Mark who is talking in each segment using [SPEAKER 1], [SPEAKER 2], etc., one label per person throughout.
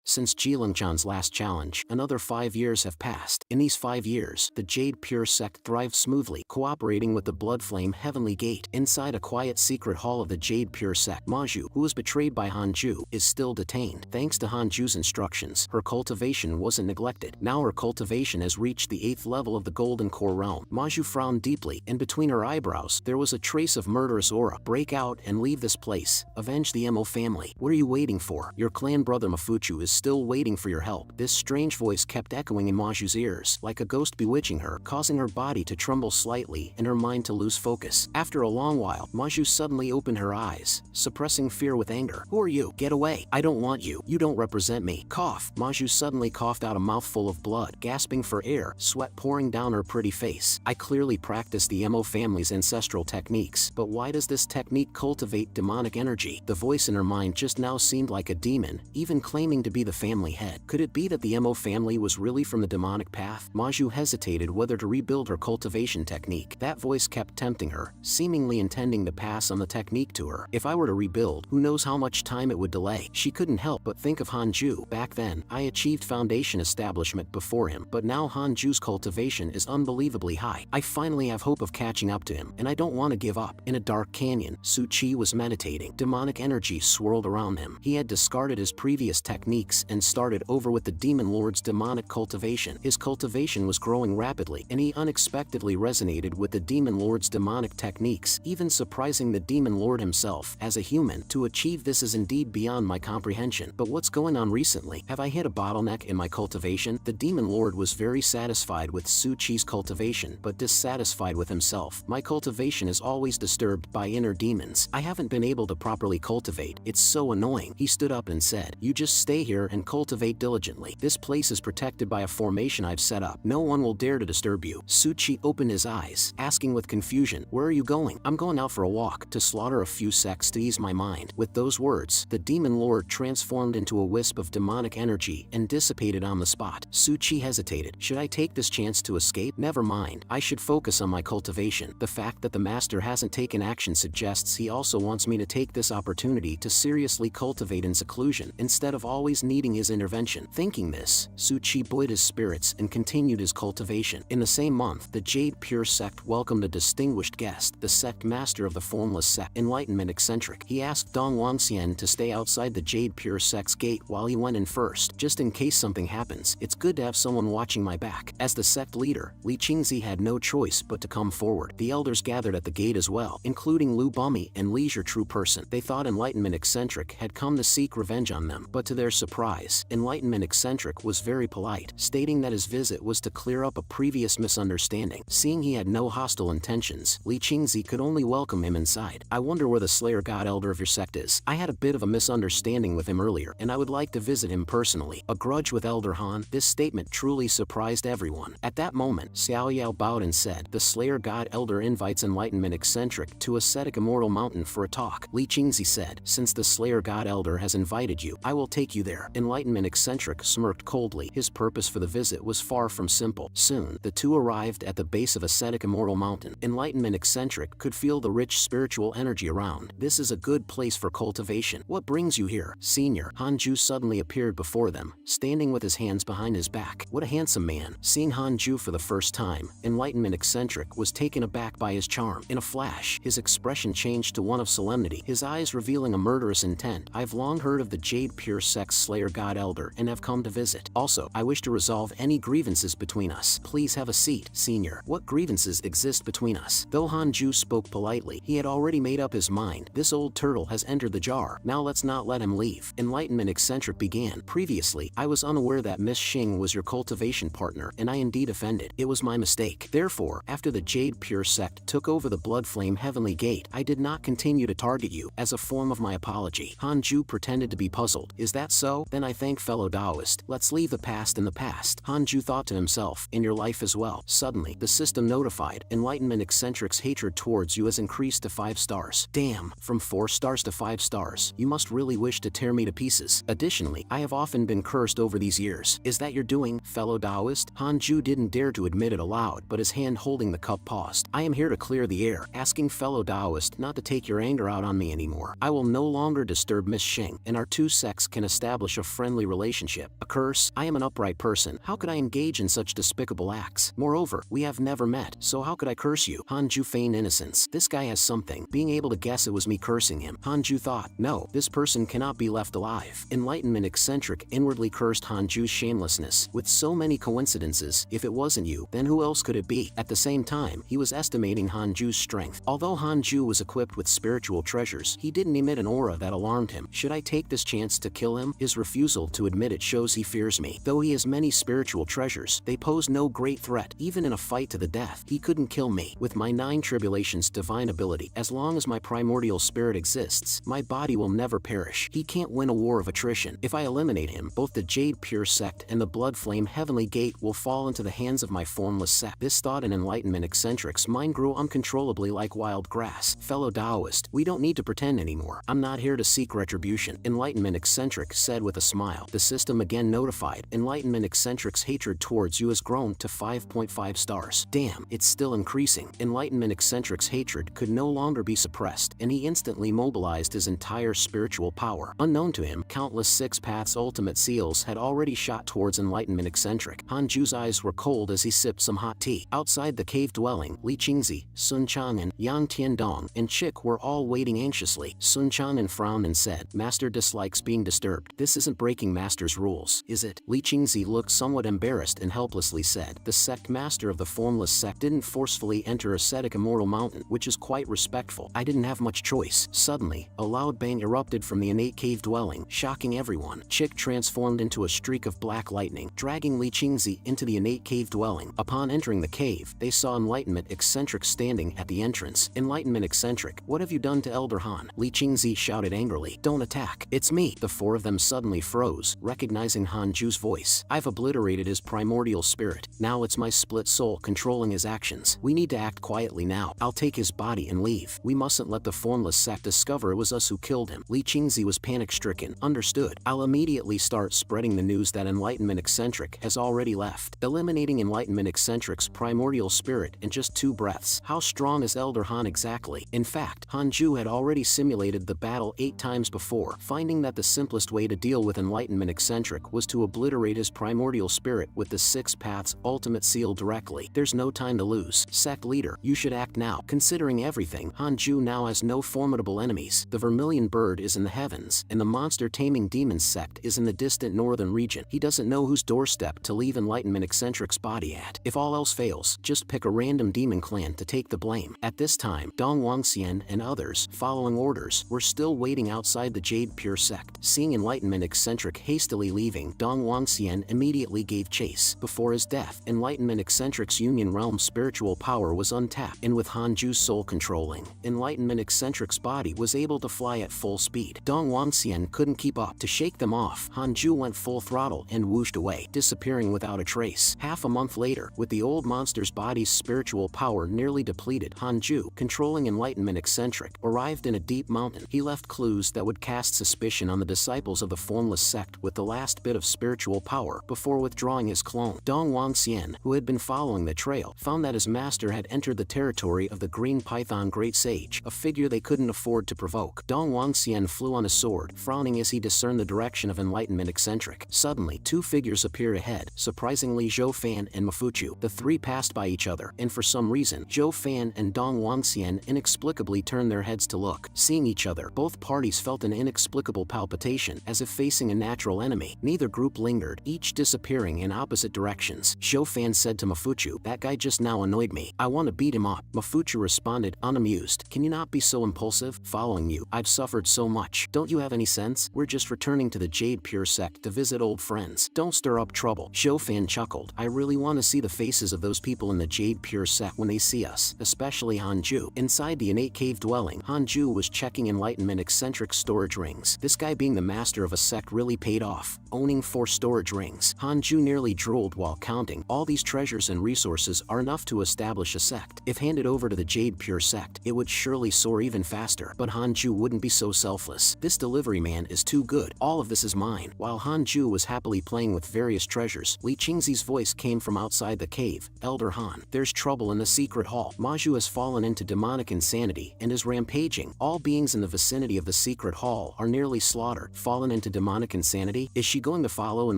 [SPEAKER 1] Since Jilangjang's last challenge, another 5 years have passed. In these 5 years, the Jade Pure sect thrived smoothly, cooperating with the Blood Flame Heavenly Gate. Inside a quiet secret hall of the Jade Pure sect, Maju, who was betrayed by Hanju, is still detained. Thanks to Hanju's instructions, her cultivation wasn't neglected. Now her cultivation has reached the 8th level of the Golden Core realm. Maju frowned deeply, and between her eyebrows, there was a trace of murderous aura. Break out and leave this place. Avenge the Mo family. What are you waiting for? Your clan brother Mafuchu is still waiting for your help. This strange voice kept echoing in Maju's ears, like a ghost bewitching her, causing her body to tremble slightly and her mind to lose focus. After a long while, Maju suddenly opened her eyes, suppressing fear with anger. Who are you? Get away. I don't want you. You don't represent me. Cough. Maju suddenly coughed out a mouthful of blood, gasping for air, sweat pouring down her pretty face. I clearly practiced the Mo family's ancestral techniques, but why does this technique cultivate demonic energy? The voice in her mind just now seemed like a demon, even claiming to be the family head. Could it be that the Mo family was really from the demonic path? Maju hesitated whether to rebuild her cultivation technique. That voice kept tempting her, seemingly intending to pass on the technique to her. If I were to rebuild, who knows how much time it would delay? She couldn't help but think of Hanju. Back then, I achieved foundation establishment before him, but now Hanju's cultivation is unbelievably high. I finally have hope of catching up to him, and I don't want to give up. In a dark canyon, Suchi was meditating. Demonic energy swirled around him. He had discarded his previous techniques and started over with the Demon Lord's demonic cultivation. His cultivation was growing rapidly, and he unexpectedly resonated with the Demon Lord's demonic techniques, even surprising the Demon Lord himself. As a human, to achieve this is indeed beyond my comprehension. But what's going on recently? Have I hit a bottleneck in my cultivation? The Demon Lord was very satisfied with Suchi's cultivation, but dissatisfied with himself. My cultivation is always disturbed by inner demons. I haven't been able to properly cultivate. It's so annoying. He stood up and said, you just stay here and cultivate diligently. This place is protected by a formation I've set up. No one will dare to disturb you. Suchi opened his eyes, asking with confusion, where are you going? I'm going out for a walk, to slaughter a few sects to ease my mind. With those words, the Demon Lord transformed into a wisp of demonic energy and dissipated on the spot. Suchi hesitated. Should I take this chance to escape? Never mind. I should focus on my cultivation. The fact that the master hasn't taken action suggests he also wants me to take this opportunity to seriously cultivate in seclusion, instead of always needing his intervention. Thinking this, Suchi buoyed his spirits and continued his cultivation. In the same month, the Jade Pure sect welcomed a distinguished guest, the sect master of the formless sect, Enlightenment Eccentric. He asked Dong Wangxian to stay outside the Jade Pure sect's gate while he went in first, just in case something happens. It's good to have someone watching my back. As the sect leader, Li Qingzi had no choice but to come forward. The elders gathered at the gate as well, including Lu Bumi and Leisure True Person. They thought Enlightenment Eccentric had come to seek revenge on them, but to their surprise, Enlightenment Eccentric was very polite, stating that his visit was to clear up a previous misunderstanding. Seeing he had no hostile intentions, Li Qingzi could only welcome him inside. I wonder where the Slayer God Elder of your sect is. I had a bit of a misunderstanding with him earlier, and I would like to visit him personally. A grudge with Elder Han? This statement truly surprised everyone. At that moment, Xiao Yao bowed and said, the Slayer God Elder invites Enlightenment Eccentric to Ascetic Immortal Mountain for a talk. Li Qingzi said, since the Slayer God Elder has invited you, I will take you there. Enlightenment Eccentric smirked coldly. His purpose for the visit was far from simple. Soon, the two arrived at the base of Ascetic Immortal Mountain. Enlightenment Eccentric could feel the rich spiritual energy around. This is a good place for cultivation. What brings you here, Senior? Hanju suddenly appeared before them, standing with his hands behind his back. What a handsome man. Seeing Hanju for the first time, Enlightenment Eccentric was taken aback by his charm. In a flash, his expression changed to one of solemnity, his eyes revealing a murderous intent. I've long heard of the Jade Pure Sect's Slayer God Elder and have come to visit. Also, I wish to resolve any grievances between us. Please have a seat, Senior. What grievances exist between us? Though Hanju spoke politely, he had already made up his mind. This old turtle has entered the jar. Now let's not let him leave. Enlightenment Eccentric began. Previously, I was unaware that Miss Xing was your cultivation partner, and I indeed offended. It was my mistake. Therefore, after the Jade Pure Sect took over the Blood Flame Heavenly Gate, I did not continue to target you, as a form of my apology. Hanju pretended to be puzzled. Is that so? Then I thank fellow Taoist. Let's leave the past in the past. Hanju thought to himself, in your life as well. Suddenly, the system notified, Enlightenment Eccentric's hatred towards you has increased to 5 stars. Damn, from 4 stars to 5 stars. You must really wish to tear me to pieces. Additionally, I have often been cursed over these years. Is that your doing, fellow Taoist? Hanju didn't dare to admit it aloud, but his hand holding the cup paused. I am here to clear the air, asking fellow Taoist not to take your anger out on me anymore. I will no longer disturb Miss Xing, and our two sects can establish a friendly relationship. A curse? I am an upright person. How could I engage in such despicable acts? Moreover, we have never met, so how could I curse you? Hanju feigned innocence. This guy has something. Being able to guess it was me cursing him. Hanju thought, no, this person cannot be left alive. Enlightenment eccentric inwardly cursed Hanju's shamelessness. With so many coincidences, if it wasn't you, then who else could it be? At the same time, he was estimating Hanju's strength. Although Hanju was equipped with spiritual treasures, he didn't emit an aura that alarmed him. Should I take this chance to kill him? His refusal to admit it shows he fears me. Though he has many spiritual treasures, they pose no great threat. Even in a fight to the death, he couldn't kill me. With my 9 tribulations divine ability, as long as my primordial spirit exists, my body will never perish. He can't win a war of attrition. If I eliminate him, both the Jade Pure Sect and the Blood Flame Heavenly Gate will fall into the hands of my formless sect. This thought in Enlightenment eccentric's mind grew uncontrollably like wild grass. Fellow Taoist, we don't need to pretend anymore. I'm not here to seek retribution. Enlightenment eccentric said with a smile. The system again notified. Enlightenment eccentric's hatred towards you has grown to 5.5 stars. Damn, it's still increasing. Enlightenment eccentric's hatred could no longer be suppressed, and he instantly mobilized his entire spiritual power. Unknown to him, countless 6 Paths ultimate seals had already shot towards Enlightenment eccentric. Hanju's eyes were cold as he sipped some hot tea. Outside the cave dwelling, Li Qingzi, Sun Chang'an, Yang Tiandong, and Chick were all waiting anxiously. Sun Chang'an frowned and said, Master dislikes being disturbed. This isn't breaking Master's rules, is it? Li Qingzi looked somewhat embarrassed and helplessly said, the sect master of the formless sect didn't forcefully enter ascetic immortal mountain, which is quite respectful. I didn't have much choice. Suddenly, a loud bang erupted from the innate cave dwelling, shocking everyone. Chick transformed into a streak of black lightning, dragging Li Qingzi into the innate cave dwelling. Upon entering the cave, they saw Enlightenment eccentric standing at the entrance. Enlightenment eccentric, what have you done to Elder Han? Li Qingzi shouted angrily. Don't attack. It's me. The 4 of them suddenly froze, recognizing Hanju's voice. I've obliterated his primordial spirit. Now it's my split soul controlling his actions. We need to act quietly now. I'll take his body and leave. We mustn't let the formless sect discover it was us who killed him. Li Qingzi was panic-stricken. Understood. I'll immediately start spreading the news that Enlightenment eccentric has already left, eliminating Enlightenment eccentric's primordial spirit in just 2 breaths. How strong is Elder Han exactly? In fact, Hanju had already simulated the battle 8 times before, finding that the simplest way to deal with Enlightenment eccentric was to obliterate his primordial spirit with the 6 Paths ultimate seal directly. There's no time to lose. Sect leader, you should act now. Considering everything, Hanju now has no formidable enemies. The Vermilion Bird is in the heavens, and the monster taming demons sect is in the distant northern region. He doesn't know whose doorstep to leave Enlightenment eccentric's body at. If all else fails, just pick a random demon clan to take the blame. At this time, Dong Wangxian and others, following orders, were still waiting outside the Jade Pure Sect. Seeing Enlightenment eccentric hastily leaving, Dong Wangxian immediately gave chase. Before his death, Enlightenment eccentric's Union Realm spiritual power was untapped, and with Hanju's soul controlling, Enlightenment eccentric's body was able to fly at full speed. Dong Wangxian couldn't keep up. To shake them off, Hanju went full throttle and whooshed away, disappearing without a trace. Half a month later, with the old monster's body's spiritual power nearly depleted, Hanju, controlling Enlightenment eccentric, arrived in a deep mountain. He left clues that would cast suspicion on the disciples of the formless sect with the last bit of spiritual power before withdrawing his clone. Dong Wangxian, who had been following the trail, found that his master had entered the territory of the Green Python Great Sage, a figure they couldn't afford to provoke. Dong Wangxian flew on his sword, frowning as he discerned the direction of Enlightenment eccentric. Suddenly, 2 figures appeared ahead, surprisingly Zhou Fan and Mafuchu. The 3 passed by each other, and for some reason, Zhou Fan and Dong Wangxian inexplicably turned their heads to look. Seeing each other, both parties felt an inexplicable palpitation, as if facing a natural enemy. Neither group lingered, each disappearing in opposite directions. Zhou Fan said to Mafuchu, that guy just now annoyed me. I want to beat him up. Mafuchu responded, unamused. Can you not be so impulsive? Following you, I've suffered so much. Don't you have any sense? We're just returning to the Jade Pure Sect to visit old friends. Don't stir up trouble. Zhou Fan chuckled. I really want to see the faces of those people in the Jade Pure Sect when they see us, especially Hanju. Inside the innate cave dwelling, Hanju was checking Enlightenment eccentric storage rings. This guy being the master of a sect really paid off, owning 4 storage rings. Hanju nearly drooled while counting. All these treasures and resources are enough to establish a sect. If handed over to the Jade Pure Sect, it would surely soar even faster. But Hanju wouldn't be so selfless. This delivery man is too good. All of this is mine. While Hanju was happily playing with various treasures, Li Qingzi's voice came from outside the cave. Elder Han, there's trouble in the secret hall. Maju has fallen into demonic insanity and is rampaging. All beings in the vicinity of the secret hall are nearly slaughtered, fallen into demonic demonic insanity? Is she going to follow in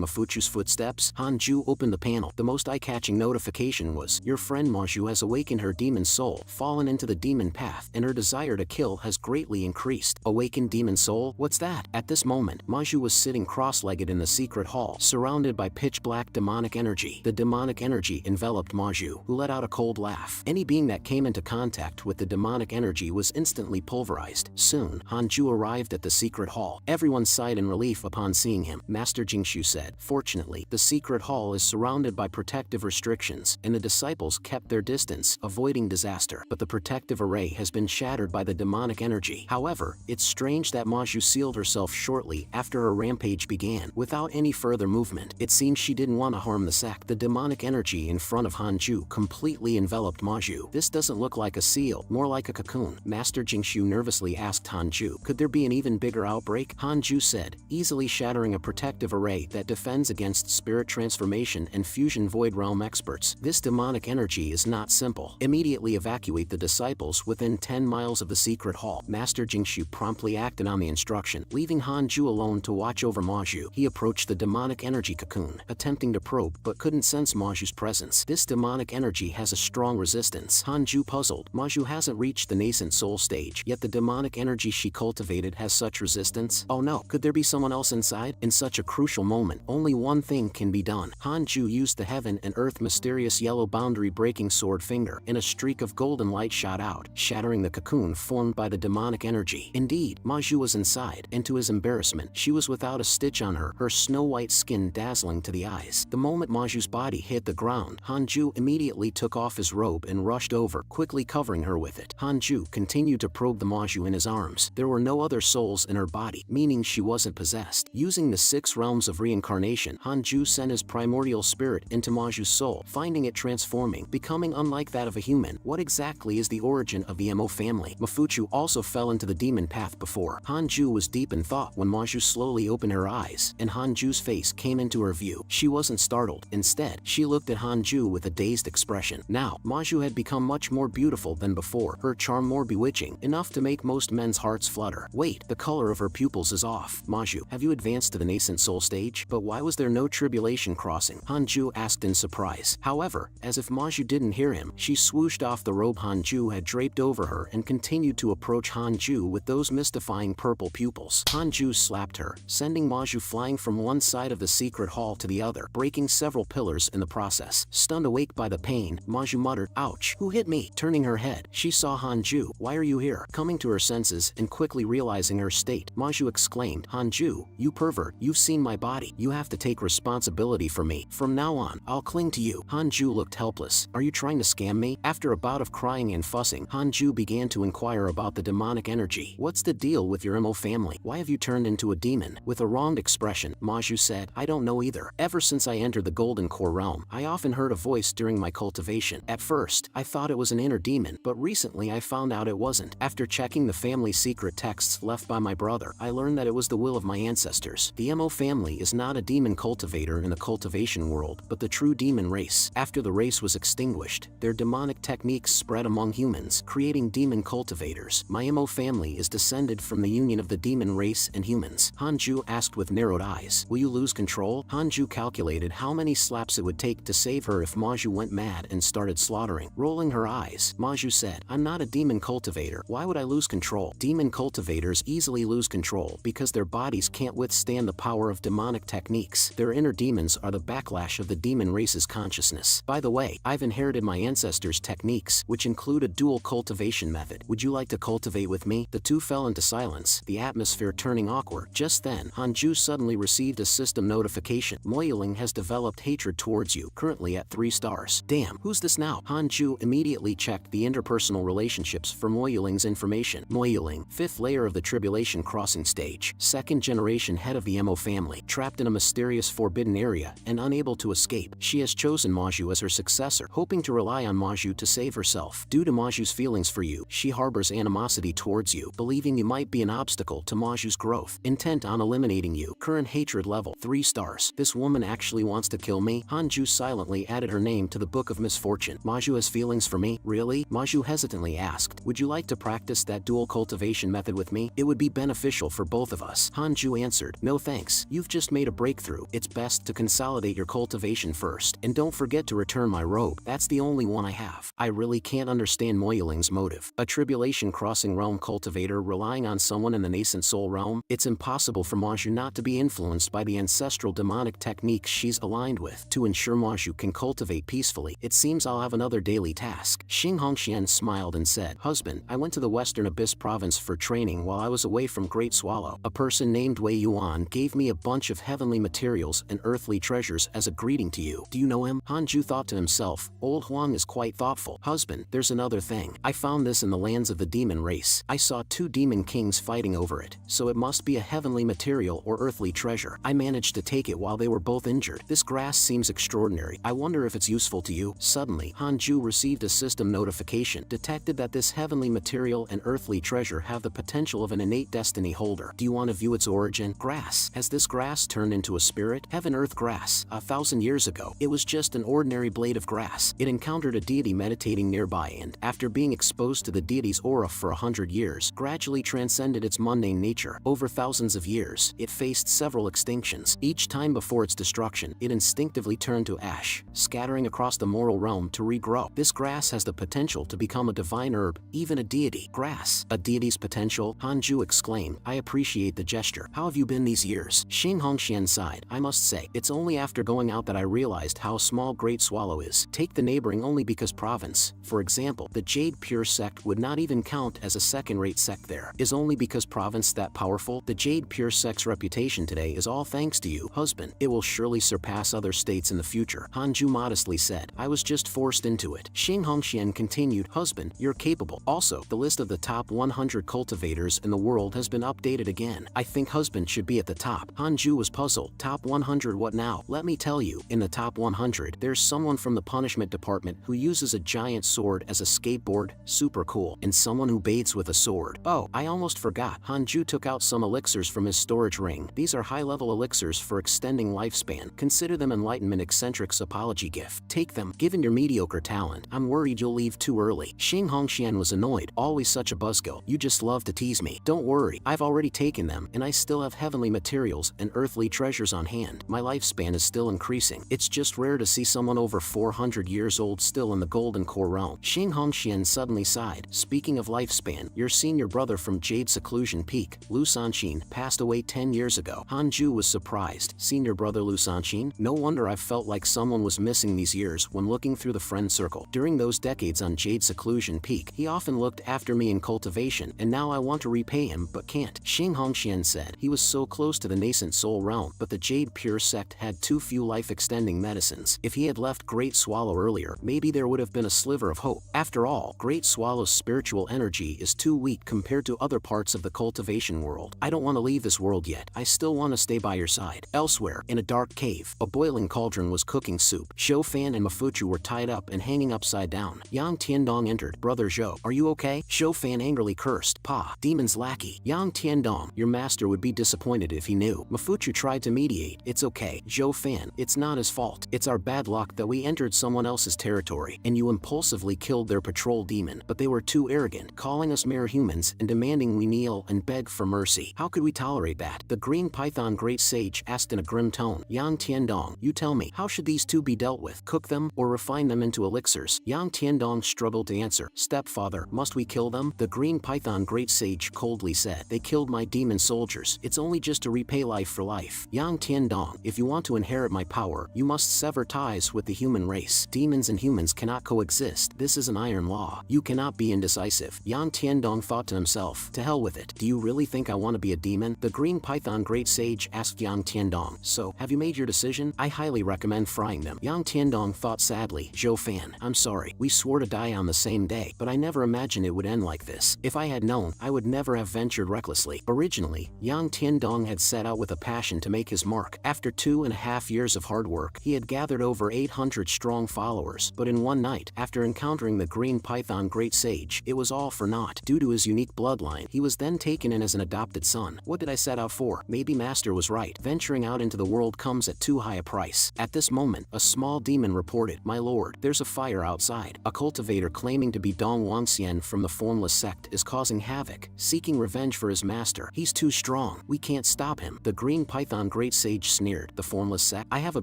[SPEAKER 1] Mafuchu's footsteps? Hanju opened the panel. The most eye-catching notification was, your friend Maju has awakened her demon soul, fallen into the demon path, and her desire to kill has greatly increased. Awakened demon soul? What's that? At this moment, Maju was sitting cross-legged in the secret hall, surrounded by pitch-black demonic energy. The demonic energy enveloped Maju, who let out a cold laugh. Any being that came into contact with the demonic energy was instantly pulverized. Soon, Hanju arrived at the secret hall. Everyone sighed in relief upon seeing him. Master Jingshu said, fortunately, the secret hall is surrounded by protective restrictions, and the disciples kept their distance, avoiding disaster. But the protective array has been shattered by the demonic energy. However, it's strange that Maju sealed herself shortly after her rampage began, without any further movement. It seems she didn't want to harm the sect. The demonic energy in front of Hanju completely enveloped Maju. This doesn't look like a seal, more like a cocoon. Master Jingshu nervously asked Hanju, could there be an even bigger outbreak? Hanju said, easily shattering a protective array that defends against spirit transformation and fusion void realm experts. This demonic energy is not simple. Immediately evacuate the disciples within 10 miles of the secret hall. Master Jingshu promptly acted on the instruction, leaving Hanju alone to watch over Maju. He approached the demonic energy cocoon, attempting to probe but couldn't sense Maju's presence. This demonic energy has a strong resistance. Hanju puzzled. Maju hasn't reached the nascent soul stage, yet the demonic energy she cultivated has such resistance. Oh no, could there be someone else inside? In such a crucial moment, only one thing can be done. Hanju used the heaven and earth mysterious yellow boundary breaking sword finger, and a streak of golden light shot out, shattering the cocoon formed by the demonic energy. Indeed, Maju was inside, and to his embarrassment, she was without a stitch on her snow-white skin dazzling to the eyes. The moment Maju's body hit the ground, Hanju immediately took off his robe and rushed over, quickly covering her with it. Hanju continued to probe the Maju in his arms. There were no other souls in her body, meaning she wasn't possessed. Using the 6 realms of reincarnation, Hanju sent his primordial spirit into Maju's soul, finding it transforming, becoming unlike that of a human. What exactly is the origin of the Mo family? Mafuchu also fell into the demon path before. Hanju was deep in thought when Maju slowly opened her eyes, and Hanju's face came into her view. She wasn't startled. Instead, she looked at Hanju with a dazed expression. Now, Maju had become much more beautiful than before, her charm more bewitching, enough to make most men's hearts flutter. Wait, the color of her pupils is off. Maju, have you advanced to the nascent soul stage? But why was there no tribulation crossing? Hanju asked in surprise. However, as if Maju didn't hear him, she swooshed off the robe Hanju had draped over her and continued to approach Hanju with those mystifying purple pupils. Hanju slapped her, sending Maju flying from one side of the secret hall to the other, breaking several pillars in the process. Stunned awake by the pain, Maju muttered, ouch, who hit me? Turning her head, she saw Hanju. Why are you here? Coming to her senses and quickly realizing her state, Maju exclaimed, Hanju, you pervert, you've seen my body. You have to take responsibility for me. From now on, I'll cling to you. Hanju looked helpless. Are you trying to scam me? After a bout of crying and fussing, Hanju began to inquire about the demonic energy. What's the deal with your Mo family? Why have you turned into a demon? With a wronged expression, Maju said, I don't know either. Ever since I entered the Golden Core realm, I often heard a voice during my cultivation. At first, I thought it was an inner demon, but recently I found out it wasn't. After checking the family secret texts left by my brother, I learned that it was the will of my ancestors. The Mo family is not a demon cultivator in the cultivation world, but the true demon race. After the race was extinguished, their demonic techniques spread among humans, creating demon cultivators. My Mo family is descended from the union of the demon race and humans. Hanju asked with narrowed eyes, will you lose control? Hanju calculated how many slaps it would take to save her if Maju went mad and started slaughtering. Rolling her eyes, Maju said, I'm not a demon cultivator. Why would I lose control? Demon cultivators easily lose control because their bodies can't withstand the power of demonic techniques. Their inner demons are the backlash of the demon race's consciousness. By the way, I've inherited my ancestors' techniques, which include a dual cultivation method. Would you like to cultivate with me? The two fell into silence, the atmosphere turning awkward. Just then, Hanju suddenly received a system notification. Moiling has developed hatred towards you, currently at 3 stars. Damn, who's this now? Hanju immediately checked the interpersonal relationships for Moiling's information. Moiling, 5th layer of the tribulation crossing stage, 2nd generation head of the Mo family, trapped in a mysterious forbidden area and unable to escape. She has chosen Maju as her successor, hoping to rely on Maju to save herself. Due to Maju's feelings for you, she harbors animosity towards you, believing you might be an obstacle to Maju's growth, intent on eliminating you. Current hatred level 3 stars. This woman actually wants to kill me? Hanju silently added her name to the book of misfortune. Maju has feelings for me? Really? Maju hesitantly asked, would you like to practice that dual cultivation method with me? It would be beneficial for both of us. Hanju answered, "No thanks, you've just made a breakthrough. It's best to consolidate your cultivation first, and don't forget to return my robe. That's the only one I have." I really can't understand Moyuling's motive. A tribulation-crossing realm cultivator relying on someone in the nascent soul realm? It's impossible for Maju not to be influenced by the ancestral demonic techniques she's aligned with. To ensure Maju can cultivate peacefully, it seems I'll have another daily task. Xing Hongxian smiled and said, "Husband, I went to the Western Abyss province for training while I was away from Great Swallow. A person named Wei Yuan gave me a bunch of heavenly materials and earthly treasures as a greeting to you. Do you know him?" Hanju thought to himself, "Old Huang is quite thoughtful. Husband, there's another thing. I found this in the lands of the demon race. I saw two demon kings fighting over it, so it must be a heavenly material or earthly treasure. I managed to take it while they were both injured. This grass seems extraordinary. I wonder if it's useful to you." Suddenly, Hanju received a system notification, detected that this heavenly material and earthly treasure have the potential of an innate destiny holder. Do you want to view its origin? Grass. Has this grass turned into a spirit? Heaven-earth grass. 1,000 years ago, it was just an ordinary blade of grass. It encountered a deity meditating nearby and, after being exposed to the deity's aura for 100 years, gradually transcended its mundane nature. Over thousands of years, it faced several extinctions. Each time before its destruction, it instinctively turned to ash, scattering across the mortal realm to regrow. This grass has the potential to become a divine herb, even a deity. Grass. A deity's potential? Hanju exclaimed. "I appreciate the gesture. How have you been these years?" Xing Hongxian sighed. "I must say, it's only after going out that I realized how small Great Swallow is. Take the neighboring only because province. For example, the Jade Pure sect would not even count as a second-rate sect there. Is only because province that powerful? The Jade Pure sect's reputation today is all thanks to you, husband. It will surely surpass other states in the future." Hanju modestly said, "I was just forced into it." Xing Hongxian continued, "Husband, you're capable. Also, the list of the top 100 cultivators in the world has been updated again. I think husband should be at the top." Hanju was puzzled. Top 100 what now? Let me tell you, in the top 100, there's someone from the punishment department who uses a giant sword as a skateboard, super cool, and someone who bathes with a sword. Oh, I almost forgot. Hanju took out some elixirs from his storage ring. These are high-level elixirs for extending lifespan. Consider them enlightenment eccentric's apology gift. Take them. Given your mediocre talent, I'm worried you'll leave too early. Xing Hongxian was annoyed. Always such a buzzkill. You just love to tease me. Don't worry, I've already taken them, and I still have heavenly materials and earthly treasures on hand. My lifespan is still increasing. It's just rare to see someone over 400 years old still in the Golden Core realm. Xing Hongxian suddenly sighed. Speaking of lifespan, your senior brother from Jade Seclusion Peak, Lu Sanqin, passed away 10 years ago. Hanju was surprised. Senior brother Lu Sanqin? No wonder I felt like someone was missing these years when looking through the friend circle. During those decades on Jade Seclusion Peak, he often looked after me in cultivation, and now I want to repay him but can't. Xing Hongxian said. He was so close to the nascent soul realm, but the Jade Pure sect had too few life-extending medicines. If he had left Great Swallow earlier, maybe there would have been a sliver of hope. After all, Great Swallow's spiritual energy is too weak compared to other parts of the cultivation world. I don't want to leave this world yet. I still want to stay by your side. Elsewhere, in a dark cave, a boiling cauldron was cooking soup. Zhou Fan and Mafuchu were tied up and hanging upside down. Yang Tiandong entered. "Brother Zhou, are you okay?" Zhou Fan angrily cursed. "Pa, demon's lackey." Yang Tiandong, your master would be disappointed if he knew. Mafuchu tried to mediate. "It's okay, Zhou Fan, it's not his fault. It's our bad luck that we entered someone else's territory, and you impulsively killed their patrol demon. But they were too arrogant, calling us mere humans and demanding we kneel and beg for mercy. How could we tolerate that?" The Green Python Great Sage asked in a grim tone. "Yang Tiandong, you tell me, how should these two be dealt with? Cook them, or refine them into elixirs?" Yang Tiandong struggled to answer. "Stepfather, must we kill them?" The Green Python Great Sage coldly said. "They killed my demon soldiers. It's only just to repay life for life." Yang Tiandong, if you want to inherit my power, you must sever ties with the human race. Demons and humans cannot coexist. This is an iron law. You cannot be indecisive. Yang Tiandong thought to himself, to hell with it. Do you really think I want to be a demon? The Green Python Great Sage asked Yang Tiandong. "So, have you made your decision? I highly recommend frying them." Yang Tiandong thought sadly. "Zhou Fan, I'm sorry. We swore to die on the same day, but I never imagined it would end like this. If I had known, I would never have ventured recklessly." Originally, Yang Tiandong had set out with a passion to make his mark. After 2.5 years of hard work, he had gathered over 800 strong followers, but in one night, after encountering the Green Python Great Sage, it was all for naught. Due to his unique bloodline, he was then taken in as an adopted son. What did I set out for? Maybe Master was right. Venturing out into the world comes at too high a price. At this moment, a small demon reported, "My lord, there's a fire outside. A cultivator claiming to be Dong Wangxian from the Formless sect is causing havoc, seeking revenge for his master. He's too strong. We can't stop him. The Green Python Great Sage sneered. The formless sect? I have a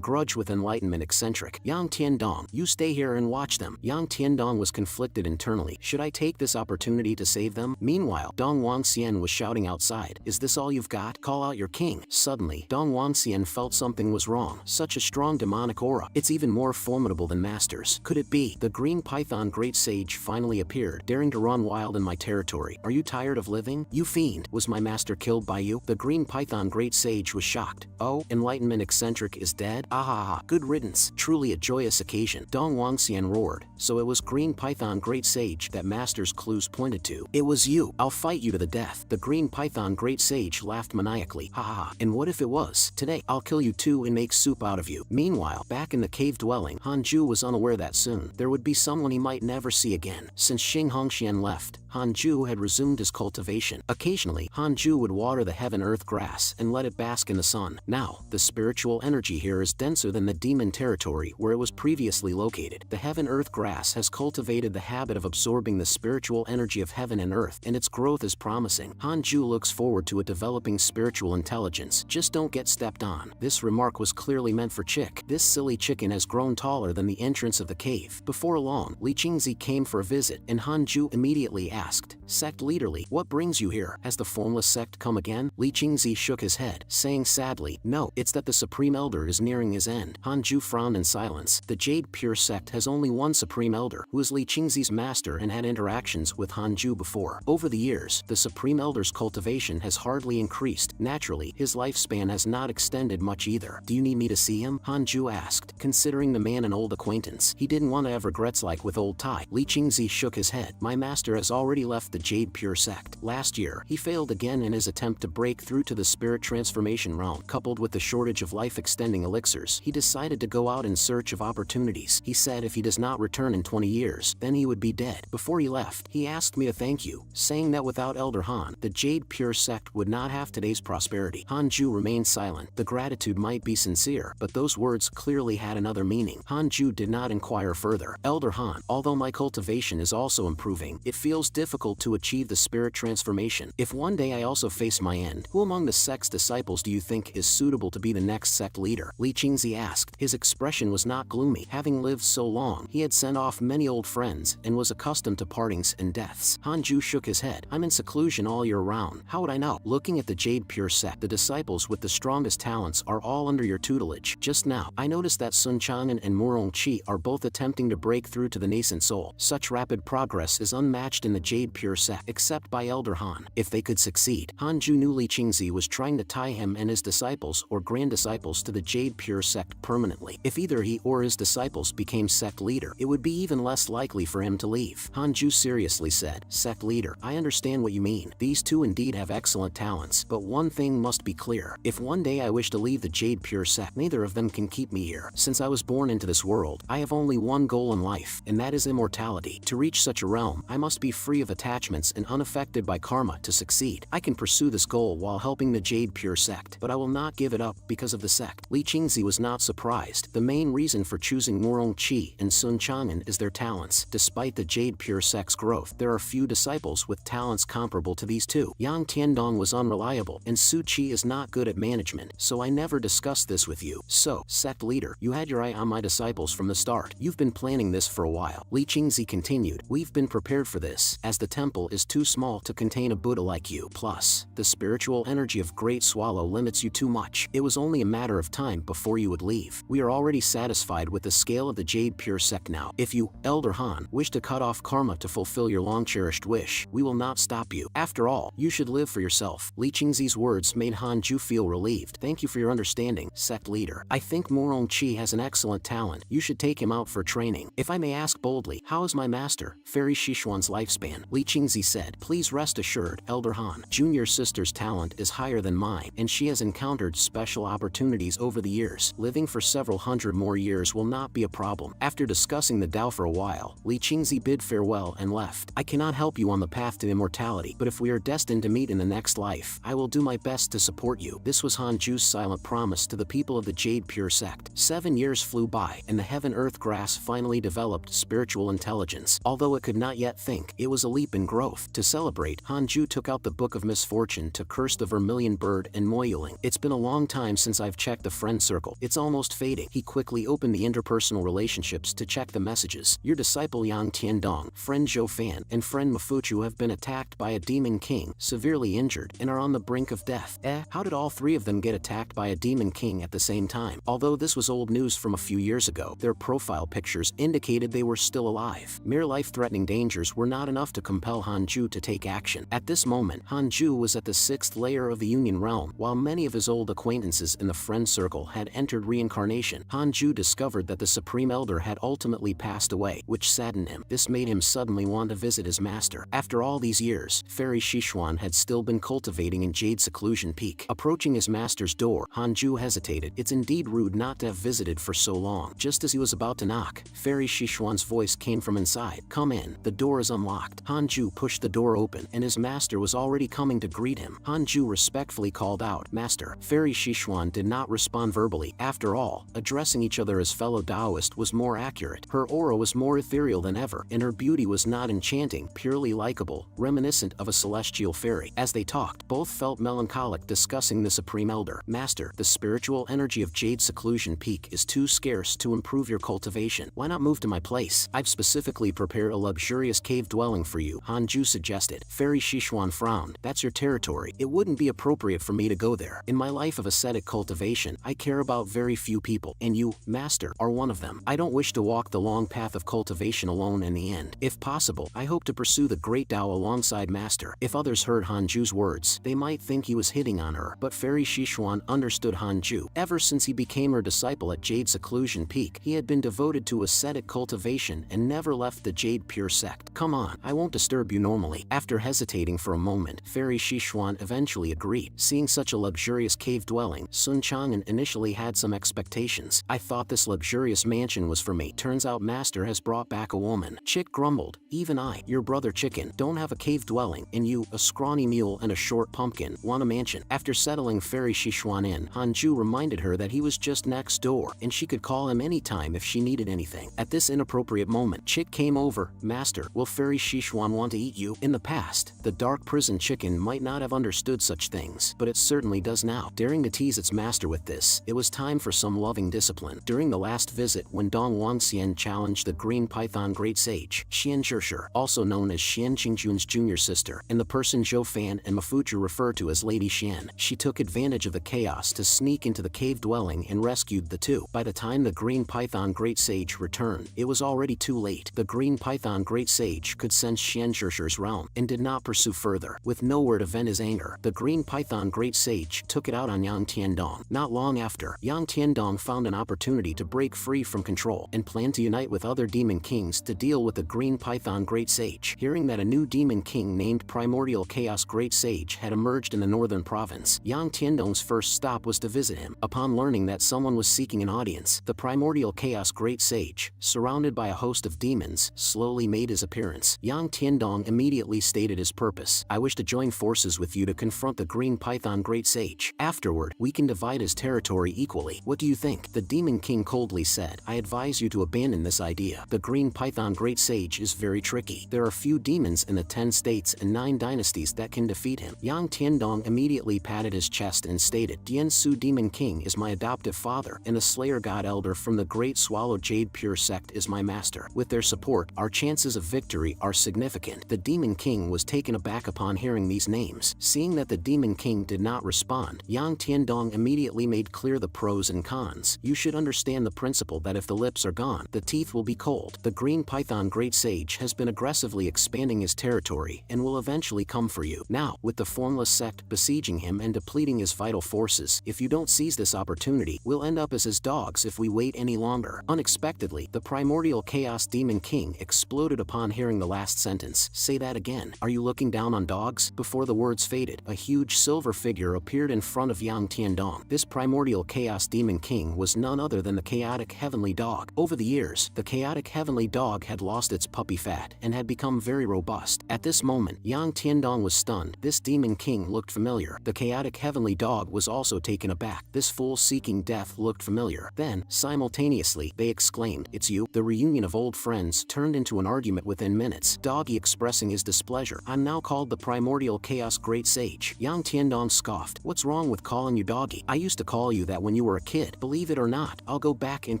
[SPEAKER 1] grudge with enlightenment eccentric Yang Tiandong. You stay here and watch them. Yang Tiandong was conflicted internally. Should I take this opportunity to save them? Meanwhile, Dong Wangxian was shouting outside. Is this all you've got? Call out your king. Suddenly, Dong Wangxian felt something was wrong. Such a strong demonic aura. It's even more formidable than masters. Could it be? The Green Python Great Sage finally appeared, daring to run wild in my territory. Are you tired of living? You fiend! Was my master killed by you? The Green Python Great Sage was shocked. Oh, enlightenment eccentric is dead? Ahaha, good riddance. Truly a joyous occasion. Dong Wangxian roared. So it was Green Python Great Sage that master's clues pointed to. It was you. I'll fight you to the death. The Green Python Great Sage laughed maniacally. Haha, and what if it was? Today, I'll kill you too and make soup out of you. Meanwhile, back in the cave dwelling, Hanju was unaware that soon there would be someone he might never see again. Since Xing Hongxian left, Hanju had resumed his cultivation. Occasionally, Hanju would water the heaven-earth grass and let it bask in the sun. Now, the spiritual energy here is denser than the demon territory where it was previously located. The heaven-earth grass has cultivated the habit of absorbing the spiritual energy of heaven and earth, and its growth is promising. Hanju looks forward to a developing spiritual intelligence. Just don't get stepped on. This remark was clearly meant for Chick. This silly chicken has grown taller than the entrance of the cave. Before long, Li Qingzi came for a visit, and Hanju immediately asked, Sect leaderly, what brings you here? Has the formless sect come again? Li Qingzi shook his head, saying sadly, no, it's that the Supreme Elder is nearing his end. Hanju frowned in silence. The Jade Pure Sect has only one Supreme Elder, who is Li Qingzi's master and had interactions with Hanju before. Over the years, the Supreme Elder's cultivation has hardly increased. Naturally, his lifespan has not extended much either. Do you need me to see him? Hanju asked, considering the man an old acquaintance. He didn't want to have regrets like with old Tai. Li Qingzi shook his head. My master has already left the Jade Pure Sect. Last year, he failed again in his attempt to break through to the spirit transformation realm. Coupled with the shortage of life-extending elixirs, he decided to go out in search of opportunities. He said if he does not return in 20 years, then he would be dead. Before he left, he asked me to thank you, saying that without Elder Han, the Jade Pure Sect would not have today's prosperity. Hanju remained silent. The gratitude might be sincere, but those words clearly had another meaning. Hanju did not inquire further. Elder Han, although my cultivation is also improving, it feels difficult to achieve the spirit transformation. If one day I also face my end, who among the sect's disciples do you think is suitable to be the next sect leader? Li Qingzi asked. His expression was not gloomy. Having lived so long, he had sent off many old friends and was accustomed to partings and deaths. Hanju shook his head. I'm in seclusion all year round. How would I know? Looking at the Jade Pure Sect, the disciples with the strongest talents are all under your tutelage. Just now, I noticed that Sun Chang'an and Murong Qi are both attempting to break through to the nascent soul. Such rapid progress is unmatched in the Jade Pure Sect, except by Elder Han. If they could succeed, Hanju knew Li Qingzi was trying to tie him and his disciples or grand disciples to the Jade Pure Sect permanently. If either he or his disciples became sect leader, it would be even less likely for him to leave. Hanju seriously said, Sect leader, I understand what you mean. These two indeed have excellent talents, but one thing must be clear. If one day I wish to leave the Jade Pure Sect, neither of them can keep me here. Since I was born into this world, I have only one goal in life, and that is immortality. To reach such a realm, I must be free of attachments and unaffected by karma to succeed. I can pursue this goal while helping the Jade Pure Sect, but I will not give it up because of the sect. Li Qingzi was not surprised. The main reason for choosing Murong Qi and Sun Chang'an is their talents. Despite the Jade Pure Sect's growth, there are few disciples with talents comparable to these two. Yang Tiandong was unreliable, and Su Qi is not good at management, so I never discussed this with you. So, sect leader, you had your eye on my disciples from the start. You've been planning this for a while. Li Qingzi continued, we've been prepared for this, as the temple is too small to contain a Buddha like you. Plus, the spiritual energy of Great Swallow limits you too much. It was only a matter of time before you would leave. We are already satisfied with the scale of the Jade Pure Sect now. If you, Elder Han, wish to cut off karma to fulfill your long-cherished wish, we will not stop you. After all, you should live for yourself. Li Qingzi's words made Hanju feel relieved. Thank you for your understanding, sect leader. I think Murong Qi has an excellent talent. You should take him out for training. If I may ask boldly, how is my master, Fairy Shishuan's lifespan? Li Qingzi said, please rest assured, Elder Han. Junior sister's talent is higher than mine, and she has encountered special opportunities over the years. Living for several hundred more years will not be a problem. After discussing the Tao for a while, Li Qingzi bid farewell and left. I cannot help you on the path to immortality, but if we are destined to meet in the next life, I will do my best to support you. This was Hanju's silent promise to the people of the Jade Pure Sect. 7 years flew by, and the heaven-earth grass finally developed spiritual intelligence. Although it could not yet think, it was was a leap in growth. To celebrate, Hanju took out the Book of Misfortune to curse the Vermilion Bird and Moyuling. It's been a long time since I've checked the friend circle. It's almost fading. He quickly opened the interpersonal relationships to check the messages. Your disciple Yang Tiandong, friend Zhou Fan, and friend Mafuchu have been attacked by a demon king, severely injured, and are on the brink of death. How did all three of them get attacked by a demon king at the same time? Although this was old news from a few years ago, their profile pictures indicated they were still alive. Mere life-threatening dangers were not enough to compel Hanju to take action. At this moment, Hanju was at the 6th layer of the Union Realm, while many of his old acquaintances in the friend circle had entered reincarnation. Hanju discovered that the Supreme Elder had ultimately passed away, which saddened him. This made him suddenly want to visit his master. After all these years, Fairy Shishuan had still been cultivating in Jade Seclusion Peak. Approaching his master's door, Hanju hesitated. It's indeed rude not to have visited for so long. Just as he was about to knock, Fairy Shishuan's voice came from inside. Come in, the door is unlocked. Hanju pushed the door open, and his master was already coming to greet him. Hanju respectfully called out, Master. Fairy Shishuan did not respond verbally. After all, addressing each other as fellow Taoist was more accurate. Her aura was more ethereal than ever, and her beauty was not enchanting, purely likable, reminiscent of a celestial fairy. As they talked, both felt melancholic, discussing the Supreme Elder. Master, the spiritual energy of Jade Seclusion Peak is too scarce to improve your cultivation. Why not move to my place? I've specifically prepared a luxurious cave dwelling for you, Hanju suggested. Fairy Shishuan frowned. That's your territory. It wouldn't be appropriate for me to go there. In my life of ascetic cultivation, I care about very few people, and you, Master, are one of them. I don't wish to walk the long path of cultivation alone in the end. If possible, I hope to pursue the great Tao alongside Master. If others heard Hanju's words, they might think he was hitting on her, but Fairy Shishuan understood Hanju. Ever since he became her disciple at Jade Seclusion Peak, he had been devoted to ascetic cultivation and never left the Jade Pure sect. Come on, I won't disturb you normally. After hesitating for a moment, Fairy Shishuan eventually agreed. Seeing such a luxurious cave dwelling, Sun Chang'an initially had some expectations. I thought this luxurious mansion was for me. Turns out Master has brought back a woman. Chick grumbled. Even I, your brother Chicken, don't have a cave dwelling, and you, a scrawny mule and a short pumpkin, want a mansion. After settling Fairy Shishuan in, Hanju reminded her that he was just next door, and she could call him anytime if she needed anything. At this inappropriate moment, Chick came over. Master, will Fairy Shishuan want to eat you? In the past, the dark prison chicken might not have understood such things, but it certainly does now. Daring to tease its master with this, it was time for some loving discipline. During the last visit, when Dong Wangxian challenged the Green Python Great Sage, Xian Zhishir, also known as Xian Qingjun's junior sister, and the person Zhou Fan and Mafuchu refer to as Lady Xian, she took advantage of the chaos to sneak into the cave dwelling and rescued the two. By the time the Green Python Great Sage returned, it was already too late. The Green Python Great Sage could sense Xian Zhishir's realm and did not pursue further. With nowhere to vent his anger, the Green Python Great Sage took it out on Yang Tiandong. Not long after, Yang Tiandong found an opportunity to break free from control and planned to unite with other demon kings to deal with the Green Python Great Sage. Hearing that a new demon king named Primordial Chaos Great Sage had emerged in the northern province, Yang Tiandong's first stop was to visit him. Upon learning that someone was seeking an audience, the Primordial Chaos Great Sage, surrounded by a host of demons, slowly made his appearance. Yang Tiandong immediately stated his purpose. I wish to join forces with you to confront the Green Python Great Sage. Afterward, we can divide his territory equally. What do you think? The Demon King coldly said. I advise you to abandon this idea. The Green Python Great Sage is very tricky. There are few demons in the 10 states and 9 dynasties that can defeat him. Yang Tiandong immediately patted his chest and stated, Diansu Demon King is my adoptive father, and the Slayer God Elder from the Great Swallow Jade Pure sect is my master. With their support, our chances of victory are significant. The Demon King was taken aback upon hearing these names. Seeing that the Demon King did not respond, Yang Tiandong immediately made clear the pros and cons. You should understand the principle that if the lips are gone, the teeth will be cold. The Green Python Great Sage has been aggressively expanding his territory and will eventually come for you. Now, with the formless sect besieging him and depleting his vital forces, if you don't seize this opportunity, we'll end up as his dogs if we wait any longer. Unexpectedly, the Primordial Chaos Demon King exploded upon hearing the last sentence. Say that again. Are you looking down on dogs? Before the words faded, a huge silver figure appeared in front of Yang Tiandong. This Primordial Chaos Demon King was none other than the Chaotic Heavenly Dog. Over the years, the Chaotic Heavenly Dog had lost its puppy fat and had become very robust. At this moment, Yang Tiandong was stunned. This Demon King looked familiar. The Chaotic Heavenly Dog was also taken aback. This fool seeking death looked familiar. Then, simultaneously, they exclaimed, It's you. The reunion of old friends turned into an argument within minutes. Doggy expressing his displeasure. I'm now called the Primordial Chaos Great Sage. Yang Tiandong scoffed. What's wrong with calling you Doggy? I used to call you that when you were a kid. Believe it or not, I'll go back and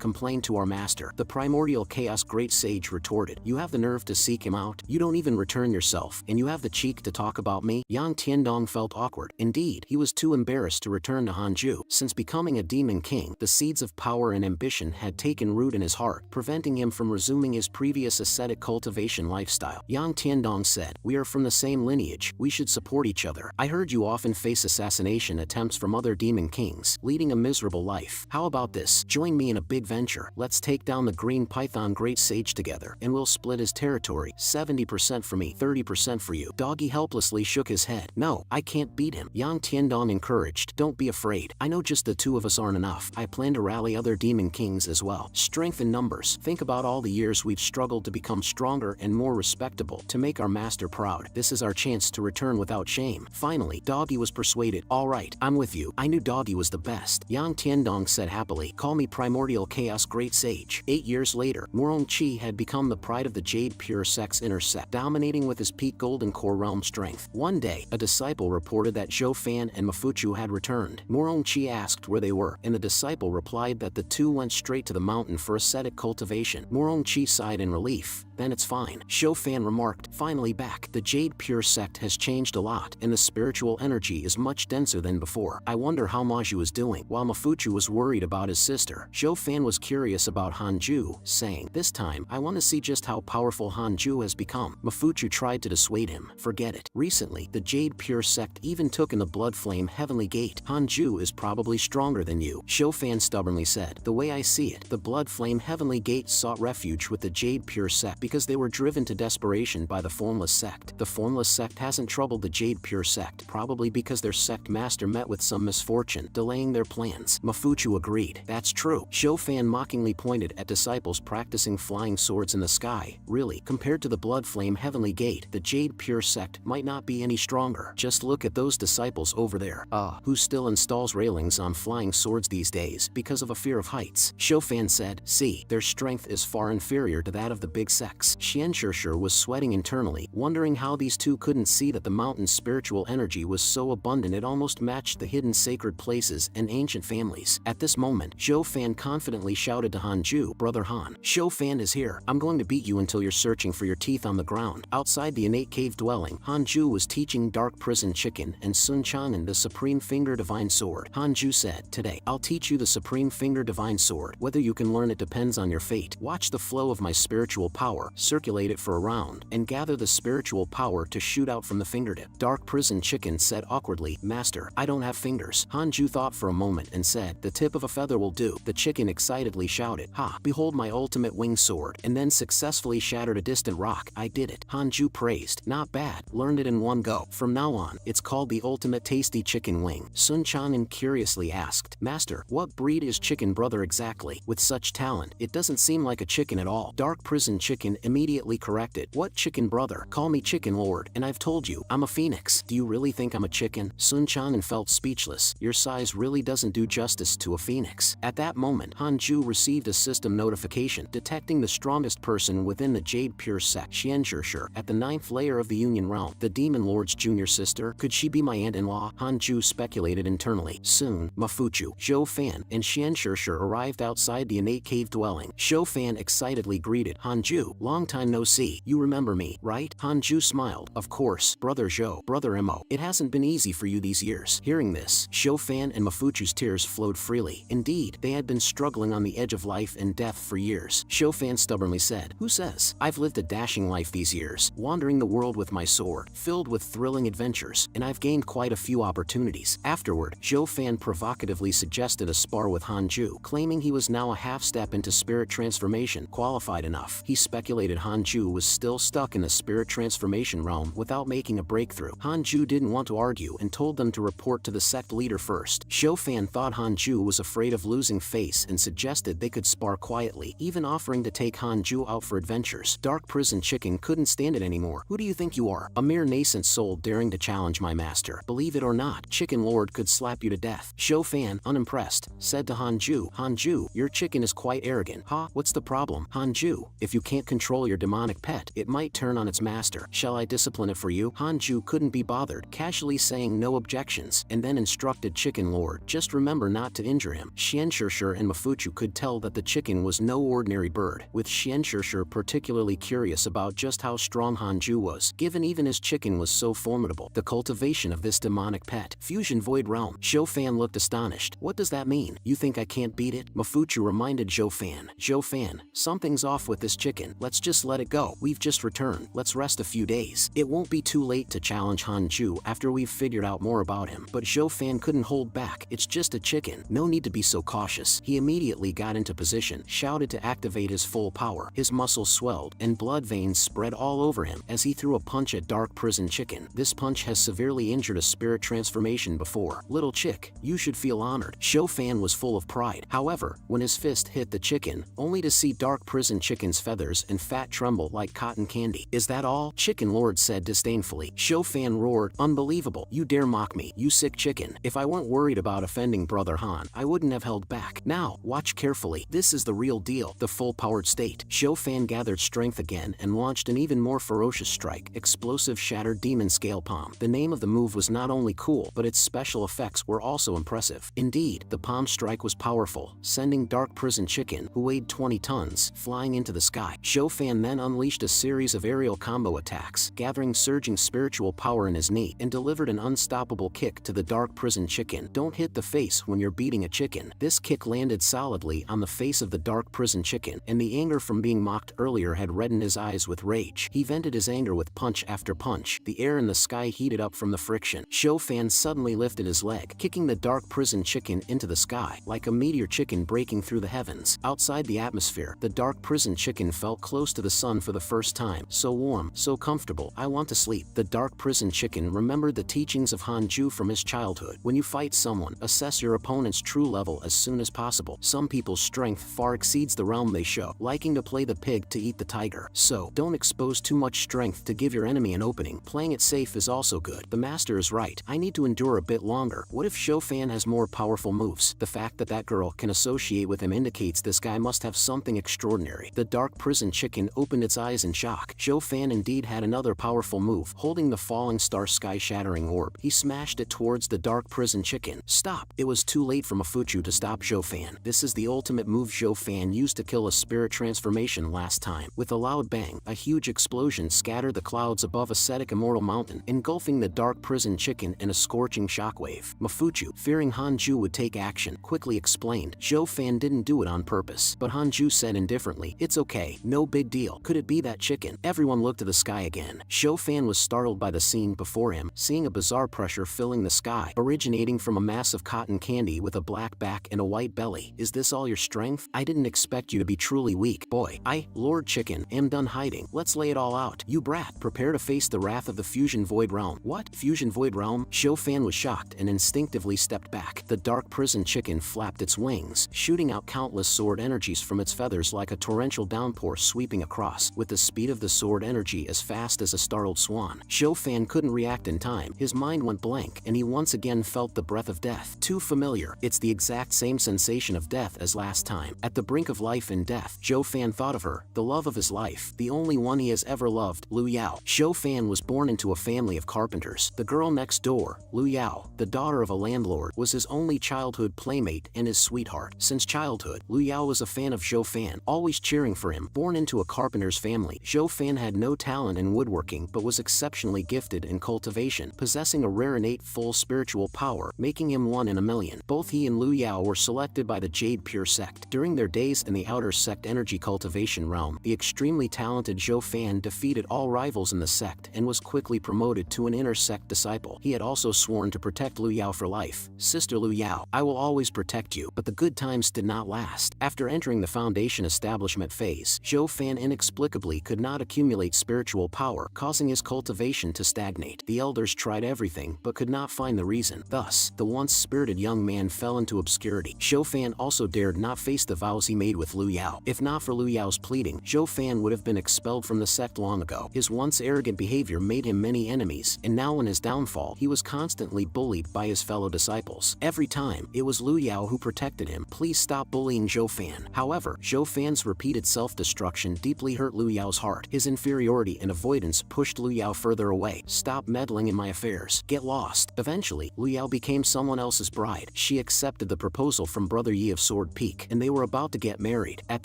[SPEAKER 1] complain to our master. The Primordial Chaos Great Sage retorted. You have the nerve to seek him out? You don't even return yourself, and you have the cheek to talk about me? Yang Tiandong felt awkward. Indeed, he was too embarrassed to return to Hanju. Since becoming a demon king, the seeds of power and ambition had taken root in his heart, preventing him from resuming his previous ascetic cultivation lifestyle. Yang Tiandong said, we are from the same lineage, we should support each other. I heard you often face assassination attempts from other demon kings, leading a miserable life. How about this? Join me in a big venture. Let's take down the Green Python Great Sage together, and we'll split his territory, 70% for me, 30% for you. Doggy helplessly shook his head. No, I can't beat him. Yang Tiandong encouraged. Don't be afraid. I know just the two of us aren't enough. I plan to rally other demon kings as well. Strength in numbers. Think about all the years we've struggled to become stronger and more respectable, to make our master proud. This is our chance to return without shame. Finally, Doggy was persuaded. All right, I'm with you. I knew Doggy was the best. Yang Tiandong said happily. Call me Primordial Chaos Great Sage. 8 years later, Morong Chi had become the pride of the Jade Pure Sex Inner Sect, dominating with his peak Golden Core realm strength. One day, a disciple reported that Zhou Fan and Mafuchu had returned. Morong Chi asked where they were, and the disciple replied that the two went straight to the mountain for ascetic cultivation. Morong Chi sighed in relief. Then it's fine. Zhou Fan remarked, finally back. The Jade Pure sect has changed a lot, and the spiritual energy is much denser than before. I wonder how Maju is doing. While Mafuchu was worried about his sister, Zhou Fan was curious about Hanju, saying, this time, I want to see just how powerful Hanju has become. Mafuchu tried to dissuade him. Forget it. Recently, the Jade Pure sect even took in the Blood Flame Heavenly Gate. Hanju is probably stronger than you, Zhou Fan stubbornly said. The way I see it, the Blood Flame Heavenly Gate sought refuge with the Jade Pure sect because they were driven to desperation by the Formless sect. The Formless sect hasn't troubled the Jade Pure sect, probably because their sect master met with some misfortune, delaying their plans. Mafuchu agreed. That's true. Zhou Fan mockingly pointed at disciples practicing flying swords in the sky. Really, compared to the Blood Flame Heavenly Gate, the Jade Pure sect might not be any stronger. Just look at those disciples over there. Who still installs railings on flying swords these days because of a fear of heights? Zhou Fan said, see, their strength is far inferior to that of the big sects. Xianshishir was sweating internally, wondering how these two couldn't see that the mountain's spiritual energy was so abundant it almost matched the hidden sacred places and ancient families. At this moment, Zhou Fan confidently shouted to Hanju, Brother Han, Zhou Fan is here. I'm going to beat you until you're searching for your teeth on the ground. Outside the innate cave dwelling, Hanju was teaching Dark Prison Chicken and Sun Chang'an the Supreme Finger Divine Sword. Hanju said, today, I'll teach you the Supreme Finger Divine Sword. Whether you can learn it depends on your fate. Watch the flow of my spiritual power, circulate it for a round, and gather the spiritual power to shoot out from the fingertip. Dark Prison Chicken said awkwardly, Master, I don't have fingers. Hanju thought for a moment and said, the tip of a feather will do. The chicken excitedly shouted, ha, behold my ultimate wing sword, and then successfully shattered a distant rock. I did it. Hanju praised. Not bad. Learned it in one go. From now on, it's called the ultimate tasty chicken wing. Sun Chang'an curiously asked, Master, what breed is Chicken Brother exactly? With such talent, it doesn't seem like a chicken at all. Dark Prison Chicken immediately corrected, what Chicken Brother? Call me Chicken Lord, and I've told you, I'm a phoenix. Do you really think I'm a chicken? Sun Chang'an felt speechless. Your size really doesn't do justice to a phoenix. At that moment, Hanju received a system notification detecting the strongest person within the Jade Pure sect, Xianshishir, at the 9th layer of the Union Realm, the Demon Lord's junior sister. Could she be my aunt-in-law? Hanju speculated internally. Soon, Mafuchu, Zhou Fan, and Xianshishir arrived outside the innate cave dwelling. Zhou Fan excitedly greeted, Hanju, long time no see. You remember me, right? Hanju smiled. Of course, Brother Zhou, Brother Mo. It hasn't been easy for you these years. Hearing this, Zhou Fan and Mafuchu's tears flowed freely. Indeed, they had been struggling on the edge of life and death for years. Zhou Fan stubbornly said, who says? I've lived a dashing life these years, wandering the world with my sword, filled with thrilling adventures, and I've gained quite a few opportunities. Afterward, Zhou Fan provocatively suggested a spar with Hanju, claiming he was now a half-step into spirit transformation, qualified enough. He speculated Hanju was still stuck in the spirit transformation realm without making a breakthrough. Hanju didn't want to argue and told them to report to the sect leader first. Zhou Fan thought Hanju was afraid of losing face and suggested they could spar quietly, even offering to take Hanju out for adventures. Dark Prison Chicken couldn't stand it anymore. Who do you think you are? A mere nascent soul daring to challenge my master. Believe it or not, Chicken Lord could slap you to death. Zhou Fan, unimpressed, said to Hanju, Hanju, your chicken is quite arrogant. Ha, what's the problem? Hanju, if you can't control your demonic pet, it might turn on its master. Shall I discipline it for you? Hanju couldn't be bothered, casually saying no objections, and then instructed Chicken Lord, just remember not to injure him. Xianshishir and Mafuchu could tell that the chicken was no ordinary bird, with Xianshishir particularly curious about just how strong Hanju was, given even his chicken was so formidable. The cultivation of this demonic pet, Fusion Void Realm. Zhou looked astonished. What does that mean? You think I can't beat it? Mafuchu reminded Zhou Fan, something's off with this chicken. Let's just let it go. We've just returned. Let's rest a few days. It won't be too late to challenge Hanju after we've figured out more about him. But Zhou couldn't hold back. It's just a chicken. No need to be so cautious. He immediately got into position, shouted to activate his full power. His muscles swelled, and blood veins spread all over him as he threw a punch at Dark Prison Chicken. This punch has severely injured a spirit transformation before. Little chick, you should feel honored. Zhou was full of pride. However, when his fist hit the chicken, only to see Dark Prison Chicken's feathers and fat tremble like cotton candy. Is that all? Chicken Lord said disdainfully. Zhou roared, unbelievable. You dare mock me, you sick chicken. If I weren't worried about offending Brother Han, I wouldn't have held back. Now, watch carefully. This is the real deal, the full-powered state. Zhou gathered strength again and launched an even more ferocious strike, Explosive Shattered Demon Scale Palm. The name of the move was not only cool, but its special effects were also impressive. Indeed, the palm strike was powerful, sending Dark Prison Chicken, who weighed 20 tons, flying into the sky. Zhou then unleashed a series of aerial combo attacks, gathering surging spiritual power in his knee, and delivered an unstoppable kick to the Dark Prison Chicken. Don't hit the face when you're beating a chicken. This kick landed solidly on the face of the Dark Prison Chicken, and the anger from being mocked earlier had reddened his eyes with rage. He vented his anger with punch after punch. The air in the sky heated up from the friction. Zhou suddenly lifted his leg, kicking the Dark Prison Chicken into the sky, like a meteor chicken breaking through the heavens. Outside the atmosphere, the Dark Prison Chicken felt close to the sun for the first time. So warm, so comfortable. I want to sleep. The Dark Prison Chicken remembered the teachings of Hanju from his childhood. When you fight someone, assess your opponent's true level as soon as possible. Some people's strength far exceeds the realm they show, liking to play the pig to eat the tiger. So, don't expose too much strength to give your enemy an opening. Playing it safe is also good. The master is right. I need to endure a bit longer. What if Zhou has more powerful moves? The fact that that girl can associate with him indicates this guy must have something extraordinary. The Dark Prison Chicken opened its eyes in shock. Zhou indeed had another powerful move. Holding the falling star sky-shattering orb, he smashed it towards the Dark Prison Chicken. Stop! It was too late for Mafuchu to stop Zhou. This is the ultimate move Zhou used to kill a spirit transformation last time. With a loud bang, a huge explosion scattered the clouds above ascetic immortal mountain, engulfing the Dark Prison Chicken in a scorching shockwave. Mafuchu, fearing Hanju would take action, quickly explained, Zhou didn't do it on purpose. But Hanju said indifferently, it's okay, no big deal. Could it be that chicken? Everyone looked to the sky again. Zhou was startled by the scene before him, seeing a bizarre pressure filling the sky, originating from a mass of cotton candy with a black back and a white belly. Is this all your strength? I didn't expect you to be truly weak. Boy, I, Lord Chicken, am done hiding. Let's lay it all out. You brat, prepare to face the wrath of the Fusion Void Realm. What? Fusion Void Realm? Zhou was shocked and instinctively stepped back. The Dark Prison Chicken flapped its wings, shooting out countless sword energies from its feathers like a torrential downpour sweeping across, with the speed of the sword energy as fast as a startled swan. Zhou couldn't react in time. His mind went blank, and he once again felt the breath of death. Too familiar. It's the exact same sensation of death as last time. At the brink of life and death, Zhou thought of her, the love of his life, the only one he has ever loved, Lu Yao. Zhou was born into a family of carpenters. The girl next door, Lu Yao, the daughter of a landlord, was his only childhood playmate and his sweetheart. Since childhood, Lu Yao was a fan of Zhou always cheering for him. Born into a carpenter's family, Zhou had no talent in woodworking but was exceptionally gifted in cultivation, possessing a rare innate full spiritual power, making him one in a million. Both he and Lu Yao were selected by the Jade Pure sect. During their days in the outer sect energy cultivation realm, the extremely talented Zhou defeated all rivals in the sect and was quickly promoted to an inner sect disciple. He had also sworn to protect Lu Yao for life. Sister Lu Yao, I will always protect you. But the good times did not last. After entering the foundation establishment phase, Zhou inexplicably could not accumulate spiritual power, causing his cultivation to stagnate. The elders tried everything but could not find the reason. Thus, the once spirited young man fell into obscurity. Zhou also dared not face the vows he made with Lu Yao. If not for Lu Yao's pleading, Zhou would have been expelled from the sect long ago. His once arrogant behavior made him many enemies, and now in his downfall, he was constantly bullied by his fellow disciples. Every time, it was Lu Yao who protected him. Please stop bullying Zhou However, Zhou repeated self-destruction deeply hurt Lu Yao's heart. heart. His inferiority and avoidance pushed Liu Yao further away. "Stop meddling in my affairs. Get lost." Eventually, Liu Yao became someone else's bride. She accepted the proposal from Brother Yi of Sword Peak, and they were about to get married. At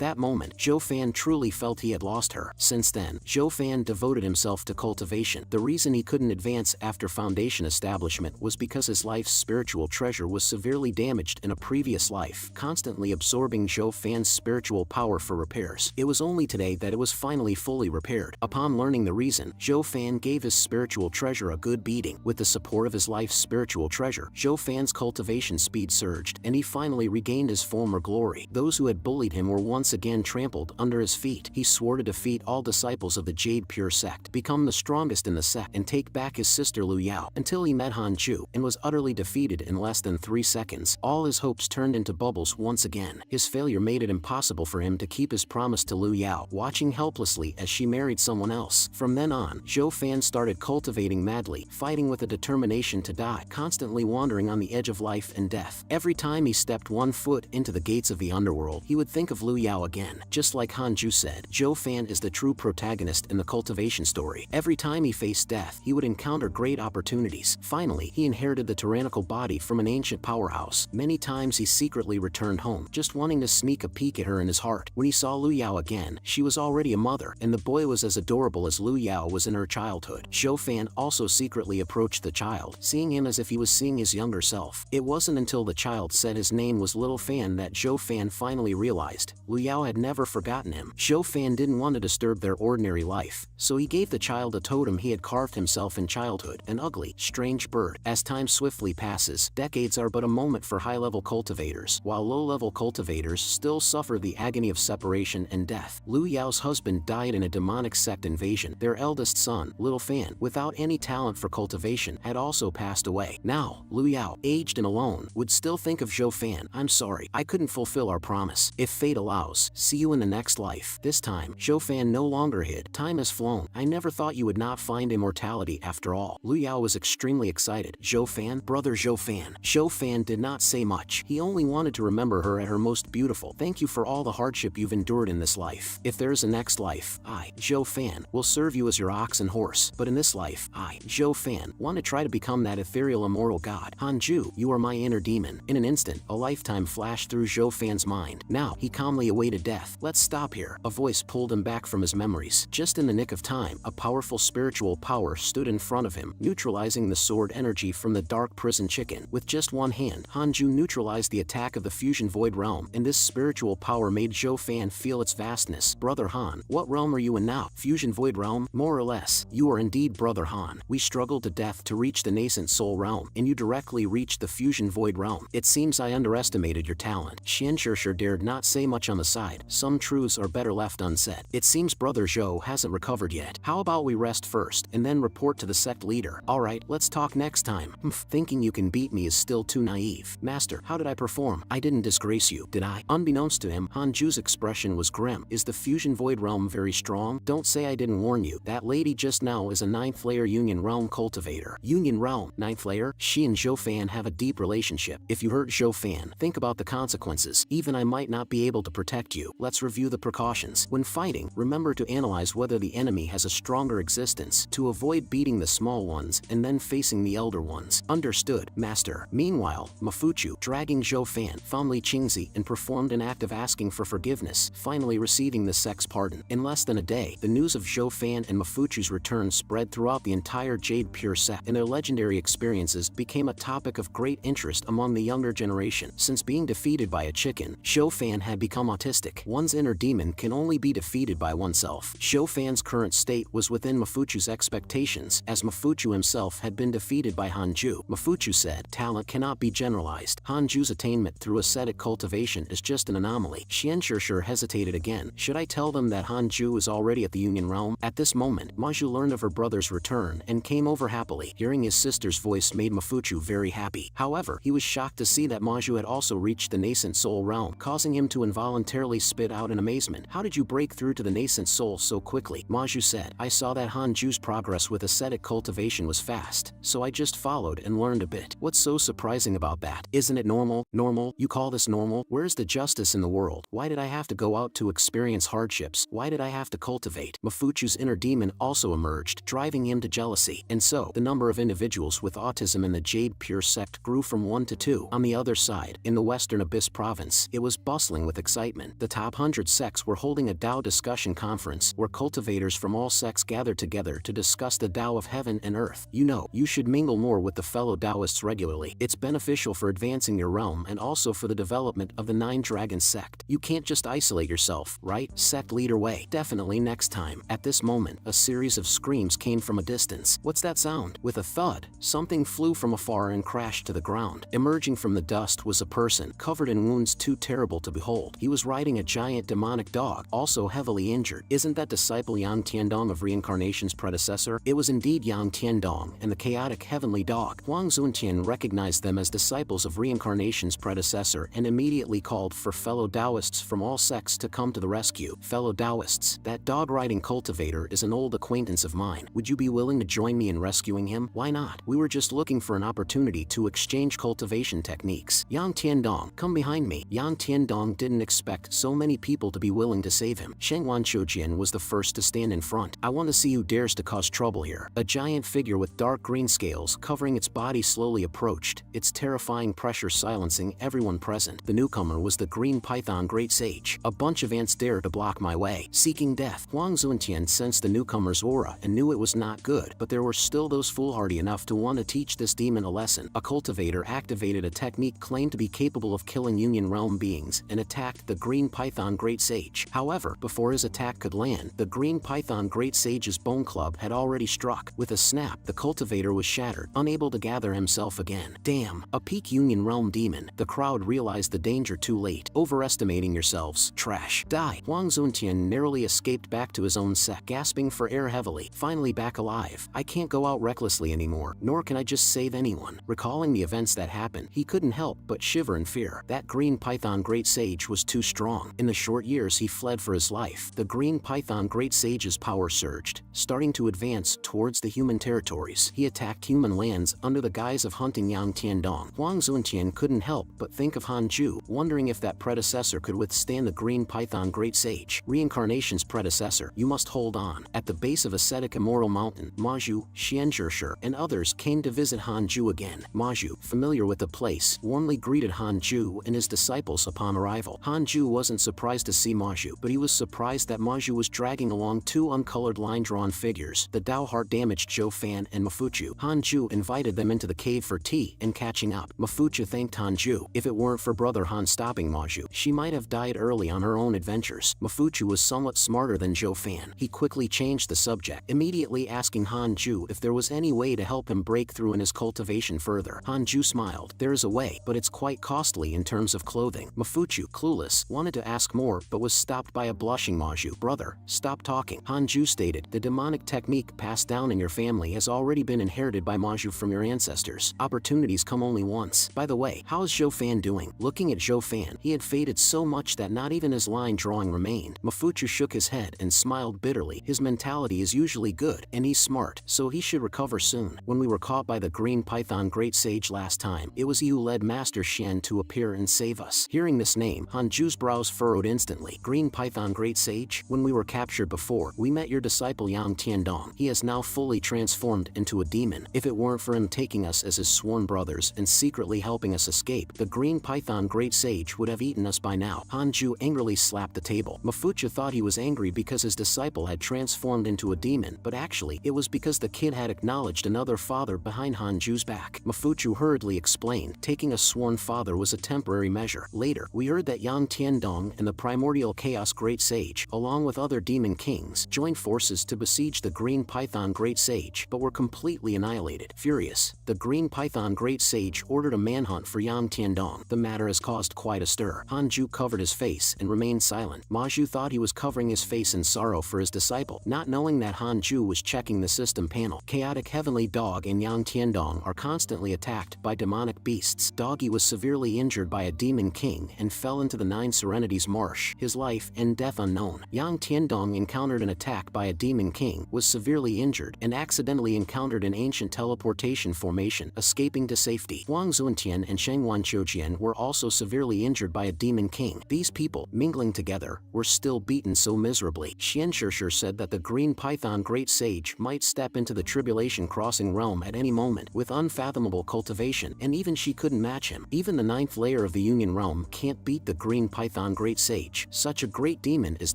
[SPEAKER 1] that moment, Zhou Fan truly felt he had lost her. Since then, Zhou Fan devoted himself to cultivation. The reason he couldn't advance after foundation establishment was because his life's spiritual treasure was severely damaged in a previous life, constantly absorbing Zhou Fan's spiritual power for repairs. It was only today that it was finally fully repaired. Upon learning the reason, Zhou Fan gave his spiritual treasure a good beating. With the support of his life's spiritual treasure, Zhou Fan's cultivation speed surged, and he finally regained his former glory. Those who had bullied him were once again trampled under his feet. He swore to defeat all disciples of the Jade Pure sect, become the strongest in the sect, and take back his sister Liu Yao, until he met Han Ju and was utterly defeated in less than 3 seconds. All his hopes turned into bubbles once again. His failure made it impossible for him to keep his promise to Liu Yao, watching helplessly as she married someone else. From then on, Zhou Fan started cultivating madly, fighting with a determination to die, constantly wandering on the edge of life and death. Every time he stepped one foot into the gates of the underworld, he would think of Liu Yao again. Just like Han Ju said, Zhou Fan is the true protagonist in the cultivation story. Every time he faced death, he would encounter great opportunities. Finally, he inherited the tyrannical body from an ancient powerhouse. Many times he secretly returned home, just wanting to sneak a peek at her in his heart. When he saw Liu Yao again, she was already a mother, and the boy was as adorable as Liu Yao was in her childhood. Zhou Fan also secretly approached the child, seeing him as if he was seeing his younger self. It wasn't until the child said his name was Little Fan that Zhou Fan finally realized Liu Yao had never forgotten him. Zhou Fan didn't want to disturb their ordinary life, so he gave the child a totem he had carved himself in childhood, an ugly, strange bird. As time swiftly passes, decades are but a moment for high-level cultivators, while low-level cultivators still suffer the agony of separation and death. Liu Yao's husband died in a demonic sect invasion. Their eldest son, Little Fan, without any talent for cultivation, had also passed away. Now, Liu Yao, aged and alone, would still think of Zhou Fan. "I'm sorry, I couldn't fulfill our promise. If fate allows, see you in the next life." This time, Zhou Fan no longer hid. "Time has flown. I never thought you would not find immortality after all." Liu Yao was extremely excited. "Zhou Fan, brother Zhou Fan." Zhou Fan did not say much. He only wanted to remember her at her most beautiful. "Thank you for all the hardship you've endured in this life. If there is a next life, I, Zhou Fan, will serve you as your ox and horse. But in this life, I, Zhou Fan, want to try to become that ethereal immortal god. Han Ju, you are my inner demon." In an instant, a lifetime flashed through Zhou Fan's mind. Now, he calmly awaited death. "Let's stop here." A voice pulled him back from his memories. Just in the nick of time, a powerful spiritual power stood in front of him, neutralizing the sword energy from the dark prison chicken. With just one hand, Han Ju neutralized the attack of the fusion void realm, and this spiritual power made Zhou Fan feel its vastness. "Brother Han, what realm are you in now?" "Fusion void realm?" "More or less. You are indeed Brother Han. We struggled to death to reach the nascent soul realm, and you directly reached the fusion void realm. It seems I underestimated your talent." Xian Shishir dared not say much on the side. Some truths are better left unsaid. "It seems Brother Zhou hasn't recovered yet. How about we rest first, and then report to the sect leader?" "Alright, let's talk next time." "Thinking you can beat me is still too naive." "Master, how did I perform? I didn't disgrace you, did I?" Unbeknownst to him, Han Ju's expression was grim. "Is the fusion void realm very strong? Don't say I didn't warn you. That lady just now is a 9th layer Union Realm cultivator." "Union Realm? 9th layer?" "She and Zhou Fan have a deep relationship. If you hurt Zhou Fan, think about the consequences. Even I might not be able to protect you. Let's review the precautions. When fighting, remember to analyze whether the enemy has a stronger existence, to avoid beating the small ones and then facing the elder ones." "Understood, Master." Meanwhile, Mafuchu, dragging Zhou Fan, found Li Qingzi and performed an act of asking for forgiveness, finally receiving the sect's pardon. In less than a day, the news of Zhou Fan and Mafuchu's return spread throughout the entire Jade Pure sect, and their legendary experiences became a topic of great interest among the younger generation. Since being defeated by a chicken, Zhou Fan had become autistic. One's inner demon can only be defeated by oneself. Zhou Fan's current state was within Mafuchu's expectations, as Mafuchu himself had been defeated by Han Ju. Mafuchu said, "Talent cannot be generalized. Han Ju's attainment through ascetic cultivation is just an anomaly." Xian Shishir hesitated again. "Should I tell them that Han Ju is already at the Union Realm?" At this moment, Maju learned of her brother's return and came over happily. Hearing his sister's voice made Mafuchu very happy. However, he was shocked to see that Maju had also reached the nascent soul realm, causing him to involuntarily spit out in amazement. "How did you break through to the nascent soul so quickly?" Maju said, "I saw that Han Ju's progress with ascetic cultivation was fast, so I just followed and learned a bit." "What's so surprising about that? Isn't it normal?" "Normal? You call this normal? Where's the justice in the world? Why did I have to go out to experience hardships? Why did I have to to cultivate. Mafuchu's inner demon also emerged, driving him to jealousy. And so, the number of individuals with autism in the Jade Pure sect grew from 1 to 2. On the other side, in the Western Abyss province, it was bustling with excitement. The top 100 sects were holding a Tao discussion conference where cultivators from all sects gathered together to discuss the Tao of heaven and earth. You know, you should mingle more with the fellow Taoists regularly. It's beneficial for advancing your realm and also for the development of the Nine Dragons sect. You can't just isolate yourself, right? Sect leader way. Definitely next time. At this moment, a series of screams came from a distance. What's that sound? With a thud, something flew from afar and crashed to the ground. Emerging from the dust was a person, covered in wounds too terrible to behold. He was riding a giant demonic dog, also heavily injured. Isn't that disciple Yang Tiandong of reincarnation's predecessor? It was indeed Yang Tiandong and the chaotic heavenly dog. Huang Zuntian recognized them as disciples of reincarnation's predecessor and immediately called for fellow Taoists from all sects to come to the rescue. Fellow Taoists, that dog-riding cultivator is an old acquaintance of mine. Would you be willing to join me in rescuing him? Why not? We were just looking for an opportunity to exchange cultivation techniques. Yang Tiandong, come behind me. Yang Tiandong didn't expect so many people to be willing to save him. Shengwan Chojian was the first to stand in front. I want to see who dares to cause trouble here. A giant figure with dark green scales covering its body slowly approached, its terrifying pressure silencing everyone present. The newcomer was the Green Python Great Sage. A bunch of ants dared to block my way, seeking death. Huang Zuntian sensed the newcomer's aura and knew it was not good, but there were still those foolhardy enough to want to teach this demon a lesson. A cultivator activated a technique claimed to be capable of killing Union Realm beings and attacked the Green Python Great Sage. However, before his attack could land, the Green Python Great Sage's bone club had already struck. With a snap, the cultivator was shattered, unable to gather himself again. Damn, a peak Union Realm demon. The crowd realized the danger too late. Overestimating yourselves. Trash. Die. Huang Zuntian narrowly escaped back to his own sect, gasping for air heavily. Finally back alive. I can't go out recklessly anymore, nor can I just save anyone. Recalling the events that happened, he couldn't help but shiver in fear. That Green Python Great Sage was too strong. In the short years he fled for his life, the Green Python Great Sage's power surged, starting to advance towards the human territories. He attacked human lands under the guise of hunting Yang Tiandong. Huang Zuntian couldn't help but think of Han Ju, wondering if that predecessor could withstand the Green Python Great Sage. Reincarnation's predecessor, you must hold on. At the base of ascetic immortal mountain, Maju, Xianzhishir, and others came to visit Han Ju again. Maju, familiar with the place, warmly greeted Han Ju and his disciples upon arrival. Han Ju wasn't surprised to see Maju, but he was surprised that Maju was dragging along two uncolored line-drawn figures, the Dao heart-damaged Zhou Fan and Mafuchu. Han Ju invited them into the cave for tea and catching up. Mafuchu thanked Han Ju. If it weren't for Brother Han stopping Maju, she might have died early on her own adventures. Mafuchu was somewhat smarter than Zhou Fan. He quickly changed the subject, immediately asking Han Ju if there was any way to help him break through in his cultivation further. Han Ju smiled. There is a way, but it's quite costly in terms of clothing. Mafuchu, clueless, wanted to ask more but was stopped by a blushing Maju. Brother, stop talking. Han Ju stated, the demonic technique passed down in your family has already been inherited by Maju from your ancestors. Opportunities come only once. By the way, how is Zhou Fan doing? Looking at Zhou Fan, he had faded so much that not even his line drawing remained. Mafuchu shook his head and smiled bitterly. His mentality is usually good, and he's smart, so he should recover soon. When we were caught by the Green Python Great Sage last time, it was he who led Master Xian to appear and save us. Hearing this name, Han Ju's brows furrowed instantly. Green Python Great Sage? When we were captured before, we met your disciple Yang Tiandong. He has now fully transformed into a demon. If it weren't for him taking us as his sworn brothers and secretly helping us escape, the Green Python Great Sage would have eaten us by now. Han Ju angrily slapped the table. Mafuchu thought he was angry because his disciple had transformed into a demon, but actually, it was because the kid had acknowledged another father behind Han Ju's back. Mafuchu hurriedly explained, taking a sworn father was a temporary measure. Later, we heard that Yang Tiandong and the Primordial Chaos Great Sage, along with other demon kings, joined forces to besiege the Green Python Great Sage, but were completely annihilated. Furious, the Green Python Great Sage ordered a manhunt for Yang Tiandong. The matter has caused quite a stir. Han Ju covered his face and remained silent. Maju thought he was covering his face in sorrow for his disciple, not knowing that Han Ju was checking the system panel. Chaotic Heavenly Dog and Yang Tiandong are constantly attacked by demonic beasts. Doggy was severely injured by a demon king and fell into the Nine Serenities Marsh, his life and death unknown. Yang Tiandong encountered an attack by a demon king, was severely injured, and accidentally encountered an ancient teleportation formation, escaping to safety. Huang Zuntian and Shengwan were also severely injured by a demon king. These people, mingling together, were still beaten so miserably miserably. Xianshishir said that the green python great sage might step into the tribulation crossing realm at any moment with unfathomable cultivation, and even she couldn't match him. Even the 9th layer of the Union realm can't beat the green python great sage. Such a great demon is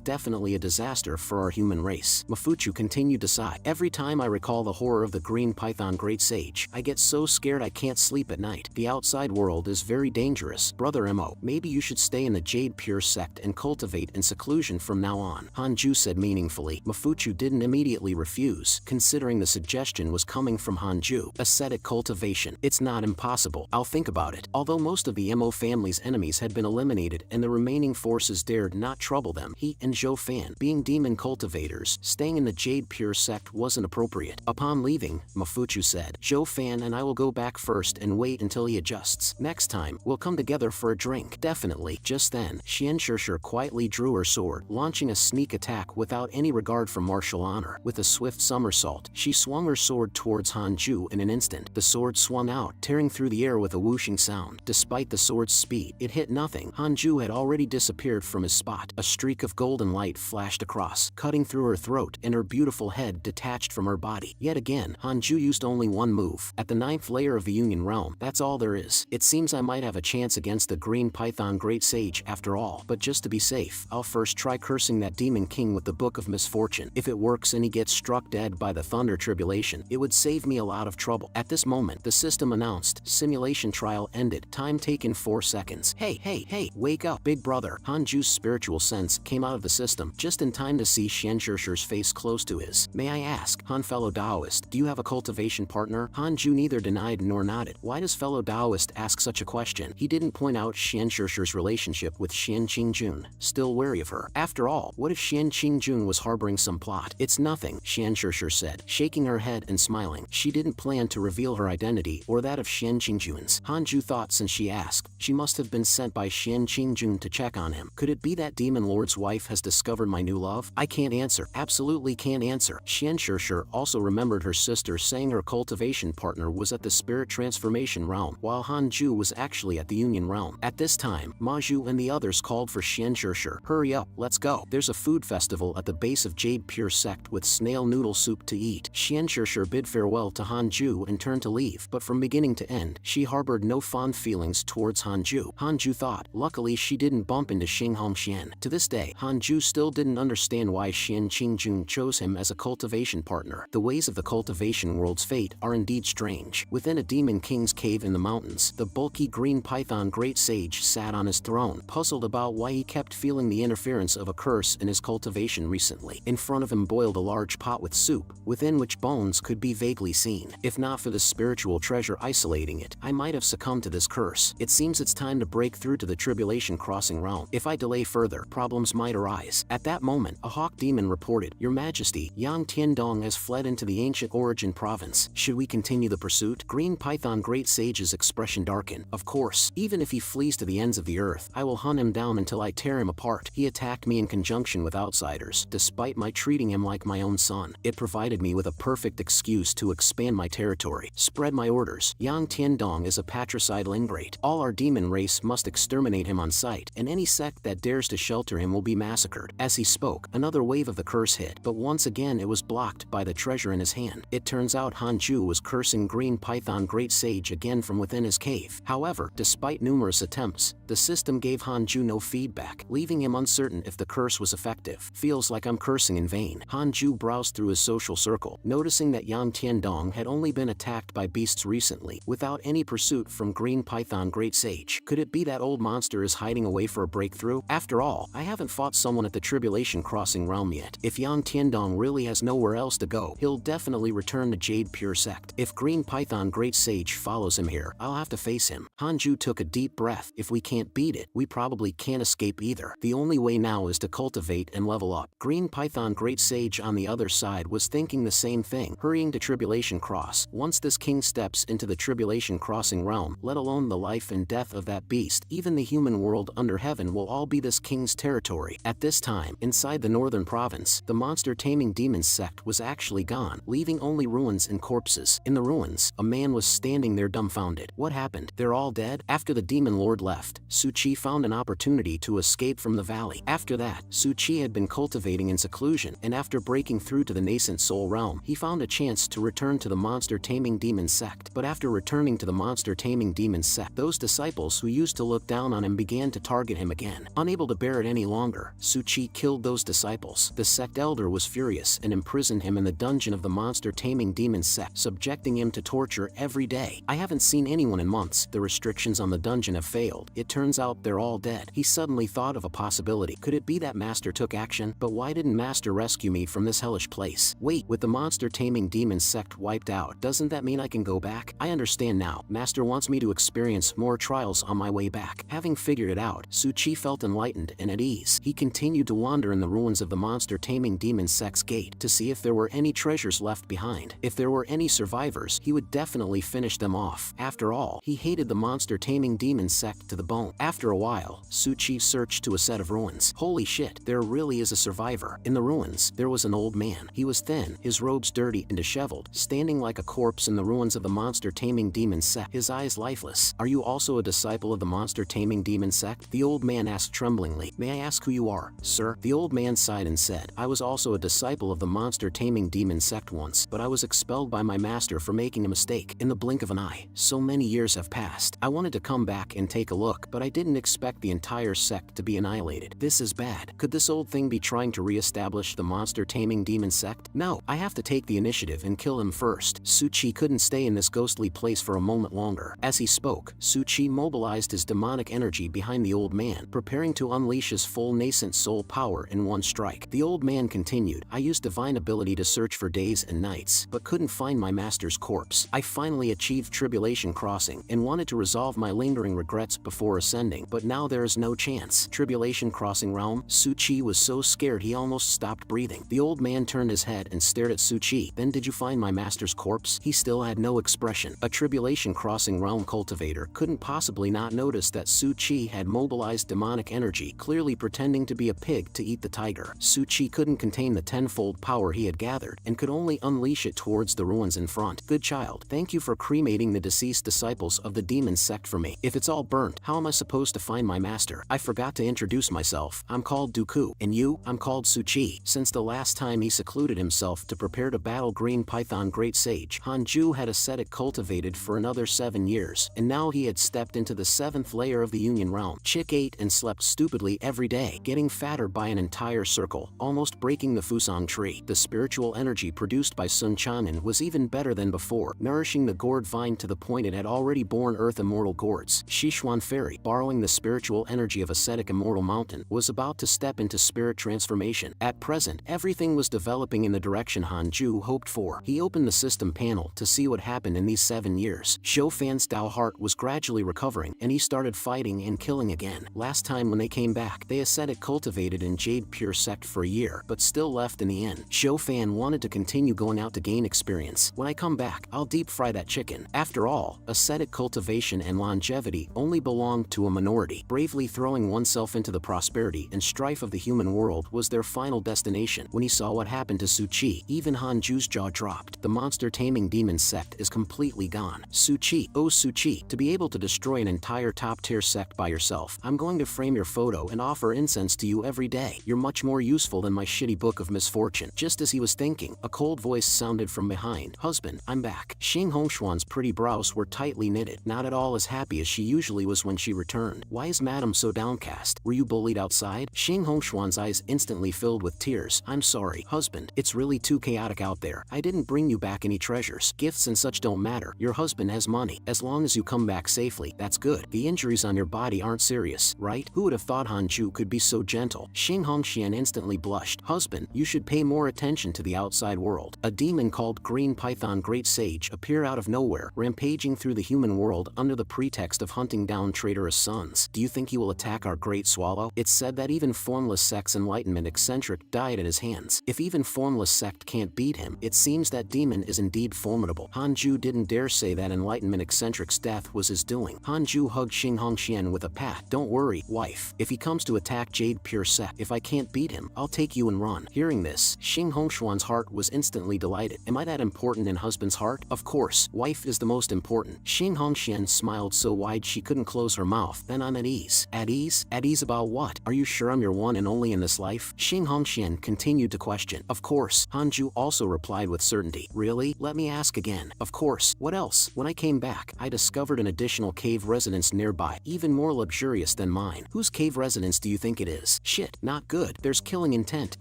[SPEAKER 1] definitely a disaster for our human race. Mafuchu continued to sigh. Every time I recall the horror of the green python great sage, I get so scared I can't sleep at night. The outside world is very dangerous. Brother Mo, maybe you should stay in the Jade Pure sect and cultivate in seclusion from now on, Hanju said meaningfully. Mafuchu didn't immediately refuse, considering the suggestion was coming from Hanju. Ascetic cultivation. It's not impossible. I'll think about it. Although most of the Mo family's enemies had been eliminated and the remaining forces dared not trouble them, he and Zhou Fan, being demon cultivators, staying in the Jade Pure sect wasn't appropriate. Upon leaving, Mafuchu said, Zhou Fan and I will go back first and wait until he adjusts. Next time, we'll come together for a drink. Definitely. Just then, Xianshishir quietly drew her sword, launching a sneak attack without any regard for martial honor. With a swift somersault, she swung her sword towards Hanju in an instant. The sword swung out, tearing through the air with a whooshing sound. Despite the sword's speed, it hit nothing. Hanju had already disappeared from his spot. A streak of golden light flashed across, cutting through her throat, and her beautiful head detached from her body. Yet again, Hanju used only one move. At the 9th layer of the Union realm, that's all there is. It seems I might have a chance against the green python great sage after all, but just to be safe, I'll first try cursing that demon king with the Book of Misfortune. If it works and he gets struck dead by the thunder tribulation, it would save me a lot of trouble. At this moment, the system announced, simulation trial ended, time taken 4 seconds. Hey, wake up, big brother. Hanju's spiritual sense came out of the system, just in time to see Xianshishir's face close to his. May I ask, Han fellow Taoist, do you have a cultivation partner? Hanju neither denied nor nodded. Why does fellow Taoist ask such a question? He didn't point out Xianshishir's relationship with Xian Qingjun, still wary of her. After all, what if Xian Qingjun was harboring some plot? It's nothing, Xianshishir said, shaking her head and smiling. She didn't plan to reveal her identity or that of Xian Qingjun's. Hanju thought since she asked, she must have been sent by Xian Qingjun to check on him. Could it be that Demon Lord's wife has discovered my new love? I can't answer. Absolutely can't answer. Xianshishir also remembered her sister saying her cultivation partner was at the spirit transformation realm, while Hanju was actually at the Union realm. At this time, Maju and the others called for Xianshishir. Hurry up, let's go. There's a food festival at the base of Jade Pure sect with snail noodle soup to eat. Xianshishir bid farewell to Hanju and turned to leave, but from beginning to end, she harbored no fond feelings towards Hanju. Hanju thought, luckily she didn't bump into Xing Hongxian. To this day, Hanju still didn't understand why Xian Qingjun chose him as a cultivation partner. The ways of the cultivation world's fate are indeed strange. Within a demon king's cave in the mountains, the bulky green python great sage sat on his throne, puzzled about why he kept feeling the interference of a curse in his cultivation recently. In front of him boiled a large pot with soup, within which bones could be vaguely seen. If not for the spiritual treasure isolating it, I might have succumbed to this curse. It seems it's time to break through to the tribulation crossing realm. If I delay further, problems might arise. At that moment, a hawk demon reported, Your Majesty, Yang Tiandong has fled into the ancient origin province. Should we continue the pursuit? Green Python Great Sage's expression darkened. Of course, even if he flees to the ends of the earth, I will hunt him down until I tear him apart. He attacked me in conjunction with outsiders, despite my treating him like my own son. It provided me with a perfect excuse to expand my territory, spread my orders. Yang Tiandong is a patricidal ingrate. All our demon race must exterminate him on sight, and any sect that dares to shelter him will be massacred. As he spoke, another wave of the curse hit, but once again it was blocked by the treasure in his hand. It turns out Hanju was cursing Green Python Great Sage again from within his cave. However, despite numerous attempts, the system gave Hanju no feedback, leaving him uncertain if the curse was effective. Feels like I'm cursing in vain. Hanju browsed through his social circle, noticing that Yang Tiandong had only been attacked by beasts recently, without any pursuit from Green Python Great Sage. Could it be that old monster is hiding away for a breakthrough? After all, I haven't fought someone at the Tribulation Crossing realm yet. If Yang Tiandong really has nowhere else to go, he'll definitely return to Jade Pure Sect. If Green Python Great Sage follows him here, I'll have to face him. Hanju took a deep breath. If we can't beat it, we probably can't escape either. The only way now is to cultivate and level up. Green Python Great Sage on the other side was thinking the same thing, hurrying to Tribulation Cross. Once this king steps into the Tribulation Crossing realm, let alone the life and death of that beast, even the human world under heaven will all be this king's territory. At this time, inside the northern province, the monster-taming demon sect was actually gone, leaving only ruins and corpses. In the ruins, a man was standing there dumbfounded. What happened? They're all dead? After the demon lord left, Su Chi found an opportunity to escape from the valley. After that, Su Chi Chi had been cultivating in seclusion, and after breaking through to the nascent soul realm, he found a chance to return to the monster-taming demon sect. But after returning to the monster-taming demon sect, those disciples who used to look down on him began to target him again. Unable to bear it any longer, Chi killed those disciples. The sect elder was furious and imprisoned him in the dungeon of the monster-taming demon sect, subjecting him to torture every day. I haven't seen anyone in months. The restrictions on the dungeon have failed. It turns out they're all dead. He suddenly thought of a possibility. Could it be that Master took action? But why didn't Master rescue me from this hellish place? Wait, with the monster-taming demon sect wiped out, doesn't that mean I can go back? I understand now. Master wants me to experience more trials on my way back. Having figured it out, Chi felt enlightened and at ease. He continued to wander in the ruins of the monster-taming demon sect's gate to see if there were any treasures left behind. If there were any survivors, he would definitely finish them off. After all, he hated the monster-taming demon sect to the bone. After a while, Chi searched to a set of ruins. Holy shit, there really is a survivor. In the ruins, there was an old man. He was thin, his robes dirty and disheveled, standing like a corpse in the ruins of the monster-taming demon sect, his eyes lifeless. Are you also a disciple of the monster-taming demon sect? The old man asked tremblingly. May I ask who you are, sir? The old man sighed and said, I was also a disciple of the monster-taming demon sect once, but I was expelled by my master for making a mistake. In the blink of an eye, so many years have passed. I wanted to come back and take a look, but I didn't expect the entire sect to be annihilated. This is bad. Could this old thing be trying to re-establish the monster-taming demon sect? No, I have to take the initiative and kill him first. Chi couldn't stay in this ghostly place for a moment longer. As he spoke, Chi mobilized his demonic energy behind the old man, preparing to unleash his full nascent soul power in one strike. The old man continued, I used divine ability to search for days and nights, but couldn't find my master's corpse. I finally achieved Tribulation Crossing and wanted to resolve my lingering regrets before ascending, but now there is no chance. Tribulation Crossing realm? Chi was so scared he almost stopped breathing. The old man turned his head and stared at Chi. Then did you find my master's corpse? He still had no expression. A Tribulation Crossing realm cultivator couldn't possibly not notice that Chi had mobilized demonic energy, clearly pretending to be a pig to eat the tiger. Chi couldn't contain the tenfold power he had gathered and could only unleash it towards the ruins in front. Good child, thank you for cremating the deceased disciples of the demon sect for me. If it's all burnt, how am I supposed to find my master? I forgot to introduce myself. I'm called Dooku. And you? I'm called Chi. Since the last time he secluded himself to prepare to battle Green Python Great Sage, Hanju had ascetic cultivated for another 7 years, and now he had stepped into the 7th layer of the Union realm. Chick ate and slept stupidly every day, getting fatter by an entire circle, almost breaking the Fusang tree. The spiritual energy produced by Sun Chanen was even better than before, nourishing the gourd vine to the point it had already borne earth immortal gourds. Shishuan Fairy, borrowing the spiritual energy of ascetic immortal mountain, was about to step into spirit transformation. At present, everything was developing in the direction Hanju hoped for. He opened the system panel to see what happened in these 7 years. Shoufan's Dao heart was gradually recovering, and he started fighting and killing again. Last time when they came back, they ascetic cultivated in Jade Pure Sect for a year, but still left in the end. Shoufan wanted to continue going out to gain experience. When I come back, I'll deep fry that chicken. After all, ascetic cultivation and longevity only belonged to a minority. Bravely throwing oneself into the prosperity and strife of the human world was their final destination. When he saw what happened to Chi, even Hanju's jaw dropped. The monster-taming demon sect is completely gone. Chi, oh Chi, to be able to destroy an entire top-tier sect by yourself, I'm going to frame your photo and offer incense to you every day. You're much more useful than my shitty book of misfortune. Just as he was thinking, a cold voice sounded from behind. Husband, I'm back. Xing Hongshuan's pretty brows were tightly knitted, not at all as happy as she usually was when she returned. Why is madam so downcast? Were you bullied outside? Xing Hongshuan's eyes instantly filled with tears. I'm sorry, husband. It's really too chaotic out there. I didn't bring you back any treasures. Gifts and such don't matter. Your husband has money. As long as you come back safely, that's good. The injuries on your body aren't serious, right? Who would have thought Hanju could be so gentle? Xing Hongxian instantly blushed. Husband, you should pay more attention to the outside world. A demon called Green Python Great Sage appeared out of nowhere, rampaging through the human world under the pretext of hunting down traitorous sons. Do you think he will attack our great swallow? It's said that even formless sect's enlightenment eccentric died at his hands. If even formless sect can't beat him, it seems that demon is indeed formidable. Hanju didn't dare say that enlightenment eccentric's death was his doing. Hanju hugged Xing Hongxian with a pat. Don't worry, wife. If he comes to attack Jade Pure Sect, if I can't beat him, I'll take you and run. Hearing this, Xing Hongshuan's heart was instantly delighted. Am I that important in husband's heart? Of course, wife is the most important. Xing Hongxian smiled so wide she couldn't close her mouth. Then I'm at ease. At ease? At ease about what? Are you sure I'm your one and only only in this life? Xing Hongxian continued to question. Of course, Hanju also replied with certainty. Really? Let me ask again. Of course. What else? When I came back, I discovered an additional cave residence nearby, even more luxurious than mine. Whose cave residence do you think it is? Shit, not good. There's killing intent,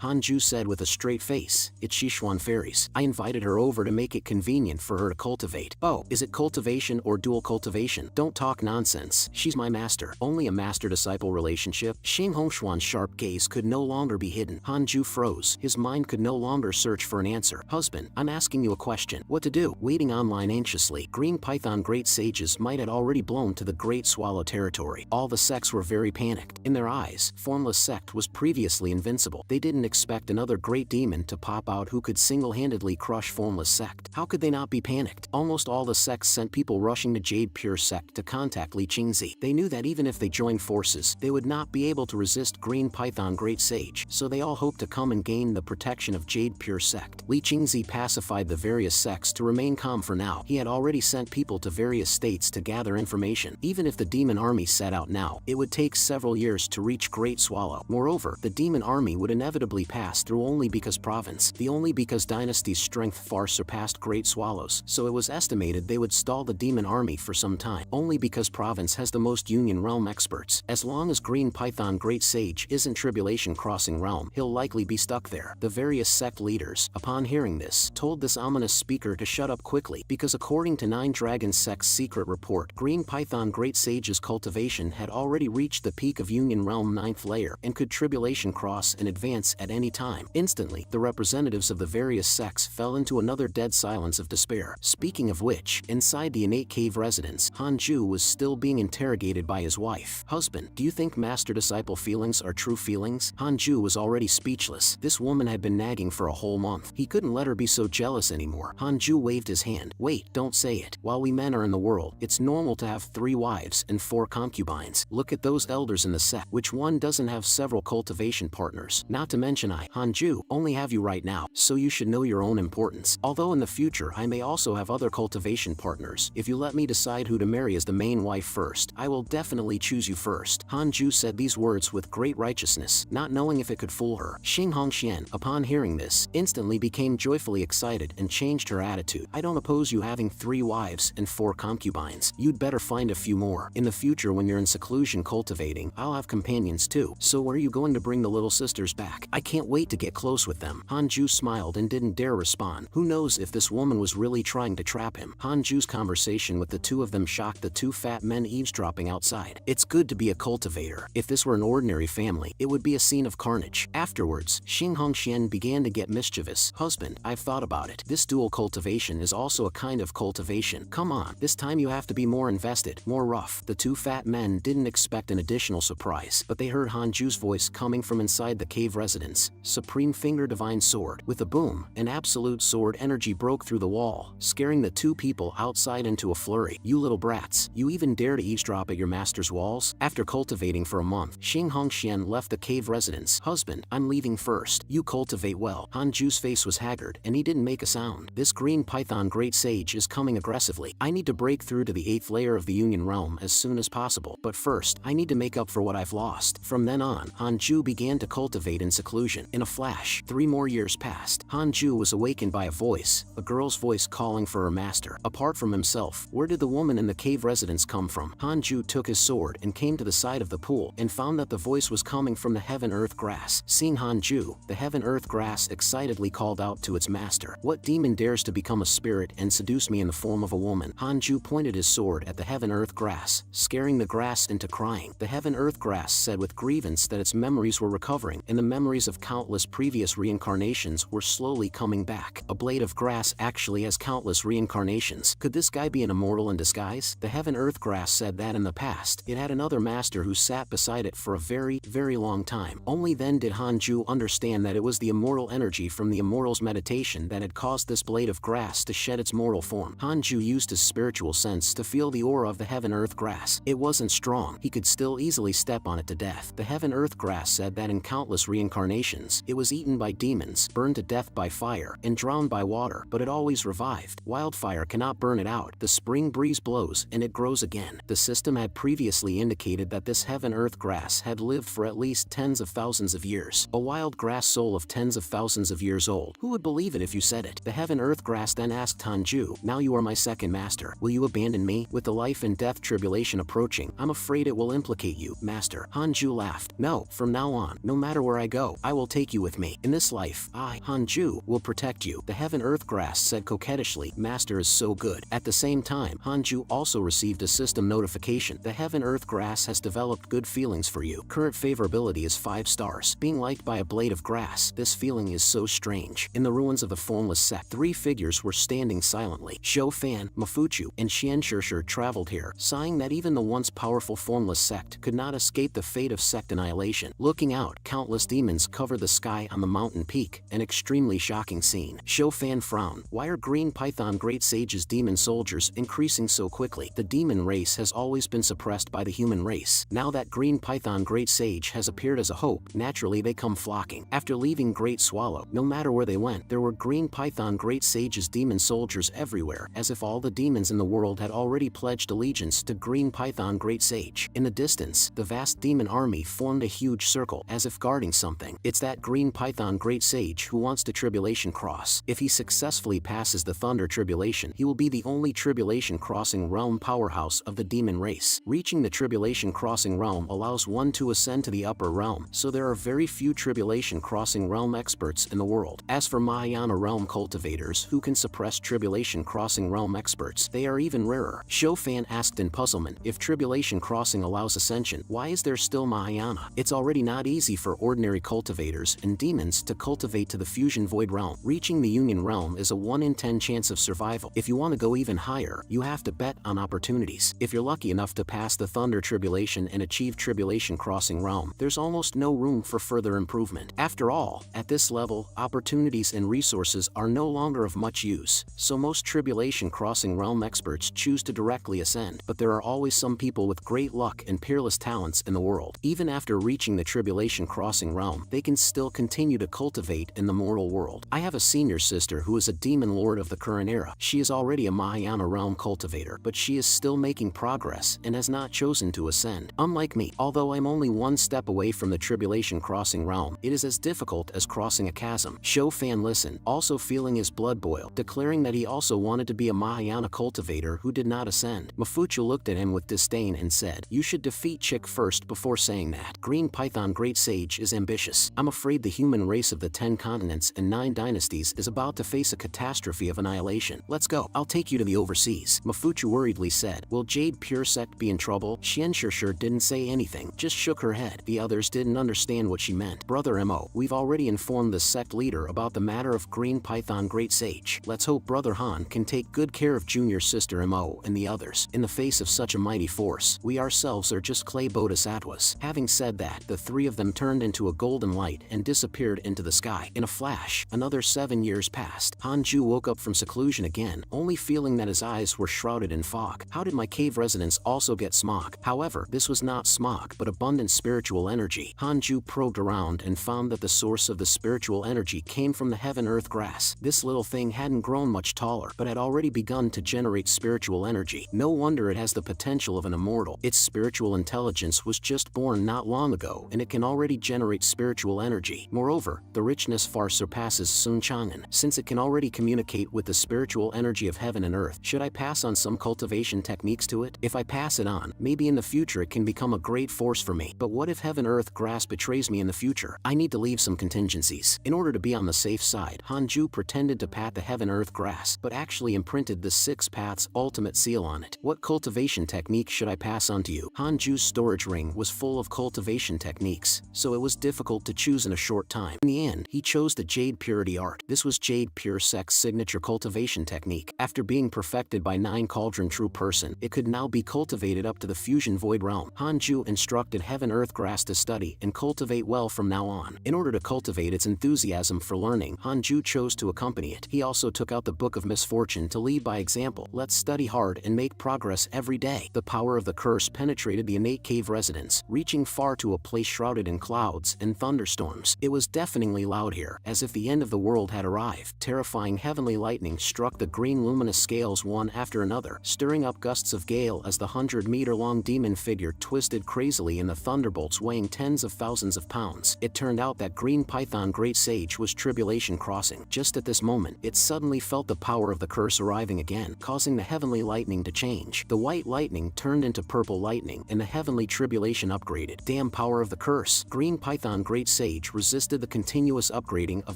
[SPEAKER 1] Hanju said with a straight face. It's Sichuan fairies. I invited her over to make it convenient for her to cultivate. Oh, is it cultivation or dual cultivation? Don't talk nonsense. She's my master. Only a master-disciple relationship? Xing Hongshuan's sharp gaze could no longer be hidden. Hanju froze. His mind could no longer search for an answer. Husband, I'm asking you a question. What to do? Waiting online anxiously, Green Python Great Sages might had already blown to the Great Swallow territory. All the sects were very panicked. In their eyes, Formless Sect was previously invincible. They didn't expect another great demon to pop out who could single-handedly crush Formless Sect. How could they not be panicked? Almost all the sects sent people rushing to Jade Pure Sect to contact Li Qingzi. They knew that even if they joined forces, they would not be able to resist Green Python Great Sage, so they all hoped to come and gain the protection of Jade Pure Sect. Li Qingzi pacified the various sects to remain calm for now. He had already sent people to various states to gather information. Even if the demon army set out now, it would take several years to reach Great Swallow. Moreover, the demon army would inevitably pass through only because province, the only because dynasty's strength far surpassed Great Swallows, so it was estimated they would stall the demon army for some time, only because province has the most Union Realm experts. As long as Green Python Great Sage isn't Tribulation Crossing Realm, he'll likely be stuck there. The various sect leaders, upon hearing this, told this ominous speaker to shut up quickly, because according to Nine Dragon Sect's secret report, Green Python Great Sage's cultivation had already reached the peak of Union Realm 9th layer and could Tribulation Cross and advance at any time. Instantly, the representatives of the various sects fell into another dead silence of despair. Speaking of which, inside the innate cave residence, Hanju was still being interrogated by his wife. Husband, do you think master-disciple feelings are true feelings? Hanju was already speechless. This woman had been nagging for a whole month. He couldn't let her be so jealous anymore. Hanju waved his hand. Wait, don't say it. While we men are in the world, it's normal to have 3 wives and 4 concubines. Look at those elders in the sect. Which one doesn't have several cultivation partners? Not to mention I, Hanju, only have you right now, so you should know your own importance. Although in the future I may also have other cultivation partners, if you let me decide who to marry as the main wife first, I will definitely choose you first. Hanju said these words with great righteousness, not knowing if it could fool her. Xing Hongxian, upon hearing this, instantly became joyfully excited and changed her attitude. I don't oppose you having 3 wives and 4 concubines. You'd better find a few more. In the future when you're in seclusion cultivating, I'll have companions too. So are you going to bring the little sisters back? I can't wait to get close with them. Hanju smiled and didn't dare respond. Who knows if this woman was really trying to trap him? Hanju's conversation with the two of them shocked the 2 fat men eavesdropping outside. It's good to be a cultivator. If this were an ordinary family, it would be a scene of carnage. Afterwards, Xing Hongxian began to get mischievous. Husband, I've thought about it. This dual cultivation is also a kind of cultivation. Come on, this time you have to be more invested, more rough. The 2 fat men didn't expect an additional surprise, but they heard Hanju's voice coming from inside the cave residence. Supreme Finger Divine Sword. With a boom, an absolute sword energy broke through the wall, scaring the 2 people outside into a flurry. You little brats, you even dare to eavesdrop at your master's walls? After cultivating for a month, Xing Hongxian left the cave residence. Husband, I'm leaving first. You cultivate well. Hanju's face was haggard, and he didn't make a sound. This Green Python Great Sage is coming aggressively. I need to break through to the 8th layer of the Union Realm as soon as possible. But first, I need to make up for what I've lost. From then on, Hanju began to cultivate in seclusion. In a flash, 3 more years passed. Hanju was awakened by a girl's voice calling for her master. Apart from himself, where did the woman in the cave residence come from? Hanju took his sword and came to the side of the pool and found that the voice was coming from the Heaven-Earth Grass. Seeing Hanju, the Heaven-Earth Grass excitedly called out to its master. What demon dares to become a spirit and seduce me in the form of a woman? Hanju pointed his sword at the Heaven-Earth Grass, scaring the grass into crying. The Heaven-Earth Grass said with grievance that its memories were recovering, and the memories of countless previous reincarnations were slowly coming back. A blade of grass actually has countless reincarnations. Could this guy be an immortal in disguise? The Heaven-Earth Grass said that in the past, it had another master who sat beside it for a very, very long time. Only then did Hanju understand that it was the immortal energy from the immortal's meditation that had caused this blade of grass to shed its mortal form. Hanju used his spiritual sense to feel the aura of the Heaven-Earth Grass. It wasn't strong. He could still easily step on it to death. The Heaven-Earth Grass said that in countless reincarnations, it was eaten by demons, burned to death by fire, and drowned by water, but it always revived. Wildfire cannot burn it out. The spring breeze blows, and it grows again. The system had previously indicated that this Heaven-Earth Grass had lived for at least 10 tens of thousands of years. A wild grass soul of tens of thousands of years old. Who would believe it if you said it? The heaven-earth grass then asked Hanju, now you are my second master. Will you abandon me? With the life and death tribulation approaching, I'm afraid it will implicate you, master. Hanju laughed. No, from now on, no matter where I go, I will take you with me. In this life, I, Hanju, will protect you. The heaven-earth grass said coquettishly, master is so good. At the same time, Hanju also received a system notification. The heaven-earth grass has developed good feelings for you. Current favorability is 5 stars. Being liked by a blade of grass, this feeling is so strange. In the ruins of the formless sect, 3 figures were standing silently. Shou Fan, Mafuchu, and Xianshishir traveled here, sighing that even the once powerful formless sect could not escape the fate of sect annihilation. Looking out, countless demons cover the sky on the mountain peak, an extremely shocking scene. Shou Fan frowned. Why are green python great sages demon soldiers increasing so quickly? The demon race has always been suppressed by the human race. Now that green python great sage has appeared as a hope, naturally they come flocking. After leaving Great Swallow, no matter where they went, there were green python great sages demon soldiers everywhere, as if all the demons in the world had already pledged allegiance to green python great sage. In the distance, the vast demon army formed a huge circle, as if guarding something. It's that green python great sage who wants to tribulation cross. If he successfully passes the thunder tribulation, he will be the only tribulation crossing realm powerhouse of the demon race. Reaching the tribulation crossing realm allows one to ascend to the upper realm, so there are very few tribulation crossing realm experts in the world. As for Mahayana realm cultivators who can suppress tribulation crossing realm experts, they are even rarer. Shou Fan asked in puzzlement, if tribulation crossing allows ascension, why is there still Mahayana? It's already not easy for ordinary cultivators and demons to cultivate to the fusion void realm. Reaching the union realm is a 1 in 10 chance of survival. If you want to go even higher, you have to bet on opportunities. If you're lucky enough to pass the thunder tribulation and achieve tribulation crossing realm, there's almost no room for further improvement. After all, at this level, opportunities and resources are no longer of much use, so most tribulation crossing realm experts choose to directly ascend. But there are always some people with great luck and peerless talents in the world. Even after reaching the tribulation crossing realm, they can still continue to cultivate in the mortal world. I have a senior sister who is a demon lord of the current era. She is already a Mahayana realm cultivator, but she is still making progress and has not chosen to ascend. Unlike me, although I'm only 1 step away from the tribulation crossing realm, it is as difficult as crossing a chasm. Shou Fan listened, also feeling his blood boil, declaring that he also wanted to be a Mahayana cultivator who did not ascend. Mafuchu looked at him with disdain and said, you should defeat Chick first before saying that. Green Python Great Sage is ambitious. I'm afraid the human race of the 10 continents and 9 dynasties is about to face a catastrophe of annihilation. Let's go. I'll take you to the overseas. Mafuchu worriedly said, will Jade Pure Sect be in trouble? Xianshishir didn't say anything, just shook her head. The others didn't understand what she meant. Brother Mo, we've already informed the sect leader about the matter of Green Python Great Sage. Let's hope Brother Han can take good care of junior sister Mo and the others. In the face of such a mighty force, we ourselves are just clay bodhisattvas. Having said that, the 3 of them turned into a golden light and disappeared into the sky. In a flash, another 7 years passed. Hanju woke up from seclusion again, only feeling that his eyes were shrouded in fog. How did my cave residence also get smog? However, this was not smog, but abundant spiritual energy. Hanju probed around and found that the source of the spiritual energy came from the heaven-earth grass. This little thing hadn't grown much taller, but had already begun to generate spiritual energy. No wonder it has the potential of an immortal. Its spiritual intelligence was just born not long ago, and it can already generate spiritual energy. Moreover, the richness far surpasses Sun Chang'an, since it can already communicate with the spiritual energy of heaven and earth. Should I pass on some cultivation techniques to it? If I pass it on, maybe in the future it can become a great force for me. But what if heaven-earth grass betrays me in the future? I need to leave some contingencies. In order to be on the safe side, Hanju pretended to pat the heaven-earth grass, but actually imprinted the 6 paths ultimate seal on it. What cultivation technique should I pass on to you? Hanju's storage ring was full of cultivation techniques, so it was difficult to choose in a short time. In the end, he chose the Jade Purity Art. This was Jade Pure Sect's signature cultivation technique. After being perfected by 9 Cauldron True Person, it could now be cultivated up to the Fusion Void Realm. Hanju instructed Heaven-Earth Grass to study and cultivate well from now on. In order to cultivate its enthusiasm for learning, Hanju chose to accompany it. He also took out the Book of Misfortune to lead by example. Let's study hard and make progress every day. The power of the curse penetrated the innate cave residence, reaching far to a place shrouded in clouds and thunderstorms. It was deafeningly loud here, as if the end of the world had arrived. Terrifying heavenly lightning struck the green luminous scales one after another, stirring up gusts of gale as the 100-meter-long demon figure twisted crazily in the thunderbolts weighing tens tens of thousands of pounds. It turned out that Green Python Great Sage was tribulation crossing. Just at this moment, it suddenly felt the power of the curse arriving again, causing the heavenly lightning to change. The white lightning turned into purple lightning, and the heavenly tribulation upgraded. Damn power of the curse! Green Python Great Sage resisted the continuous upgrading of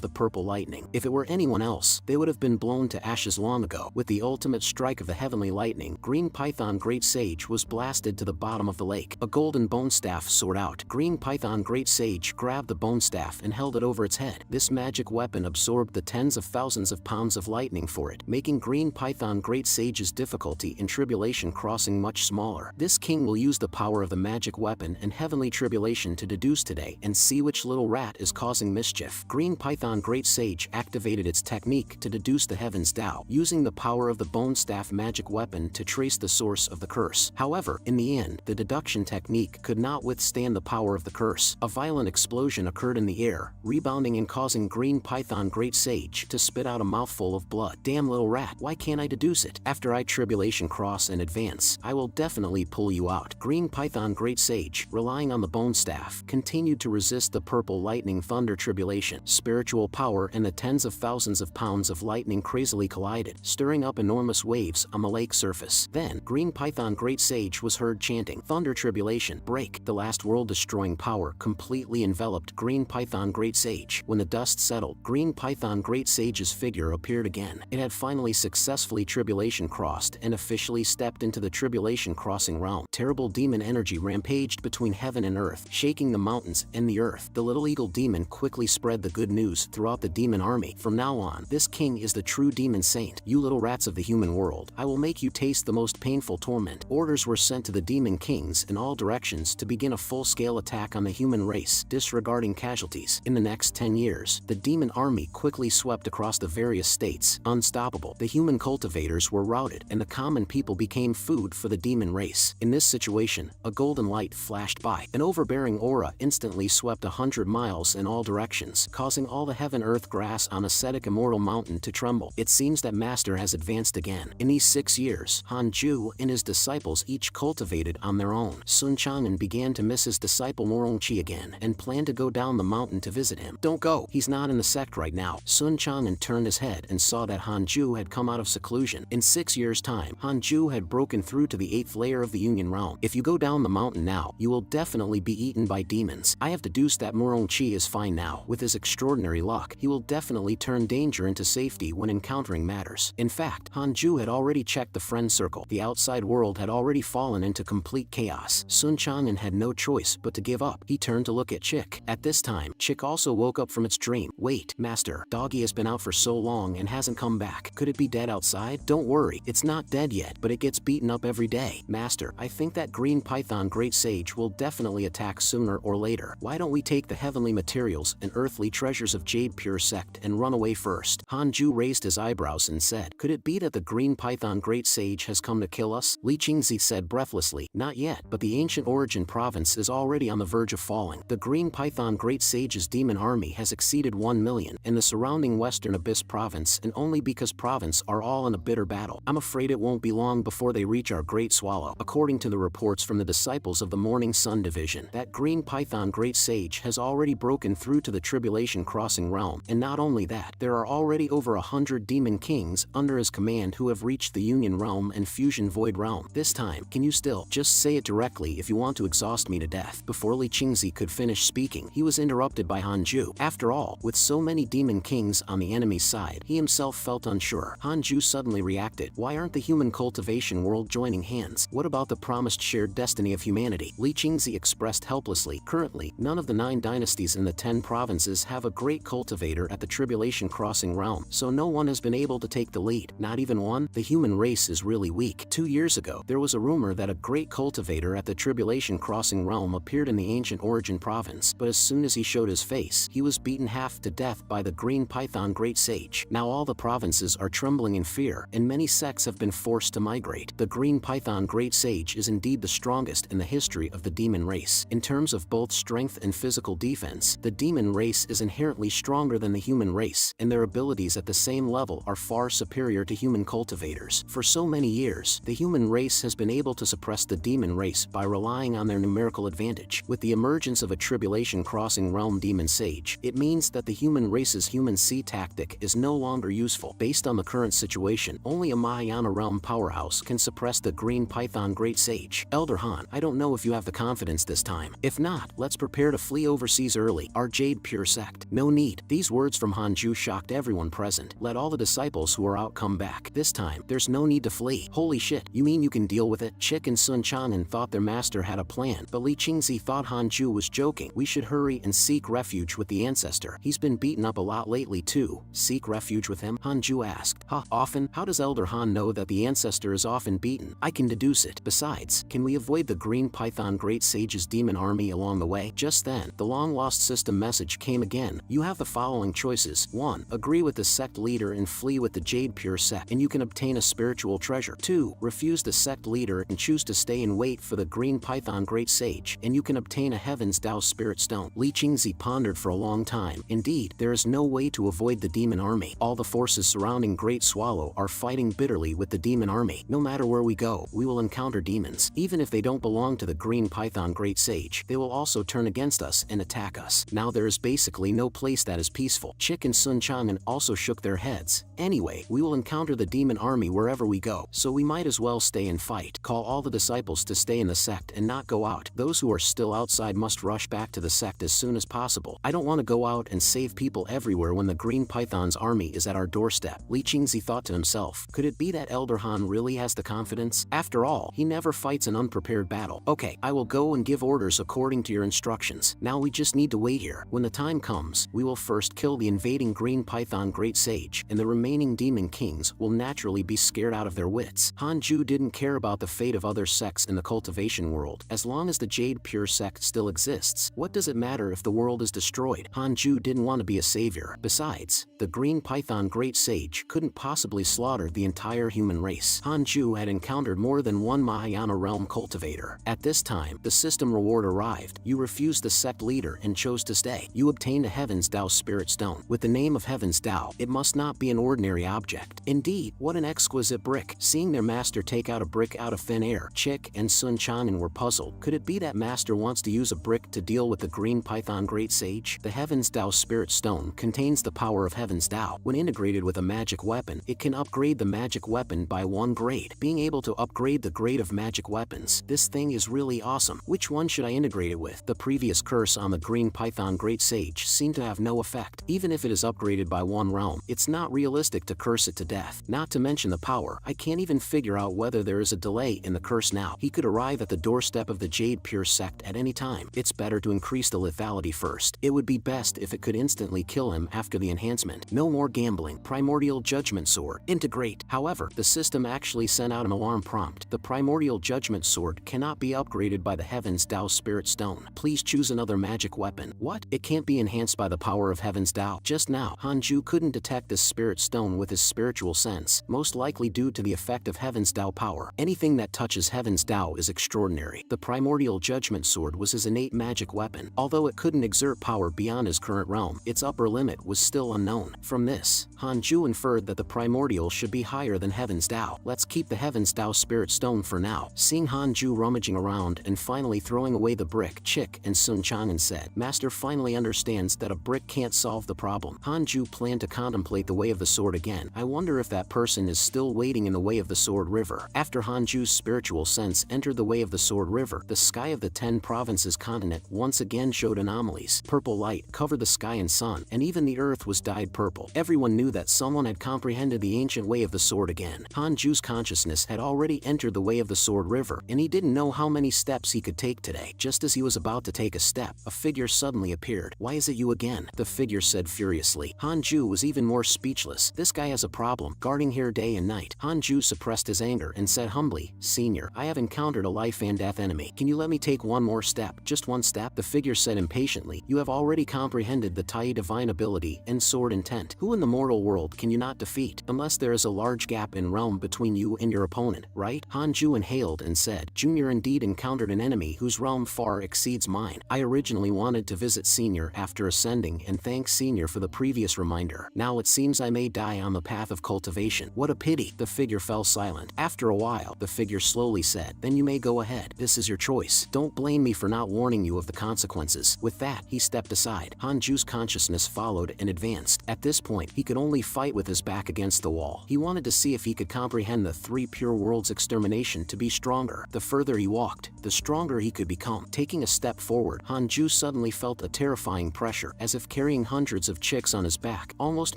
[SPEAKER 1] the purple lightning. If it were anyone else, they would have been blown to ashes long ago. With the ultimate strike of the heavenly lightning, Green Python Great Sage was blasted to the bottom of the lake. A golden bone staff soared out. Green Python Great Sage grabbed the bone staff and held it over its head. This magic weapon absorbed the tens of thousands of pounds of lightning for it, making Green Python Great Sage's difficulty in tribulation crossing much smaller. This king will use the power of the magic weapon and heavenly tribulation to deduce today and see which little rat is causing mischief. Green Python Great Sage activated its technique to deduce the heavens Tao, using the power of the bone staff magic weapon to trace the source of the curse. However, in the end, the deduction technique could not withstand the power of the curse. A violent explosion occurred in the air, rebounding and causing Green Python Great Sage to spit out a mouthful of blood. Damn little rat, why can't I deduce it? After I tribulation cross and advance, I will definitely pull you out. Green Python Great Sage, relying on the bone staff, continued to resist the purple lightning thunder tribulation. Spiritual power and the tens of thousands of pounds of lightning crazily collided, stirring up enormous waves on the lake surface. Then, Green Python Great Sage was heard chanting, "Thunder tribulation, break!" The last world-destroying power completely enveloped Green Python Great Sage. When the dust settled, Green Python Great Sage's figure appeared again. It had finally successfully tribulation crossed and officially stepped into the tribulation crossing realm. Terrible demon energy rampaged between heaven and earth, shaking the mountains and the earth. The little eagle demon quickly spread the good news throughout the demon army. From now on, this king is the true demon saint. You little rats of the human world, I will make you taste the most painful torment. Orders were sent to the demon kings in all directions to begin a full-scale attack on the human race, disregarding casualties. In the next 10 years, the demon army quickly swept across the various states, unstoppable. The human cultivators were routed, and the common people became food for the demon race. In this situation, a golden light flashed by. An overbearing aura instantly swept 100 miles in all directions, causing all the heaven-earth grass on ascetic immortal mountain to tremble. It seems that Master has advanced again. In these 6 years, Hanju and his disciples each cultivated on their own. Sun Chang'an began to miss his disciple Morongqi again and planned to go down the mountain to visit him. Don't go, he's not in the sect right now. Sun Chang'an turned his head and saw that Hanju had come out of seclusion. In 6 years' time, Hanju had broken through to the 8th layer of the Union realm. If you go down the mountain now, you will definitely be eaten by demons. I have deduced that Morongqi is fine now. With his extraordinary luck, he will definitely turn danger into safety when encountering matters. In fact, Hanju had already checked the friend circle. The outside world had already fallen into complete chaos. Sun Chang'an had no choice but to give up. He turned to look at Chick. At this time, Chick also woke up from its dream. Wait, Master, Doggy has been out for so long and hasn't come back. Could it be dead outside? Don't worry, it's not dead yet, but it gets beaten up every day. Master, I think that Green Python Great Sage will definitely attack sooner or later. Why don't we take the heavenly materials and earthly treasures of Jade Pure Sect and run away first? Hanju raised his eyebrows and said, could it be that the Green Python Great Sage has come to kill us? Li Qingzi said breathlessly, not yet, but the ancient origin province is already on the verge of falling. The Green Python Great Sage's demon army has exceeded 1 million in the surrounding Western Abyss province, and only because province are all in a bitter battle. I'm afraid it won't be long before they reach our Great Swallow. According to the reports from the disciples of the Morning Sun Division, that Green Python Great Sage has already broken through to the Tribulation Crossing realm, and not only that, there are already over 100 demon kings under his command who have reached the Union realm and Fusion Void realm. This time, can you still just say it directly if you want to exhaust me to death? Before Li Qingzi could finish speaking, he was interrupted by Hanju. After all, with so many demon kings on the enemy's side, he himself felt unsure. Hanju suddenly reacted. Why aren't the human cultivation world joining hands? What about the promised shared destiny of humanity? Li Qingzi expressed helplessly. Currently, none of the 9 dynasties in the 10 provinces have a great cultivator at the Tribulation Crossing realm, so no one has been able to take the lead. Not even one? The human race is really weak. 2 years ago, there was a rumor that a great cultivator at the Tribulation Crossing realm appeared in the ancient origin province, but as soon as he showed his face, he was beaten half to death by the Green Python Great Sage. Now all the provinces are trembling in fear, and many sects have been forced to migrate. The Green Python Great Sage is indeed the strongest in the history of the demon race. In terms of both strength and physical defense, the demon race is inherently stronger than the human race, and their abilities at the same level are far superior to human cultivators. For so many years, the human race has been able to suppress the demon race by relying on their numerical advantage. With the emergence of a tribulation-crossing realm demon sage. It means that the human race's human sea tactic is no longer useful. Based on the current situation, only a Mahayana realm powerhouse can suppress the green python great sage. Elder Han, I don't know if you have the confidence this time. If not, let's prepare to flee overseas early. Our Jade Pure sect. No need. These words from Hanju shocked everyone present. Let all the disciples who are out come back. This time, there's no need to flee. Holy shit, you mean you can deal with it? Chick and Sun Chanen thought their master had a plan, but Li Qingzi thought Hanju was joking. We should hurry and seek refuge with the ancestor. He's been beaten up a lot lately too. Seek refuge with him? Hanju asked. Huh, often? How does Elder Han know that the ancestor is often beaten? I can deduce it. Besides, can we avoid the green python great sage's demon army along the way? Just then, the long-lost system message came again. You have the following choices. 1. Agree with the sect leader and flee with the Jade Pure sect, and you can obtain a spiritual treasure. 2. Refuse the sect leader and choose to stay and wait for the green python great sage, and you can obtain a Heaven's Tao spirit stone. Li Qingzi pondered for a long time. Indeed, there is no way to avoid the demon army. All the forces surrounding Great Swallow are fighting bitterly with the demon army. No matter where we go, we will encounter demons. Even if they don't belong to the green python great sage, they will also turn against us and attack us. Now there is basically no place that is peaceful. Chick and Sun Chanen also shook their heads. Anyway, we will encounter the demon army wherever we go, so we might as well stay and fight. Call all the disciples to stay in the sect and not go out. Those who are still outside must rush back to the sect as soon as possible. I don't want to go out and save people everywhere when the green python's army is at our doorstep. Li Qingzi thought to himself, could it be that Elder Han really has the confidence? After all, he never fights an unprepared battle. Okay, I will go and give orders according to your instructions. Now we just need to wait here. When the time comes, we will first kill the invading green python great sage, and the remaining demon kings will naturally be scared out of their wits. Hanju didn't care about the fate of other sects in the cultivation world. As long as the Jade Pure sect still exists, what does it matter if the world is destroyed? Hanju didn't want to be a savior. Besides, the green python great sage couldn't possibly slaughter the entire human race. Hanju had encountered more than one Mahayana realm cultivator. At this time, the system reward arrived. You refused the sect leader and chose to stay. You obtained a Heaven's Tao spirit stone. With the name of Heaven's Tao, it must not be an ordinary object. Indeed, what an exquisite brick. Seeing their master take out a brick out of thin air, Chick and Sun Chanen were puzzled. Could it be that master wants to use a brick to deal with the green python great sage? The Heaven's Tao spirit stone contains the power of Heaven's Tao. When integrated with a magic weapon, it can upgrade the magic weapon by 1 grade. Being able to upgrade the grade of magic weapons, this thing is really awesome. Which one should I integrate it with? The previous curse on the green python great sage seemed to have no effect. Even if it is upgraded by 1 realm, it's not realistic to curse it to death. Not to mention the power. I can't even figure out whether there is a delay in the curse now. He could arrive at the doorstep of the Jade Pure sect at any time. It's better to increase the lethality first. It would be best if it could instantly kill him after the enhancement. No more gambling. Primordial Judgment Sword. Integrate. However, the system actually sent out an alarm prompt. The Primordial Judgment Sword cannot be upgraded by the Heaven's Tao Spirit Stone. Please choose another magic weapon. What? It can't be enhanced by the power of Heaven's Tao. Just now, Hanju couldn't detect this Spirit Stone with his spiritual sense, most likely due to the effect of Heaven's Tao power. Anything that touches Heaven's Tao is extraordinary. The Primordial Judgment Sword was his innate magic weapon. Although it couldn't exert power beyond his current realm, its upper limit was still unknown. From this, Hanju inferred that the Primordial should be higher than Heaven's Tao. Let's keep the Heaven's Tao Spirit Stone for now. Seeing Hanju rummaging around and finally throwing away the brick, Chick and Sun Chanen said, Master finally understands that a brick can't solve the problem. Hanju planned to contemplate the Way of the Sword again. I wonder if that person is still waiting in the Way of the Sword River. After Hanju's spiritual sense entered the Way of the Sword River, the sky of the 10 provinces continent once again showed anomalies. Purple light covered the sky and sun, and even the earth was dyed purple. Everyone knew that someone had comprehended the ancient Way of the Sword again. Hanju's consciousness had already entered the Way of the Sword River, and he didn't know how many steps he could take today. Just as he was about to take a step, a figure suddenly appeared. Why is it you again? The figure said furiously. Hanju was even more speechless. This guy has a problem, guarding here day and night. Hanju suppressed his anger and said humbly, Senior, I have encountered a life and death enemy. Can you let me take one more step? Just one step? The figure said impatiently. You have already comprehended the Tai divine ability and sword intent. Who in the mortal world can you not defeat? Unless there is a large gap in realm between you and your opponent, right? Hanju inhaled and said, Junior indeed encountered an enemy whose realm far exceeds mine. I originally wanted to visit Senior after ascending and thank Senior for the previous reminder. Now it seems I may die on the path of cultivation. What a pity. The figure fell silent. After a while, the figure slowly said, Then you may go ahead. This is your choice. Don't blame me for not not warning you of the consequences. With that, he stepped aside. Hanju's consciousness followed and advanced. At this point, he could only fight with his back against the wall. He wanted to see if he could comprehend the three pure worlds' extermination to be stronger. The further he walked, the stronger he could become. Taking a step forward, Hanju suddenly felt a terrifying pressure, as if carrying hundreds of chicks on his back, almost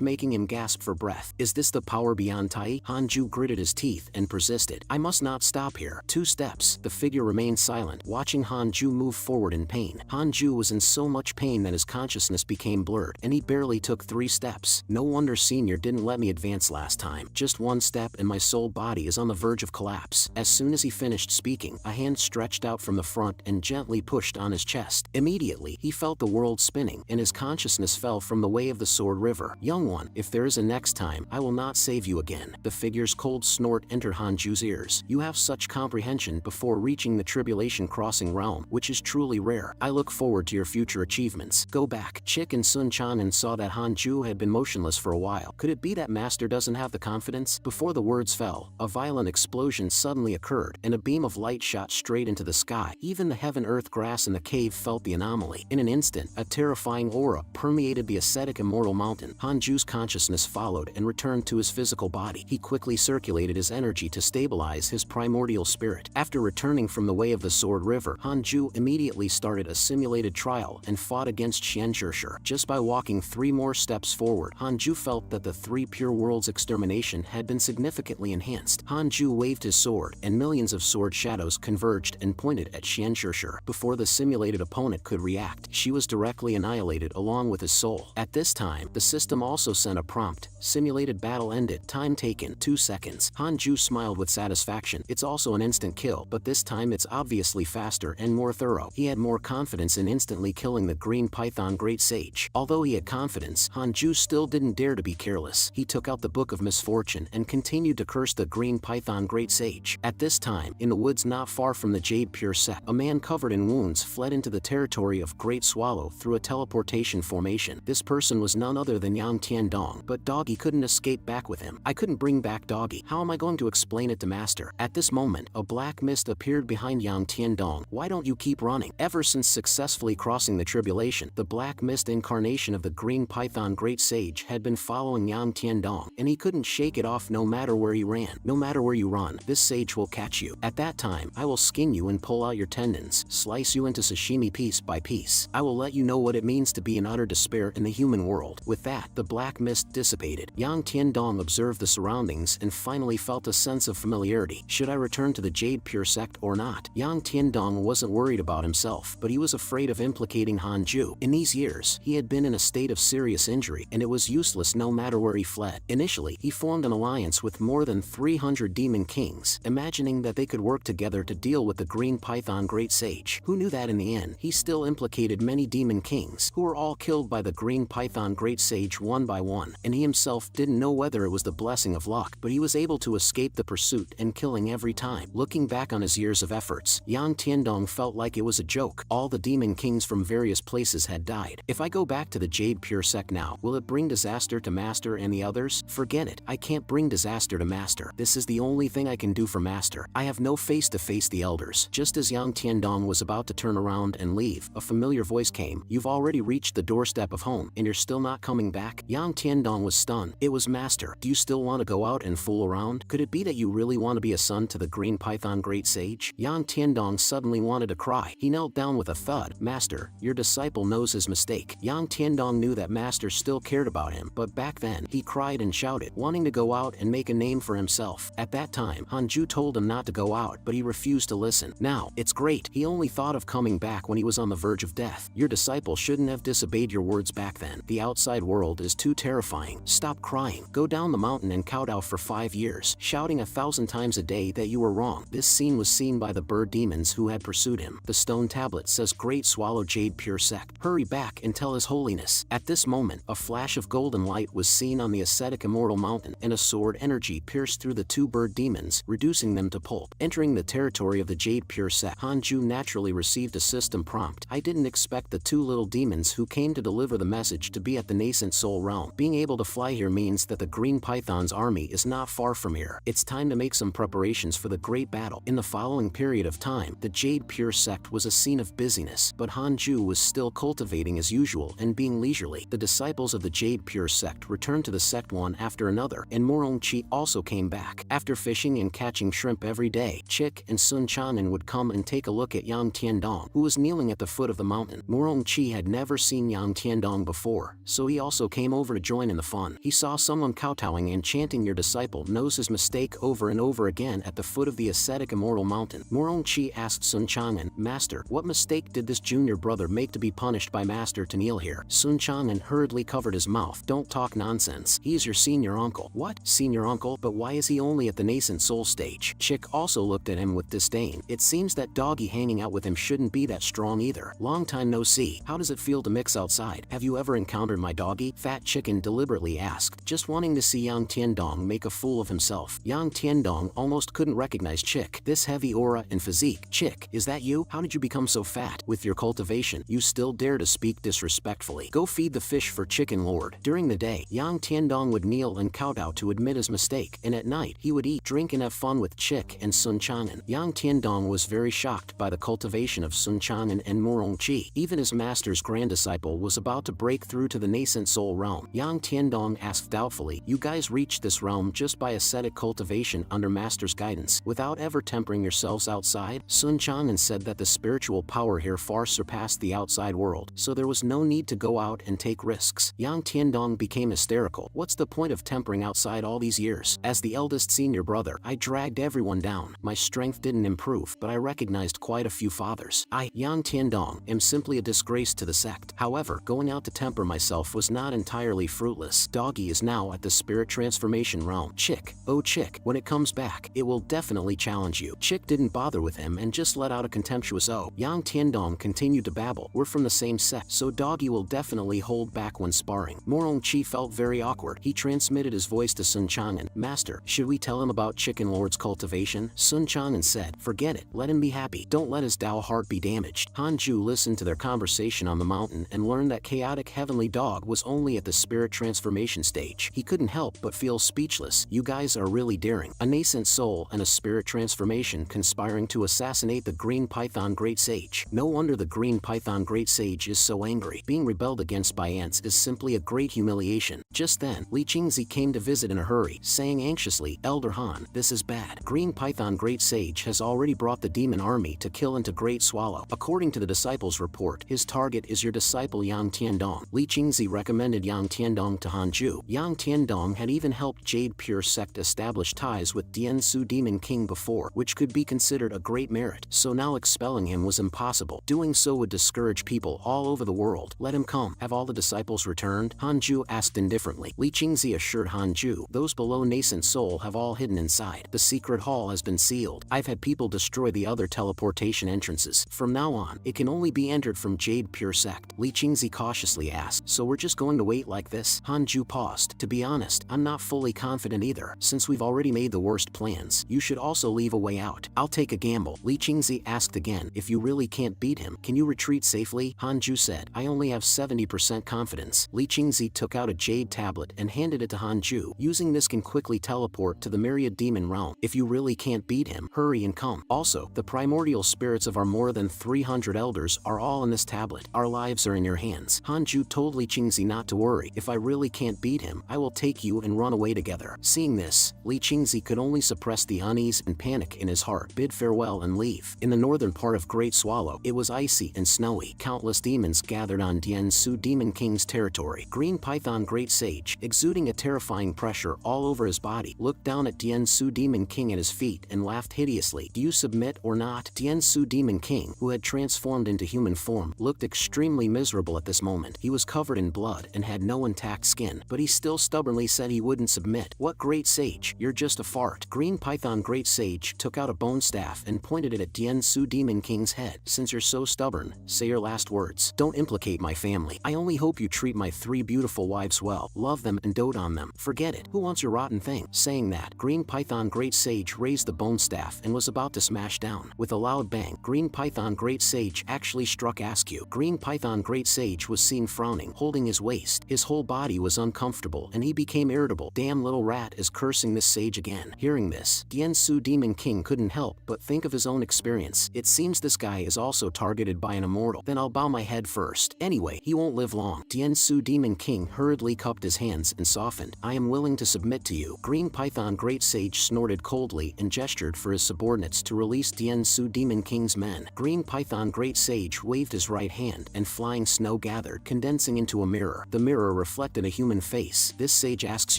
[SPEAKER 1] making him gasp for breath. Is this the power beyond Tai? Hanju gritted his teeth and persisted. I must not stop here. 2 steps. The figure remained silent, watching Hanju move forward in pain. Hanju was in so much pain that his consciousness became blurred, and he barely took 3 steps. No wonder Senior didn't let me advance last time. Just 1 step and my soul body is on the verge of collapse. As soon as he finished speaking, a hand stretched out from the front and gently pushed on his chest. Immediately, he felt the world spinning, and his consciousness fell from the way of the Sword River. Young one, if there is a next time, I will not save you again. The figure's cold snort entered Hanju's ears. You have such comprehension before reaching the Tribulation Crossing realm, which is truly rare. I look forward to your future achievements. Go back. Chick and Sun Chanen saw that Hanju had been motionless for a while. Could it be that Master doesn't have the confidence? Before the words fell, a violent explosion suddenly occurred, and a beam of light shot straight into the sky. Even the heaven earth grass in the cave felt the anomaly. In an instant, a terrifying aura permeated the ascetic immortal mountain. Hanju's consciousness followed and returned to his physical body. He quickly circulated his energy to stabilize his primordial spirit. After returning from the way of the Sword River, Hanju immediately started a simulated trial and fought against Xianzhishir. Just by walking 3 more steps forward, Hanju felt that the 3 pure worlds' extermination had been significantly enhanced. Hanju waved his sword, and millions of sword shadows converged and pointed at Xianzhishir. Before the simulated opponent could react, she was directly annihilated along with his soul. At this time, the system also sent a prompt. Simulated battle ended. Time taken 2 seconds. Hanju smiled with satisfaction. It's also an instant kill, but this time it's obviously faster and more thorough. He had more confidence in instantly killing the Green Python Great Sage. Although he had confidence, Hanju still didn't dare to be careless. He took out the Book of Misfortune and continued to curse the Green Python Great Sage. At this time, in the woods not far from the Jade Pure Sect, a man covered in wounds fled into the territory of Great Swallow through a teleportation formation. This person was none other than Yang Tiandong, but Doggy couldn't escape back with him. I couldn't bring back Doggy. How am I going to explain it to Master? At this moment, a black mist appeared behind Yang Tiandong. Why don't you keep running? Ever since successfully crossing the tribulation, the black mist incarnation of the Green Python Great Sage had been following Yang Tiandong, and he couldn't shake it off no matter where he ran. No matter where you run, this sage will catch you. At that time, I will skin you and pull out your tendons, slice you into sashimi piece by piece. I will let you know what it means to be in utter despair in the human world. With that, the black mist dissipated. Yang Tiandong observed the surroundings and finally felt a sense of familiarity. Should I return to the Jade Pure Sect or not? Yang Tiandong wasn't worried about himself, but he was afraid of implicating Hanju. In these years, he had been in a state of serious injury, and it was useless no matter where he fled. Initially, he formed an alliance with more than 300 demon kings, imagining that they could work together to deal with the Green Python Great Sage. Who knew that in the end, he still implicated many demon kings, who were all killed by the Green Python Great Sage one by one, and he himself didn't know whether it was the blessing of luck, but he was able to escape the pursuit and killing every time. Looking back on his years of efforts, Yang Tiandong felt like it was a joke. All the demon kings from various places had died. If I go back to the Jade Pure Sect now, will it bring disaster to Master and the others? Forget it. I can't bring disaster to Master. This is the only thing I can do for Master. I have no face to face the elders. Just as Yang Tiandong was about to turn around and leave, a familiar voice came. You've already reached the doorstep of home, and you're still not coming back? Yang Tiandong was stunned. It was Master. Do you still want to go out and fool around? Could it be that you really want to be a son to the Green Python Great Sage? Yang Tiandong suddenly wanted to cry. He knelt down with a thud. Master, your disciple knows his mistake. Yang Tiandong knew that Master still cared about him, but back then, he cried and shouted, wanting to go out and make a name for himself. At that time, Hanju told him not to go out, but he refused to listen. Now, it's great. He only thought of coming back when he was on the verge of death. Your disciple shouldn't have disobeyed your words back then. The outside world is too terrifying. Stop crying. Go down the mountain and kowtow for 5 years, shouting 1,000 times a day that you were wrong. This scene was seen by the bird demons who had pursued him. The stone tablet says Great Swallow Jade Pure Sect. Hurry back and tell His Holiness. At this moment, a flash of golden light was seen on the ascetic immortal mountain, and a sword energy pierced through the 2 bird demons, reducing them to pulp. Entering the territory of the Jade Pure Sect, Hanju naturally received a system prompt. I didn't expect the 2 little demons who came to deliver the message to be at the nascent soul realm. Being able to fly here means that the Green Python's army is not far from here. It's time to make some preparations for the great battle. In the following period of time, the Jade Pure Sect sect was a scene of busyness, but Hanju was still cultivating as usual and being leisurely. The disciples of the Jade Pure sect returned to the sect one after another, and Morongchi also came back. After fishing and catching shrimp every day, Chick and Sun Chanen would come and take a look at Yang Tiandong, who was kneeling at the foot of the mountain. Morongchi had never seen Yang Tiandong before, so he also came over to join in the fun. He saw someone kowtowing and chanting, "Your disciple knows his mistake," over and over again at the foot of the ascetic immortal mountain. Morongchi asked Sun Chang'an, "Master, what mistake did this junior brother make to be punished by Master to kneel here?" Sun Chang'an hurriedly covered his mouth. "Don't talk nonsense. He's your senior uncle." "What? Senior uncle? But why is he only at the nascent soul stage?" Chick also looked at him with disdain. "It seems that doggy hanging out with him shouldn't be that strong either. Long time no see. How does it feel to mix outside? Have you ever encountered my doggy?" Fat Chicken deliberately asked, just wanting to see Yang Tiandong make a fool of himself. Yang Tiandong almost couldn't recognize Chick. This heavy aura and physique. "Chick, is that you? How did you become so fat? With your cultivation, you still dare to speak disrespectfully. Go feed the fish for Chicken Lord." During the day, Yang Tiandong would kneel and kowtow to admit his mistake, and at night, he would eat, drink, and have fun with Chick and Sun Chang'an. Yang Tiandong was very shocked by the cultivation of Sun Chang'an and Morongchi. Even his master's grand disciple was about to break through to the nascent soul realm. Yang Tiandong asked doubtfully, "You guys reached this realm just by ascetic cultivation under master's guidance, without ever tempering yourselves outside?" Sun Chang'an said that the spiritual power here far surpassed the outside world, so there was no need to go out and take risks. Yang Tiandong became hysterical. "What's the point of tempering outside all these years? As the eldest senior brother, I dragged everyone down. My strength didn't improve, but I recognized quite a few fathers. I, Yang Tiandong, am simply a disgrace to the sect. However, going out to temper myself was not entirely fruitless. Doggy is now at the spirit transformation realm. Chick, oh Chick, when it comes back, it will definitely challenge you." Chick didn't bother with him and just let out a contemptuous "oh." Yang Tiandong continued to babble, "We're from the same sect, so Doggy will definitely hold back when sparring." Morongchi felt very awkward. He transmitted his voice to Sun Chang'an, "Master, should we tell him about Chicken Lord's cultivation?" Sun Chang'an said, "Forget it, let him be happy. Don't let his Dao heart be damaged." Hanju listened to their conversation on the mountain and learned that Chaotic Heavenly Dog was only at the spirit transformation stage. He couldn't help but feel speechless. "You guys are really daring. A nascent soul and a spirit transformation conspiring to assassinate the Green Python Great Sage. No wonder the Green Python Great Sage is so angry. Being rebelled against by ants is simply a great humiliation." Just then, Li Qingzi came to visit in a hurry, saying anxiously, "Elder Han, this is bad. Green Python Great Sage has already brought the demon army to kill into Great Swallow. According to the disciples' report, his target is your disciple Yang Tiandong." Li Qingzi recommended Yang Tiandong to Hanju. Yang Tiandong had even helped Jade Pure sect establish ties with Diansu Demon King before, which could be considered a great merit, so now expelling him was impossible. Doing so would discourage people all over the world. "Let him come." "Have all the disciples returned?" Hanju asked indifferently. Li Qingzi assured Hanju, "Those below nascent soul have all hidden inside. The secret hall has been sealed. I've had people destroy the other teleportation entrances. From now on, it can only be entered from Jade Pure sect." Li Qingzi cautiously asked, "So we're just going to wait like this?" Hanju paused. "To be honest, I'm not fully confident either. Since we've already made the worst plans, you should also leave a way out." "I'll take a gamble." Li Qingzi asked again, "If you really can't beat him, can you retreat safely?" Hanju said, "I only have 70% confidence." Li Qingzi took out a jade tablet and handed it to Hanju. "Using this can quickly teleport to the myriad demon realm. If you really can't beat him, hurry and come. Also, the primordial spirits of our more than 300 elders are all in this tablet. Our lives are in your hands." Hanju told Li Qingzi not to worry. "If I really can't beat him, I will take you and run away together." Seeing this, Li Qingzi could only suppress the unease and panic in his heart, bid farewell and leave. In the northern part of Great Swallow, it was icy and snowy. Countless demons gathered on Diansu Demon King's territory. Green Python Great Sage, exuding a terrifying pressure all over his body, looked down at Diansu Demon King at his feet and laughed hideously. "Do you submit or not?" Diansu Demon King, who had transformed into human form, looked extremely miserable at this moment. He was covered in blood and had no intact skin, but he still stubbornly said he wouldn't submit. "What Great Sage? You're just a fart." Green Python Great Sage took out a bone staff and pointed it at Diansu Demon King's head. "Since you're so stubborn, say your last words. Don't implicate my family. I only hope you treat my 3 beautiful wives well, love them and dote on them. Forget it. Who wants your rotten thing?" Saying that, Green Python Great Sage raised the bone staff and was about to smash down. With a loud bang, Green Python Great Sage actually struck Askew. Green Python Great Sage was seen frowning, holding his waist. His whole body was uncomfortable and he became irritable. "Damn little rat is cursing this sage again." Hearing this, Diansu Demon King couldn't help but think of his own experience. It seems Suppose this guy is also targeted by an immortal, then I'll bow my head first. Anyway, he won't live long. Tiansu Demon King hurriedly cupped his hands and softened. I am willing to submit to you. Green Python Great Sage snorted coldly and gestured for his subordinates to release Tiansu Demon King's men. Green Python Great Sage waved his right hand, and flying snow gathered, condensing into a mirror. The mirror reflected a human face. This sage asks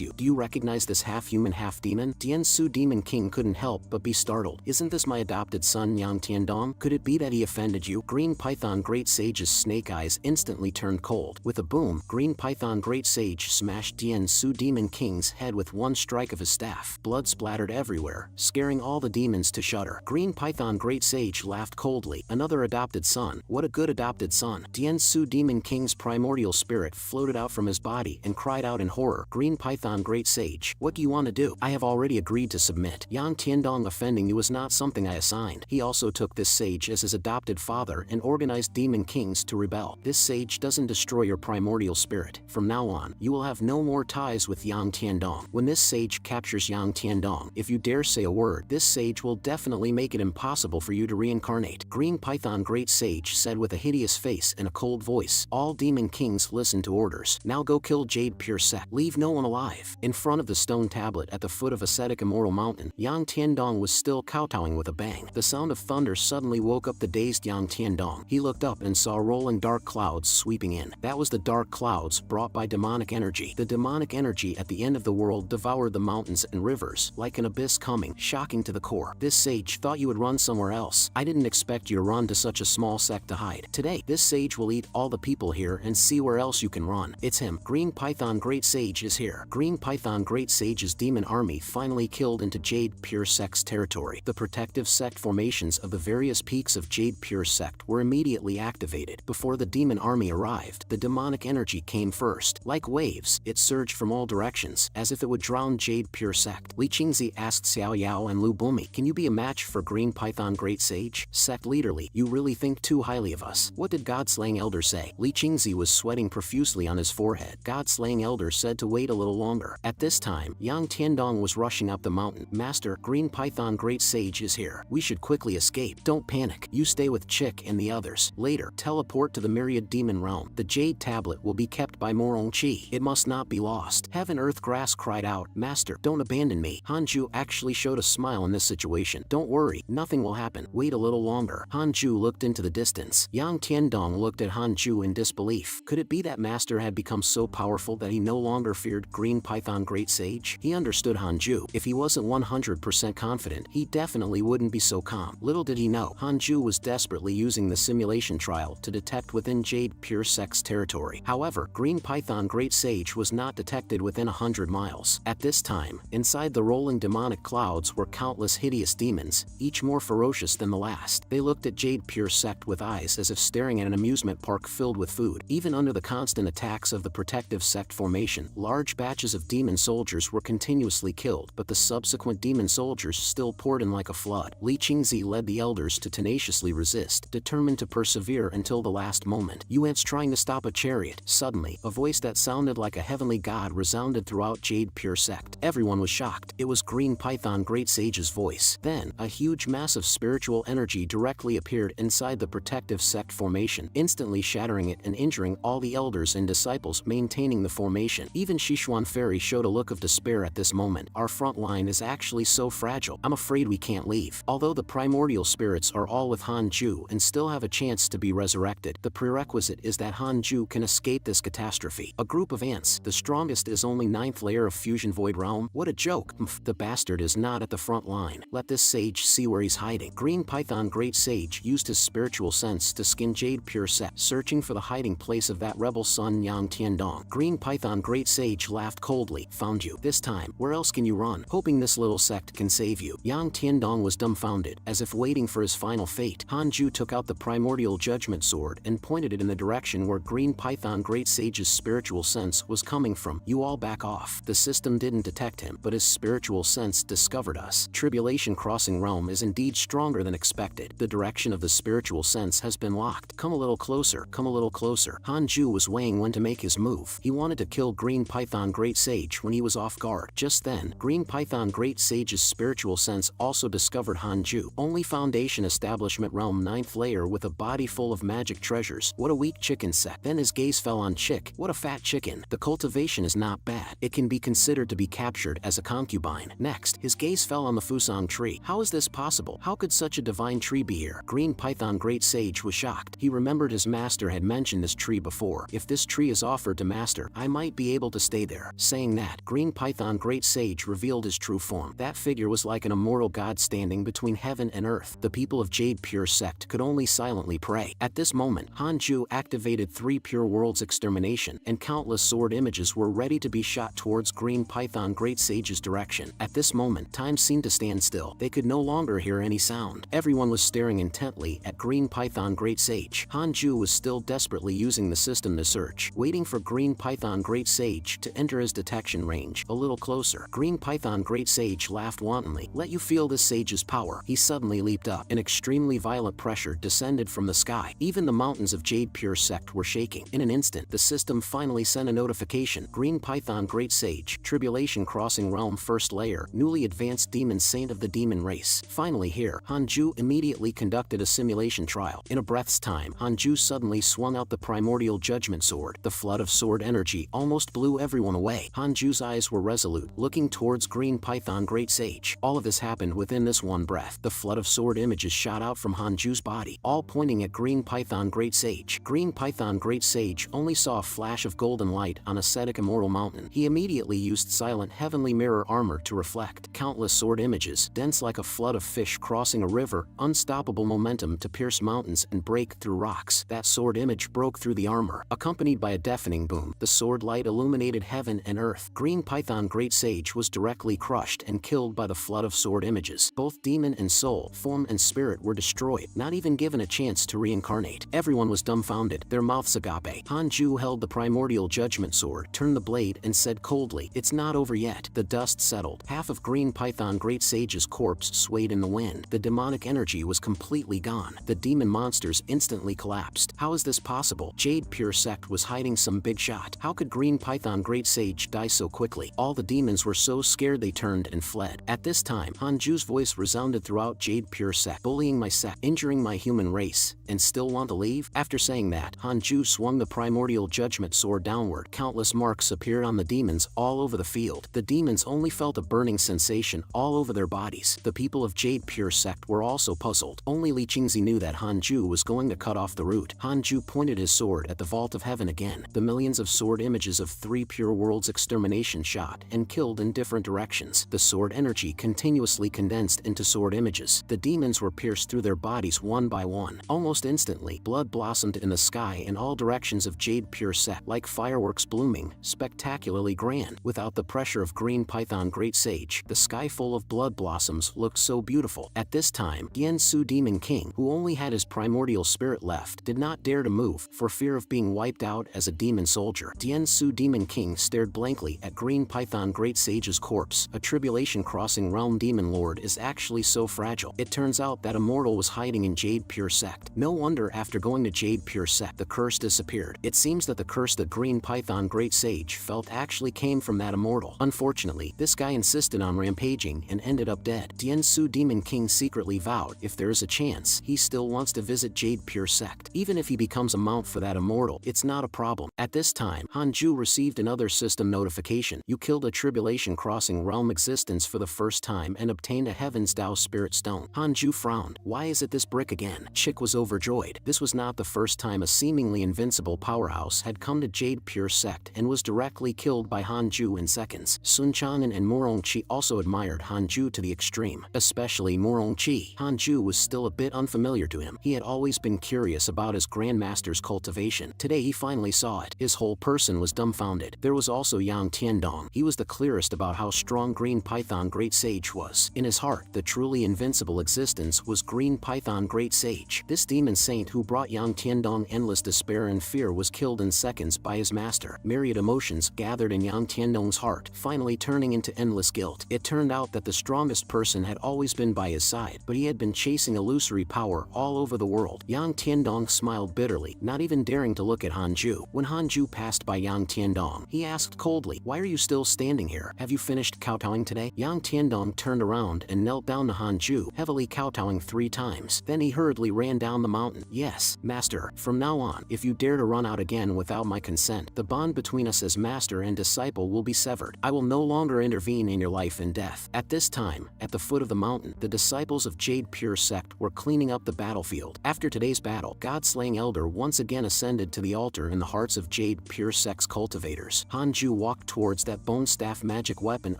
[SPEAKER 1] you, do you recognize this half-human, half-demon? Tiansu Demon King couldn't help but be startled. Isn't this my adopted son Yang Tiandong? Could it be that he offended you? Green Python Great Sage's snake eyes instantly turned cold. With a boom, Green Python Great Sage smashed Tiansu Demon King's head with one strike of his staff. Blood splattered everywhere, scaring all the demons to shudder. Green Python Great Sage laughed coldly. Another adopted son. What a good adopted son. Tiansu Demon King's primordial spirit floated out from his body and cried out in horror. Green Python Great Sage, what do you want to do? I have already agreed to submit. Yang Tiandong offending you was not something I assigned. He also took this sage as his adopted father and organized demon kings to rebel. This sage doesn't destroy your primordial spirit. From now on, you will have no more ties with Yang Tiandong. When this sage captures Yang Tiandong, if you dare say a word, this sage will definitely make it impossible for you to reincarnate. Green Python Great Sage said with a hideous face and a cold voice. All demon kings listen to orders. Now go kill Jade Pure Sect. Leave no one alive. In front of the stone tablet at the foot of ascetic immoral mountain, Yang Tiandong was still kowtowing with a bang. The sound of thunder suddenly woke up the dazed Yang Tiandong. He looked up and saw rolling dark clouds sweeping in. That was the dark clouds brought by demonic energy. The demonic energy at the end of the world devoured the mountains and rivers, like an abyss coming, shocking to the core. This sage thought you would run somewhere else. I didn't expect you to run to such a small sect to hide. Today, this sage will eat all the people here and see where else you can run. It's him. Green Python Great Sage is here. Green Python Great Sage's demon army finally killed into Jade Pure Sect's territory. The protective sect formations of the various peaks of Jade Pure Sect were immediately activated. Before the demon army arrived, the demonic energy came first. Like waves, it surged from all directions, as if it would drown Jade Pure Sect. Li Qingzi asked Xiao Yao and Lu Bumi, can you be a match for Green Python Great Sage? Sect leaderly, you really think too highly of us. What did God-slaying elder say? Li Qingzi was sweating profusely on his forehead. God-slaying elder said to wait a little longer. At this time, Yang Tiandong was rushing up the mountain. Master, Green Python Great Sage is here. We should quickly escape. Don't panic. You stay with Chick and the others. Later, teleport to the Myriad Demon Realm. The Jade Tablet will be kept by Morong Chi. It must not be lost. Heaven Earth Grass cried out, Master, don't abandon me. Hanju actually showed a smile in this situation. Don't worry, nothing will happen. Wait a little longer. Hanju looked into the distance. Yang Tiandong looked at Hanju in disbelief. Could it be that Master had become so powerful that he no longer feared Green Python Great Sage? He understood Hanju. If he wasn't 100% confident, he definitely wouldn't be so calm. Little did he know, Hanju was desperately using the simulation trial to detect within Jade Pure Sect's territory. However, Green Python Great Sage was not detected within 100 miles. At this time, inside the rolling demonic clouds were countless hideous demons, each more ferocious than the last. They looked at Jade Pure Sect with eyes as if staring at an amusement park filled with food. Even under the constant attacks of the protective sect formation, large batches of demon soldiers were continuously killed, but the subsequent demon soldiers still poured in like a flood. Li Qingzi led the elders to tenaciously resist, determined to persevere until the last moment. You ants trying to stop a chariot. Suddenly, a voice that sounded like a heavenly god resounded throughout Jade Pure Sect. Everyone was shocked. It was Green Python Great Sage's voice. Then, a huge mass of spiritual energy directly appeared inside the protective sect formation, instantly shattering it and injuring all the elders and disciples maintaining the formation. Even Shishuan Fairy showed a look of despair at this moment. Our front line is actually so fragile. I'm afraid we can't leave. Although the primordial spirits are all with Hanju and still have a chance to be resurrected, the prerequisite is that Hanju can escape this catastrophe. A group of ants, the strongest is only 9th layer of Fusion Void Realm? What a joke. The bastard is not at the front line. Let this sage see where he's hiding. Green Python Great Sage used his spiritual sense to skin Jade Pure Sect, searching for the hiding place of that rebel son Yang Tiandong. Green Python Great Sage laughed coldly. Found you. This time, where else can you run? Hoping this little sect can save you. Yang Tiandong was dumbfounded, as if waiting for his final fate. Hanju took out the primordial judgment sword and pointed it in the direction where Green Python Great Sage's spiritual sense was coming from. You all back off. The system didn't detect him, but his spiritual sense discovered us. Tribulation Crossing Realm is indeed stronger than expected. The direction of the spiritual sense has been locked. Come a little closer. Come a little closer. Hanju was weighing when to make his move. He wanted to kill Green Python Great Sage when he was off guard. Just then, Green Python Great Sage's spiritual sense also discovered Hanju. Only foundation established establishment realm 9th layer with a body full of magic treasures. What a weak chicken sect. Then his gaze fell on Chick. What a fat chicken. The cultivation is not bad. It can be considered to be captured as a concubine. Next, his gaze fell on the Fusang tree. How is this possible? How could such a divine tree be here? Green Python Great Sage was shocked. He remembered his master had mentioned this tree before. If this tree is offered to master, I might be able to stay there. Saying that, Green Python Great Sage revealed his true form. That figure was like an immortal god standing between heaven and earth. The people of Jade Pure Sect could only silently pray. At this moment, Hanju activated 3 Pure Worlds Extermination, and countless sword images were ready to be shot towards Green Python Great Sage's direction. At this moment, time seemed to stand still. They could no longer hear any sound. Everyone was staring intently at Green Python Great Sage. Hanju was still desperately using the system to search, waiting for Green Python Great Sage to enter his detection range. A little closer. Green Python Great Sage laughed wantonly. Let you feel this sage's power. He suddenly leaped up. An extremely violent pressure descended from the sky. Even the mountains of Jade Pure Sect were shaking. In an instant, the system finally sent a notification. Green Python Great Sage, Tribulation Crossing Realm 1st Layer, newly advanced demon saint of the demon race. Finally here, Hanju immediately conducted a simulation trial. In a breath's time, Hanju suddenly swung out the primordial judgment sword. The flood of sword energy almost blew everyone away. Hanju's eyes were resolute, looking towards Green Python Great Sage. All of this happened within this one breath. The flood of sword images shot out from Hanju's body, all pointing at Green Python Great Sage. Green Python Great Sage only saw a flash of golden light on ascetic immortal mountain. He immediately used silent heavenly mirror armor to reflect countless sword images, dense like a flood of fish crossing a river, unstoppable momentum to pierce mountains and break through rocks. That sword image broke through the armor, accompanied by a deafening boom. The sword light illuminated heaven and earth. Green Python Great Sage was directly crushed and killed by the flood of sword images. Both demon and soul, form and spirit were destroyed, not even given a chance to reincarnate. Everyone was dumbfounded, their mouths agape. Hanju held the primordial judgment sword, turned the blade, and said coldly, "It's not over yet." The dust settled. Half of Green Python Great Sage's corpse swayed in the wind. The demonic energy was completely gone. The demon monsters instantly collapsed. How is this possible? Jade Pure Sect was hiding some big shot. How could Green Python Great Sage die so quickly? All the demons were so scared they turned and fled. At this time, Hanju's voice resounded throughout Jade Pure Sect. Bullying my sect, injuring my human race, and still want to leave? After saying that, Hanju swung the primordial judgment sword downward. Countless marks appeared on the demons all over the field. The demons only felt a burning sensation all over their bodies. The people of Jade Pure Sect were also puzzled. Only Li Qingzi knew that Hanju was going to cut off the root. Hanju pointed his sword at the vault of heaven again. The millions of sword images of 3 Pure Worlds Extermination shot and killed in different directions. The sword energy continuously condensed into sword images. The demons were pierced through their bodies one by one. Almost instantly, blood blossomed in the sky in all directions of Jade Pure Sect, like fireworks blooming, spectacularly grand. Without the pressure of Green Python Great Sage, the sky full of blood blossoms looked so beautiful. At this time, Su Demon King, who only had his primordial spirit left, did not dare to move for fear of being wiped out as a demon soldier. Su Demon King stared blankly at Green Python Great Sage's corpse. A tribulation crossing realm demon lord is actually so fragile. It turns out that Immortal was hiding in Jade Pure Sect. No wonder after going to Jade Pure Sect, the curse disappeared. It seems that the curse that Green Python Great Sage felt actually came from that Immortal. Unfortunately, this guy insisted on rampaging and ended up dead. Su Demon King secretly vowed if there is a chance, he still wants to visit Jade Pure Sect. Even if he becomes a mount for that Immortal, it's not a problem. At this time, Hanju received another system notification. You killed a tribulation crossing realm existence for the first time and obtained a Heaven's Tao Spirit Stone. Hanju frowned. Why is it this brick again? Chick was overjoyed. This was not the first time a seemingly invincible powerhouse had come to Jade Pure Sect and was directly killed by Hanju in seconds. Sun Chanan and Morongchi also admired Hanju to the extreme, especially Morongchi. Hanju was still a bit unfamiliar to him. He had always been curious about his Grandmaster's cultivation. Today he finally saw it. His whole person was dumbfounded. There was also Yang Tiandong. He was the clearest about how strong Green Python Great Sage was. In his heart, the truly invincible existence was Green Python Great Sage. This demon saint who brought Yang Tiandong endless despair and fear was killed in seconds by his master. Myriad emotions gathered in Yang Tiandong's heart, finally turning into endless guilt. It turned out that the strongest person had always been by his side, but he had been chasing illusory power all over the world. Yang Tiandong smiled bitterly, not even daring to look at Hanju. When Hanju passed by Yang Tiandong, he asked coldly, "Why are you still standing here? Have you finished kowtowing today?" Yang Tiandong turned around and knelt down to Hanju, heavily kowtowing 3 3 times. Then he hurriedly ran down the mountain. Yes, master, from now on, if you dare to run out again without my consent, the bond between us as master and disciple will be severed. I will no longer intervene in your life and death. At this time, at the foot of the mountain, the disciples of Jade Pure Sect were cleaning up the battlefield. After today's battle, God-slaying elder once again ascended to the altar in the hearts of Jade Pure Sect's cultivators. Hanju walked towards that bone staff magic weapon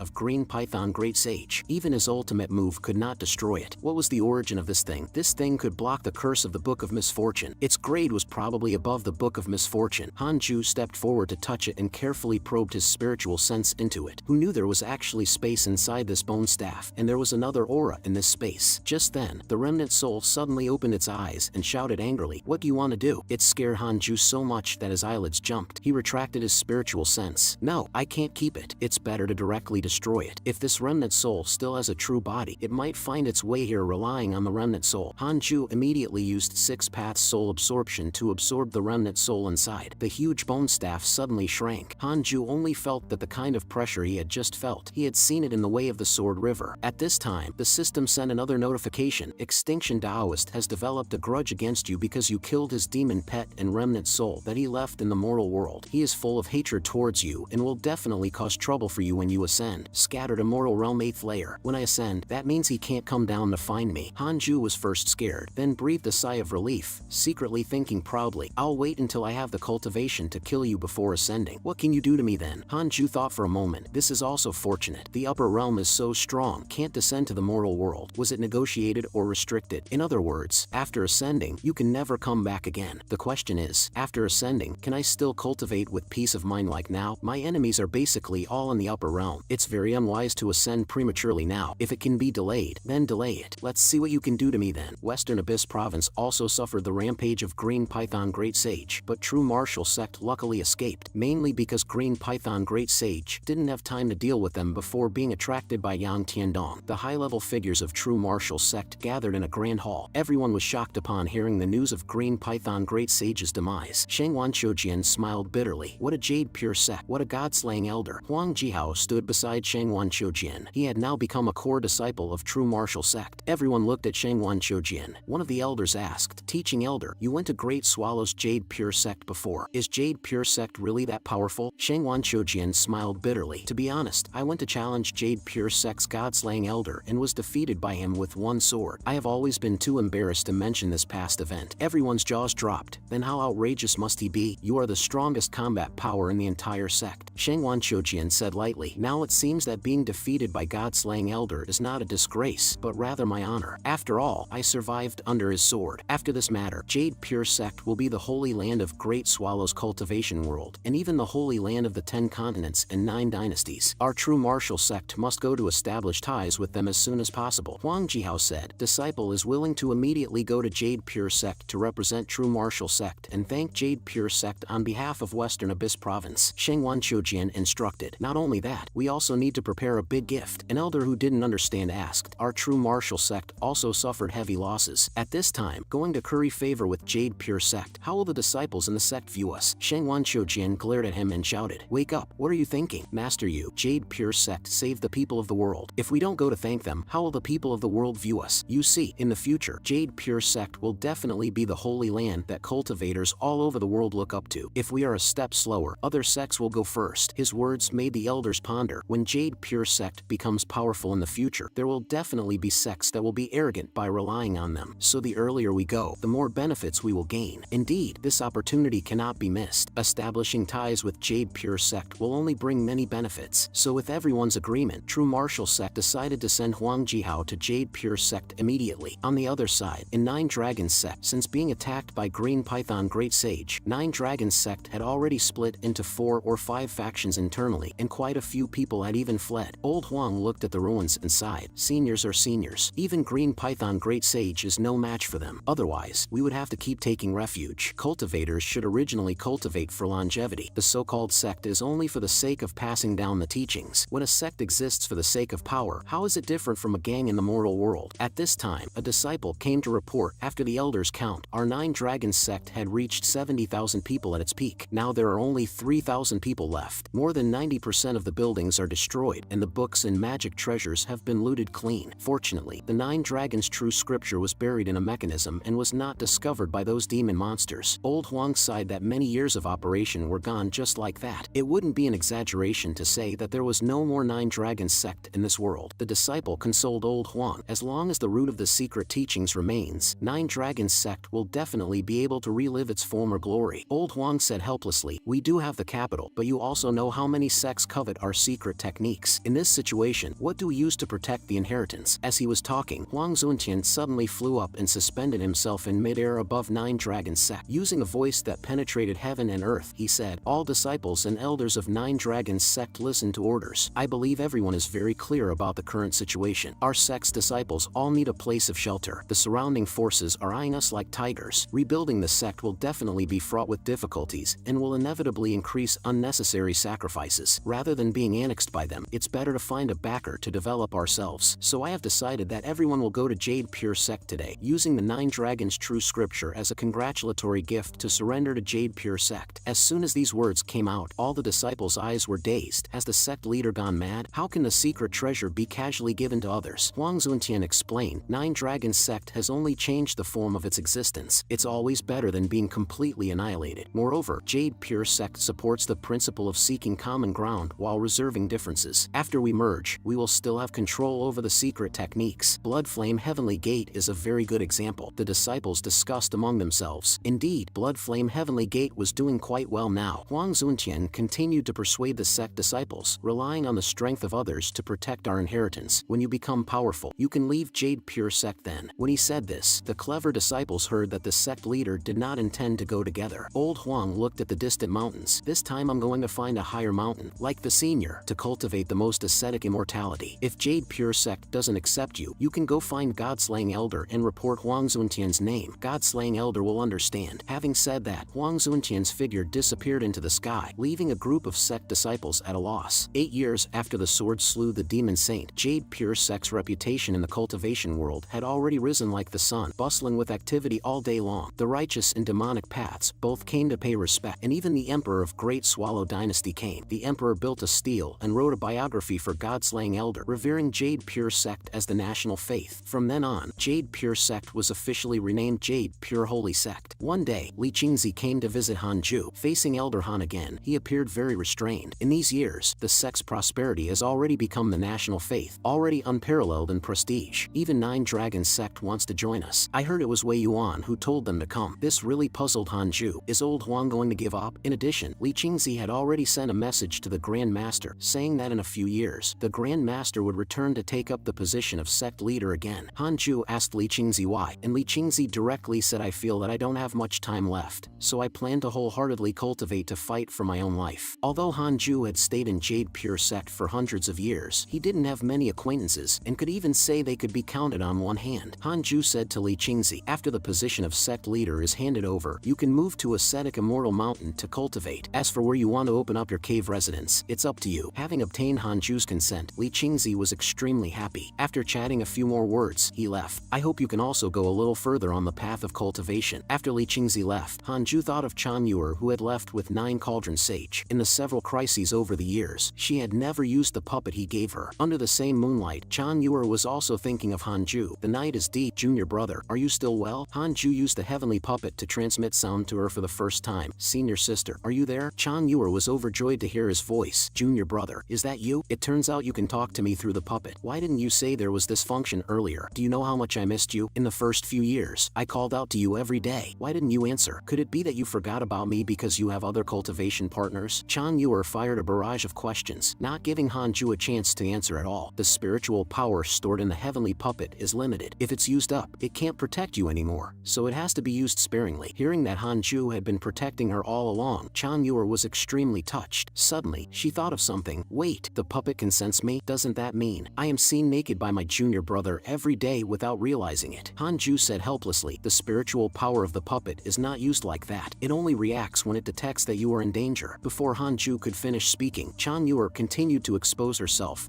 [SPEAKER 1] of Green Python Great Sage. Even his ultimate move could not destroy it. What was the origin of this thing? This thing could block the curse of the Book of Misfortune. Its grade was probably above the Book of Misfortune. Hanju stepped forward to touch it and carefully probed his spiritual sense into it. Who knew there was actually space inside this bone staff, and there was another aura in this space. Just then, the remnant soul suddenly opened its eyes and shouted angrily, "What do you want to do?" It scared Hanju so much that his eyelids jumped. He retracted his spiritual sense. "No, I can't keep it. It's better to directly destroy it. If this remnant soul still has a true body, it might find its way here relying on the remnant soul." Hanju immediately used 6 paths soul absorption to absorb the remnant soul inside. The huge bone staff suddenly shrank. Hanju only felt that the kind of pressure he had just felt. He had seen it in the way of the Sword River. At this time, the system sent another notification. Extinction Taoist has developed a grudge against you because you killed his demon pet and remnant soul that he left in the mortal world. He is full of hatred towards you and will definitely cause trouble for you when you ascend. Scattered Immortal Realm 8th layer. When I ascend, that means he can't come down to find me. Hanju was first scared, then breathed a sigh of relief, secretly thinking proudly, "I'll wait until I have the cultivation to kill you before ascending. What can you do to me then?" Hanju thought for a moment. This is also fortunate. The upper realm is so strong, can't descend to the mortal world. Was it negotiated or restricted? In other words, after ascending, you can never come back again. The question is, after ascending, can I still cultivate with peace of mind like now? My enemies are basically all in the upper realm. It's very unwise to ascend prematurely now. If it can be delayed, then delay it. Let's see what you can do to me then. Western Abyss Province also suffered the rampage of Green Python Great Sage, but True Martial Sect luckily escaped, mainly because Green Python Great Sage didn't have time to deal with them before being attracted by Yang Tiandong. The high-level figures of True Martial Sect gathered in a grand hall. Everyone was shocked upon hearing the news of Green Python Great Sage's demise. Shangwan Choujian smiled bitterly. What a Jade Pure Sect. What a god-slaying elder. Huang Jihao stood beside Shangwan Choujian. He had now become a core disciple of True Martial Sect. Everyone looked at Shangwan Choujian. One of the elders asked, "Teaching elder, you went to Great Swallow's Jade Pure Sect before. Is Jade Pure Sect really that powerful?" Shangwan Choujian smiled bitterly. "To be honest, I went to challenge Jade Pure Sect's god-slaying elder and was defeated by him with one sword. I have always been too embarrassed to mention this past event." Everyone's jaws dropped. Then how outrageous must he be? "You are the strongest combat power in the entire sect," Shangwan Choujian said lightly. "Now it seems that being defeated by god-slaying elder is not a disgrace, but rather my honor. After all, I survived under his sword. After this matter, Jade Pure Sect will be the holy land of Great Swallow's cultivation world, and even the holy land of the 10 continents and 9 dynasties. Our True Martial Sect must go to establish ties with them as soon as possible." Huang Jihao said. Disciple is willing to immediately go to Jade Pure Sect to represent True Martial Sect and thank Jade Pure Sect on behalf of Western Abyss Province. Shangwan Choujian instructed. "Not only that, we also need to prepare a big gift." An elder who didn't understand asked. Our True Martial Sect also suffered heavy losses. At this time, going to curry favor with Jade Pure Sect. How will the disciples in the sect view us? Shangwan Choujian glared at him and shouted. "Wake up, what are you thinking? Master, you, Jade Pure Sect saved the people of the world. If we don't go to thank them, how will the people of the world view us? You see, in the future, Jade Pure Sect will definitely be the holy land that cultivators all over the world look up to. If we are a step slower, other sects will go first." His words made the elders ponder. When Jade Pure Sect becomes powerful in the future, there will definitely be sects that will be arrogant by relying on them. So the earlier we go, the more benefits we will gain. Indeed, this opportunity cannot be missed. Establishing ties with Jade Pure Sect will only bring many benefits. So with everyone's agreement, True Martial Sect decided to send Huang Jihao to Jade Pure Sect immediately. On the other side, in 9 Dragons Sect, since being attacked by Green Python Great Sage, 9 Dragons Sect had already split into 4 or 5 factions internally, and quite a few people had even fled. Old Huang looked at the ruins and sighed. Seniors are seniors. Even Green Python Great Sage is no match for them. Otherwise, we would have to keep taking refuge. Cultivators should originally cultivate for longevity. The so-called sect is only for the sake of passing down the teachings. When a sect exists for the sake of power, how is it different from a gang in the mortal world? At this time, a disciple came to report. After the elders count, our 9 Dragons Sect had reached 70,000 people at its peak. Now there are only 3,000 people left. More than 90% of the buildings are destroyed, and the books and magic treasures have been looted clean. Fortunately, the 9 Dragons true scripture was buried in a mechanism and was not discovered by those demon monsters. Old Huang sighed that many years of operation were gone just like that. It wouldn't be an exaggeration to say that there was no more Nine Dragons sect in this world. The disciple consoled Old Huang. As long as the root of the secret teachings remains, Nine Dragons sect will definitely be able to relive its former glory. Old Huang said helplessly, "We do have the capital, but you also know how many sects covet our secret techniques. In this situation, what do we use to protect the inheritance?" As he was talking, Huang Zuntian suddenly flew up and suspended himself in midair above Nine Dragons sect. Using a voice that penetrated heaven and earth, he said, "All disciples and elders of Nine Dragons sect listen to orders. I believe everyone is very clear about the current situation. Our sect's disciples all need a place of shelter. The surrounding forces are eyeing us like tigers. Rebuilding the sect will definitely be fraught with difficulties and will inevitably increase unnecessary sacrifices. Rather than being annexed by them, it's better to find a backer to develop ourselves. So I have decided that everyone will go to Jade Pure Sect today, using the Nine Dragons True Scripture as a congratulatory gift to surrender to Jade Pure Sect." As soon as these words came out, all the disciples' eyes were dazed. Has the sect leader gone mad? How can the secret treasure be casually given to others? Huang Zuntian explained, "Nine Dragons sect has only changed the form of its existence. It's always better than being completely annihilated. Moreover, Jade Pure Sect supports the principle of seeking common ground while reserving differences. After we merge, we will still have control over the secret techniques. Bloodflame Heavenly Gate is a very good example." The disciples discussed among themselves. Indeed, Bloodflame Heavenly Gate was doing quite well now. Huang Zuntian continued to persuade the sect disciples, relying on the strength of others to protect our inheritance. "When you become powerful, you can leave Jade Pure Sect then." When he said this, the clever disciples heard that the sect leader did not intend to go together. Old Huang looked at the distant mountains. "This time I'm going to find a higher mountain, like the senior, to cultivate the most ascetic immortality. If Jade Pure Sect doesn't accept you, you can go find God-slaying Elder and report Huang Zuntian's name. God-slaying Elder will understand." Having said that, Huang Zuntian's figure disappeared into the sky, leaving a group of sect disciples at a loss. 8 years after the sword slew the demon saint, Jade Pure Sect's reputation in the cultivation world had already risen like the sun, bustling with activity all day long. The righteous and demonic paths both came to pay respect, and even the Emperor of Great Swallow Dynasty came. The Emperor built a stele and wrote a biography for God-slaying Elder, revering Jade Pure Sect as the national faith. From then on, Jade Pure Sect was officially renamed Jade Pure Holy Sect. One day, Li Qingzi came to visit Hanju. Facing Elder Han again, he appeared very restrained. In these years, the sect's prosperity has already become the national faith, already unparalleled in prestige. Even Nine Dragons sect wants to join us. I heard it was Wei Yuan who told them to come. This really puzzled Hanju. Is Old Huang going to give up? In addition, Li Qingzi had already sent a message to the Grand Master, saying that in a few years, the Grand Master would return to take up the position of sect leader again. Hanju asked Li Qingzi why, and Li Qingzi directly said, "I feel that I don't have much time left, so I plan to wholeheartedly cultivate to fight for my own life." Although Hanju had stayed in Jade Pure Sect for hundreds of years, he didn't have many acquaintances, and could even say they could be counted on one hand. Hanju said to Li Qingzi, "After the position of sect leader is handed over, you can move to ascetic Immortal Mountain to cultivate. As for where you want to open up your cave residence, it's up to you." Having obtained Hanju's consent, Li Qingzi was extremely happy. After chatting a few more words, he left. "I hope you can also go a little further on the path of cultivation." After Li Qingzi left, Hanju thought of Chan Yuer, who had left with 9 Cauldron Sage. In the several crises over the years, she had never used the puppet he gave her. Under the same moonlight, Chan Yuer was also thinking of Hanju. "The night is deep. Junior brother, are you still well?" Hanju used the heavenly puppet to transmit sound to her for the first time. "Senior sister, are you there?" Chan Yuer was overjoyed to hear his voice. "Junior brother, is that you? It turns out you can talk to me through the puppet. Why didn't you say there was this function earlier? Do you know how much I missed you? In the first few years, I called out to you every day. Why didn't you answer? Could it be that you forgot about me because you have other cultivation partners?" Chan Yuer fired a barrage of questions, not giving Hanju a chance to answer at all. The spiritual power stored in the heavenly puppet is limited. If it's used up, it can't protect you anymore, so it has to be used sparingly. Hearing that Hanju had been protecting her all along, Chan Yuer was extremely touched. Suddenly, she thought of something. "Wait, the puppet can sense me? Doesn't that mean I am seen naked by my junior brother every day without realizing it?" Hanju said helplessly, "The spiritual power of the puppet is not used like that. It only reacts when it detects that you are in danger." Before Hanju could finish speaking, Chan Yuer continued to expose herself.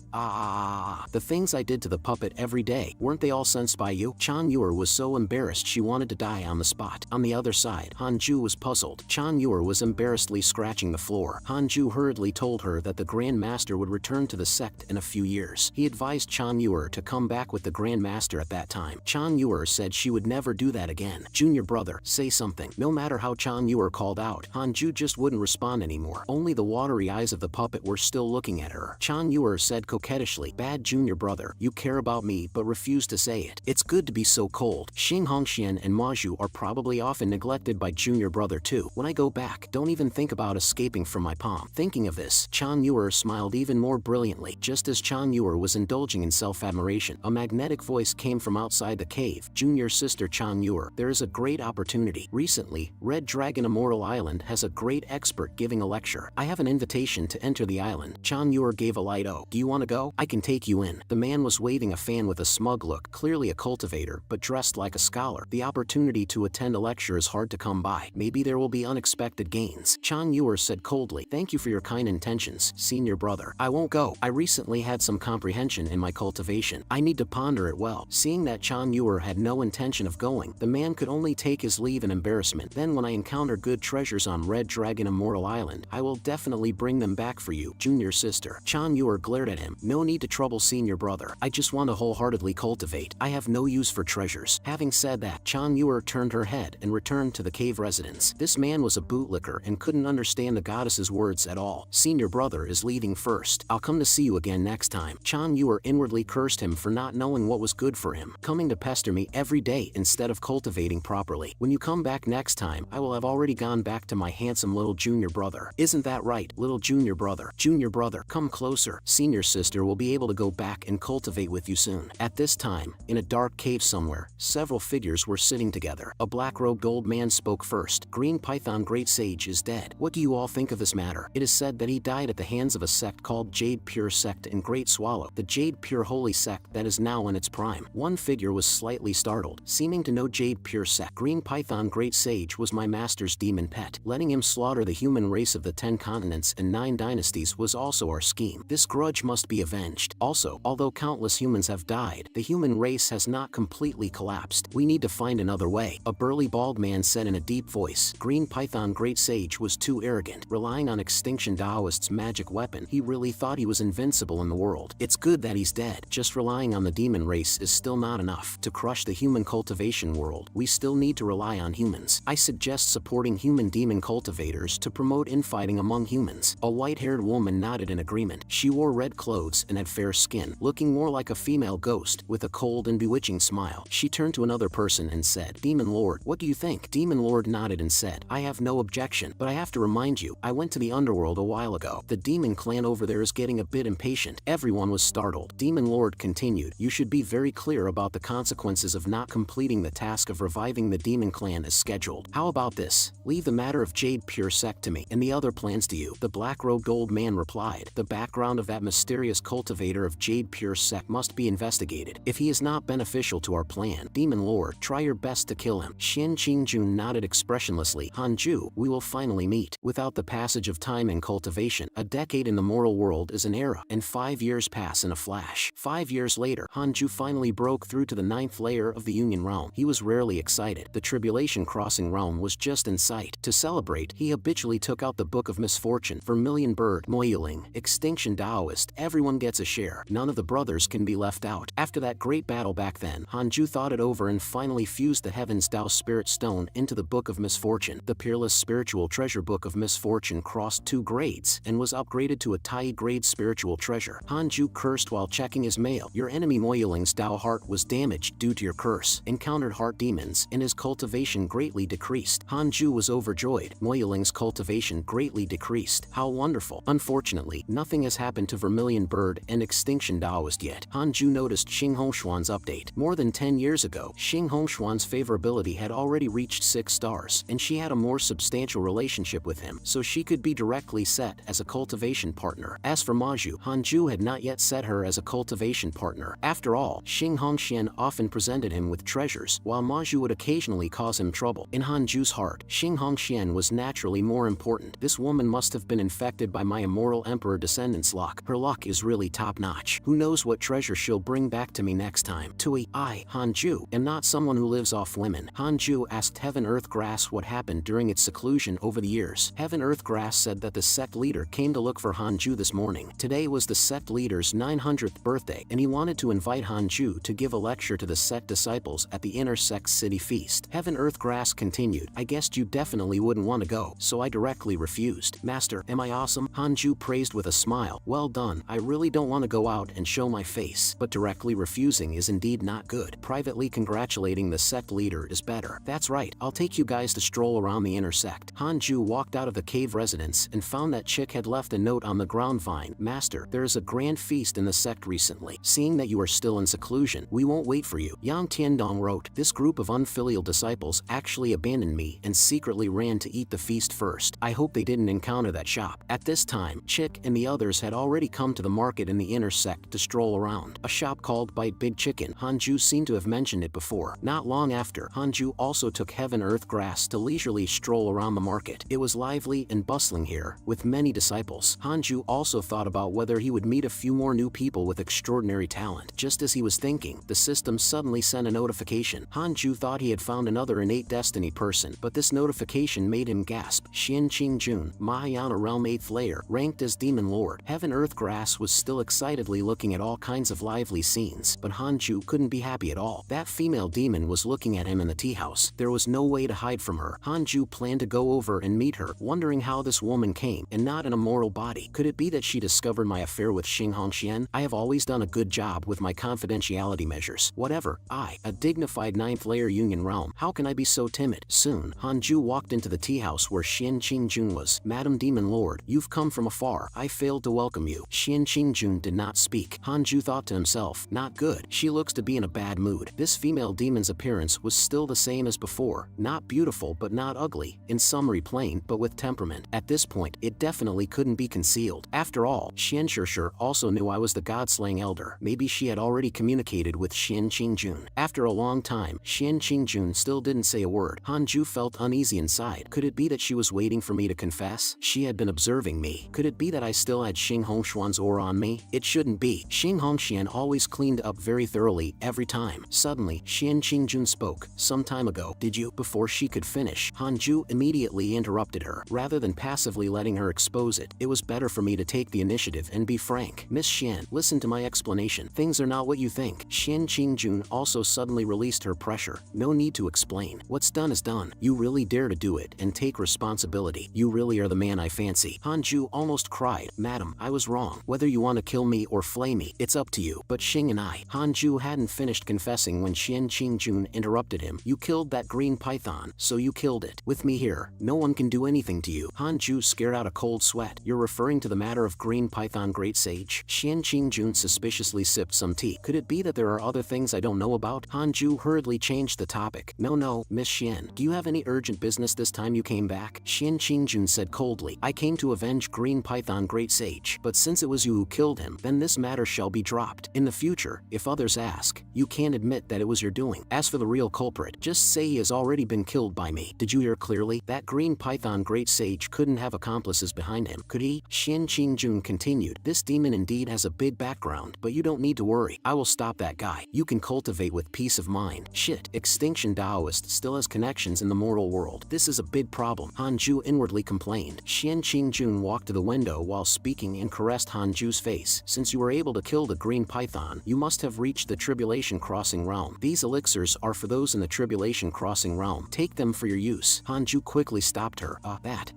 [SPEAKER 1] The things I did to the puppet every day, weren't they all sensed by you?" Chan Yuer was so embarrassed she wanted to die on the spot. On the other side, Hanju was puzzled. Chan Yuer was embarrassedly scratching the floor. Hanju hurriedly told her that the Grand Master would return to the sect in a few years. He advised Chan Yuer to come back with the Grand Master master at that time. Chan Yuer said she would never do that again. Junior brother, say something. No matter how Chan Yuer called out, Hanju just wouldn't respond anymore. Only the watery eyes of the puppet were still looking at her. Chan Yuer said coquettishly, bad junior brother, you care about me but refuse to say it. It's good to be so cold. Xing Hongxian and Maju are probably often neglected by junior brother too. When I go back, don't even think about escaping from my palm. Thinking of this, Chan Yuer smiled even more brilliantly. Just as Chan Yuer was indulging in self-admiration, a magnetic voice came from outside the cave. Junior sister Chan Yuer, there is a great opportunity. Recently, Red Dragon Immortal Island has a great expert giving a lecture. I have an invitation to enter the island. Chan Yuer gave a light O. Do you want to go? I can take you in. The man was waving a fan with a smug look, clearly a cultivator, but dressed like a scholar. The opportunity to attend a lecture is hard to come by. Maybe there will be unexpected gains. Chan Yuer said coldly, thank you for your kind intentions, senior brother. I won't go. I recently had some comprehension in my cultivation. I need to ponder it well. Seeing that Chan Yuer had no intention of going, the man could only take his leave in embarrassment. Then when I encounter good treasures on Red Dragon Immortal Island, I will definitely bring them back for you, junior sister. Chan Yuer glared at him. No need to trouble senior brother. I just want to wholeheartedly cultivate. I have no use for treasures. Having said that, Chan Yuer turned her head and returned to the cave residence. This man was a bootlicker and couldn't understand the goddess's words at all. Senior brother is leaving first. I'll come to see you again next time. Chan Yuer inwardly cursed him for not knowing what was good for him, coming to pester me every day instead of cultivating properly. When you come back next time, I will have already gone back to my handsome little junior brother. Isn't that right, little junior brother? Junior brother, come closer. Senior sister will be able to go back and cultivate with you soon. At this time, in a dark cave somewhere, several figures were sitting together. A black-robed old man spoke first. Green Python Great Sage is dead. What do you all think of this matter? It is said that he died at the hands of a sect called Jade Pure Sect in Great Swallow, the Jade Pure Holy Sect that is now in its prime. One figure was slightly startled, seeming to know Jade Pure Sect. Green Python Great Sage was my master's demon pet. Letting him slaughter the human race of the 10 continents and 9 dynasties was also our scheme. This grudge must be avenged. Also, although countless humans have died, the human race has not completely collapsed. We need to find another way. A burly bald man said in a deep voice. Green Python Great Sage was too arrogant. Relying on Extinction Taoist's magic weapon, he really thought he was invincible in the world. It's good that he's dead. Just relying on the demon race is still not enough. To crush the human cultivation world, we still need to rely on humans. I suggest supporting human demon cultivators to promote infighting among humans. A white-haired woman nodded in agreement. She wore red clothes and had fair skin, looking more like a female ghost, with a cold and bewitching smile. She turned to another person and said, Demon Lord, what do you think? Demon Lord nodded and said, I have no objection, but I have to remind you, I went to the underworld a while ago. The demon clan over there is getting a bit impatient. Everyone was startled. Demon Lord continued, you should be very clear about the consequences of not completing the task of reviving the demon clan as scheduled. How about this? Leave the matter of Jade Pure Sect to me, and the other plans to you. The black-robed old man replied, the background of that mysterious cultivator of Jade Pure Sect must be investigated. If he is not beneficial to our plan, Demon Lord, try your best to kill him. Xian Qingjun nodded expressionlessly. Hanju, we will finally meet. Without the passage of time and cultivation, a decade in the moral world is an era, and 5 years pass in a flash. 5 years later, Hanju finally broke through to the 9th layer of the Union Realm. He was rarely excited. The Tribulation Crossing Realm was just in sight. To celebrate, he habitually took out the Book of Misfortune. Vermilion Bird, Moiling, Extinction Taoist, everyone gets a share. None of the brothers can be left out. After that great battle back then, Hanju thought it over and finally fused the Heaven's Tao Spirit Stone into the Book of Misfortune. The Peerless Spiritual Treasure Book of Misfortune crossed 2 grades and was upgraded to a Tai grade spiritual treasure. Hanju cursed while checking his mail. Your enemy Moiling's Tao heart was damaged due to your curse. Encountered heart demons, and his cultivation greatly decreased. Hanju was overjoyed. Moiling's cultivation greatly decreased. How wonderful. Unfortunately, nothing has happened to Vermilion Bird and Extinction Taoist yet. Hanju noticed Xing Hongshuan's update. More than 10 years ago, Xing Hongshuan's favorability had already reached 6 stars, and she had a more substantial relationship with him, so she could be directly set as a cultivation partner. As for Maju, Hanju had not yet set her as a cultivation partner. After all, Xing Hongxian often presented him with treasures, while Maju would occasionally cause him trouble. In Hanju's heart, Xing Hongxian was naturally more important. This woman must have been infected by my immortal emperor descendant's luck. Her luck is really top-notch. Who knows what treasure she'll bring back to me next time. Tui, I, Hanju, am not someone who lives off women. Hanju asked Heaven Earth Grass what happened during its seclusion over the years. Heaven Earth Grass said that the sect leader came to look for Hanju this morning. Today was the sect leader's 900th birthday, and he wanted to invite Hanju Hanju to give a lecture to the sect disciples at the inner sect city feast. Heaven Earth Grass continued, I guessed you definitely wouldn't want to go, so I directly refused. Master, am I awesome? Hanju praised with a smile. Well done, I really don't want to go out and show my face, but directly refusing is indeed not good. Privately congratulating the sect leader is better. That's right, I'll take you guys to stroll around the inner sect. Hanju walked out of the cave residence and found that Chick had left a note on the ground vine. Master, there is a grand feast in the sect recently. Seeing that you are still in seclusion, we won't wait for you. Yang Tiandong wrote, this group of unfilial disciples actually abandoned me and secretly ran to eat the feast first. I hope they didn't encounter that shop. At this time, Chick and the others had already come to the market in the inner sect to stroll around. A shop called Bite Big Chicken. Hanju seemed to have mentioned it before. Not long after, Hanju also took Heaven Earth Grass to leisurely stroll around the market. It was lively and bustling here, with many disciples. Hanju also thought about whether he would meet a few more new people with extraordinary talent. Just as he was thinking, the system suddenly sent a notification. Hanju thought he had found another innate destiny person, but this notification made him gasp. Xian Qingjun, Mahayana Realm 8th layer, ranked as Demon Lord. Heaven Earth Grass was still excitedly looking at all kinds of lively scenes, but Hanju couldn't be happy at all. That female demon was looking at him in the tea house. There was no way to hide from her. Hanju planned to go over and meet her, wondering how this woman came, and not in a mortal body. Could it be that she discovered my affair with Xing Hongxian? I have always done a good job with my confidentiality measures. Whatever, a dignified 9th layer Union realm. How can I be so timid? Soon, Hanju walked into the tea house where Xian Qingjun was. Madam Demon Lord, you've come from afar. I failed to welcome you. Xian Qingjun did not speak. Hanju thought to himself, not good. She looks to be in a bad mood. This female demon's appearance was still the same as before. Not beautiful but not ugly. In summary plain but with temperament. At this point, it definitely couldn't be concealed. After all, Xian Shishir also knew I was the god-slaying elder. Maybe she had already communicated with Xian Qingjun. After a long time, Xian Qingjun still didn't say a word. Hanju felt uneasy inside. Could it be that she was waiting for me to confess? She had been observing me. Could it be that I still had Xing Hongshuan's aura on me? It shouldn't be. Xing Hongxian always cleaned up very thoroughly every time. Suddenly, Xian Qingjun spoke. Some time ago, did you? Before she could finish, Hanju immediately interrupted her. Rather than passively letting her expose it, it was better for me to take the initiative and be frank. Miss Xian, listen to my explanation. Things are not what you think. Xian Qingjun also suddenly released her pressure. No need to explain. What's done is done. You really dare to do it and take responsibility. You really are the man I fancy. Hanju almost cried. Madam, I was wrong. Whether you want to kill me or flay me, it's up to you. But Xing and I. Hanju hadn't finished confessing when Xian Qingjun interrupted him. You killed that green python, so you killed it. With me here, no one can do anything to you. Hanju scared out a cold sweat. You're referring to the matter of green python great sage? Xian Qingjun suspiciously sipped some tea. Could it be that there are other things I don't know about? Hanju hurriedly changed the topic. No, Miss Xian. Do you have any urgent business this time you came back? Xian Qingjun said coldly. I came to avenge green python great sage, but since it was you who killed him, then this matter shall be dropped. In the future, if others ask, you can't admit that it was your doing. As for the real culprit, just say he has already been killed by me. Did you hear clearly? That green python great sage couldn't have accomplices behind him, could he? Xian Qingjun continued. This demon indeed has a big background, but you don't need to worry. I will stop that guy. You can cultivate with peace of mind. Shit, Extinction Taoist still has connections in the mortal world. This is a big problem. Hanju inwardly complained. Xian Qingjun walked to the window while speaking and caressed Hanju's face. Since you were able to kill the green python, you must have reached the Tribulation Crossing realm. These elixirs are for those in the Tribulation Crossing realm. Take them for your use. Hanju quickly stopped her.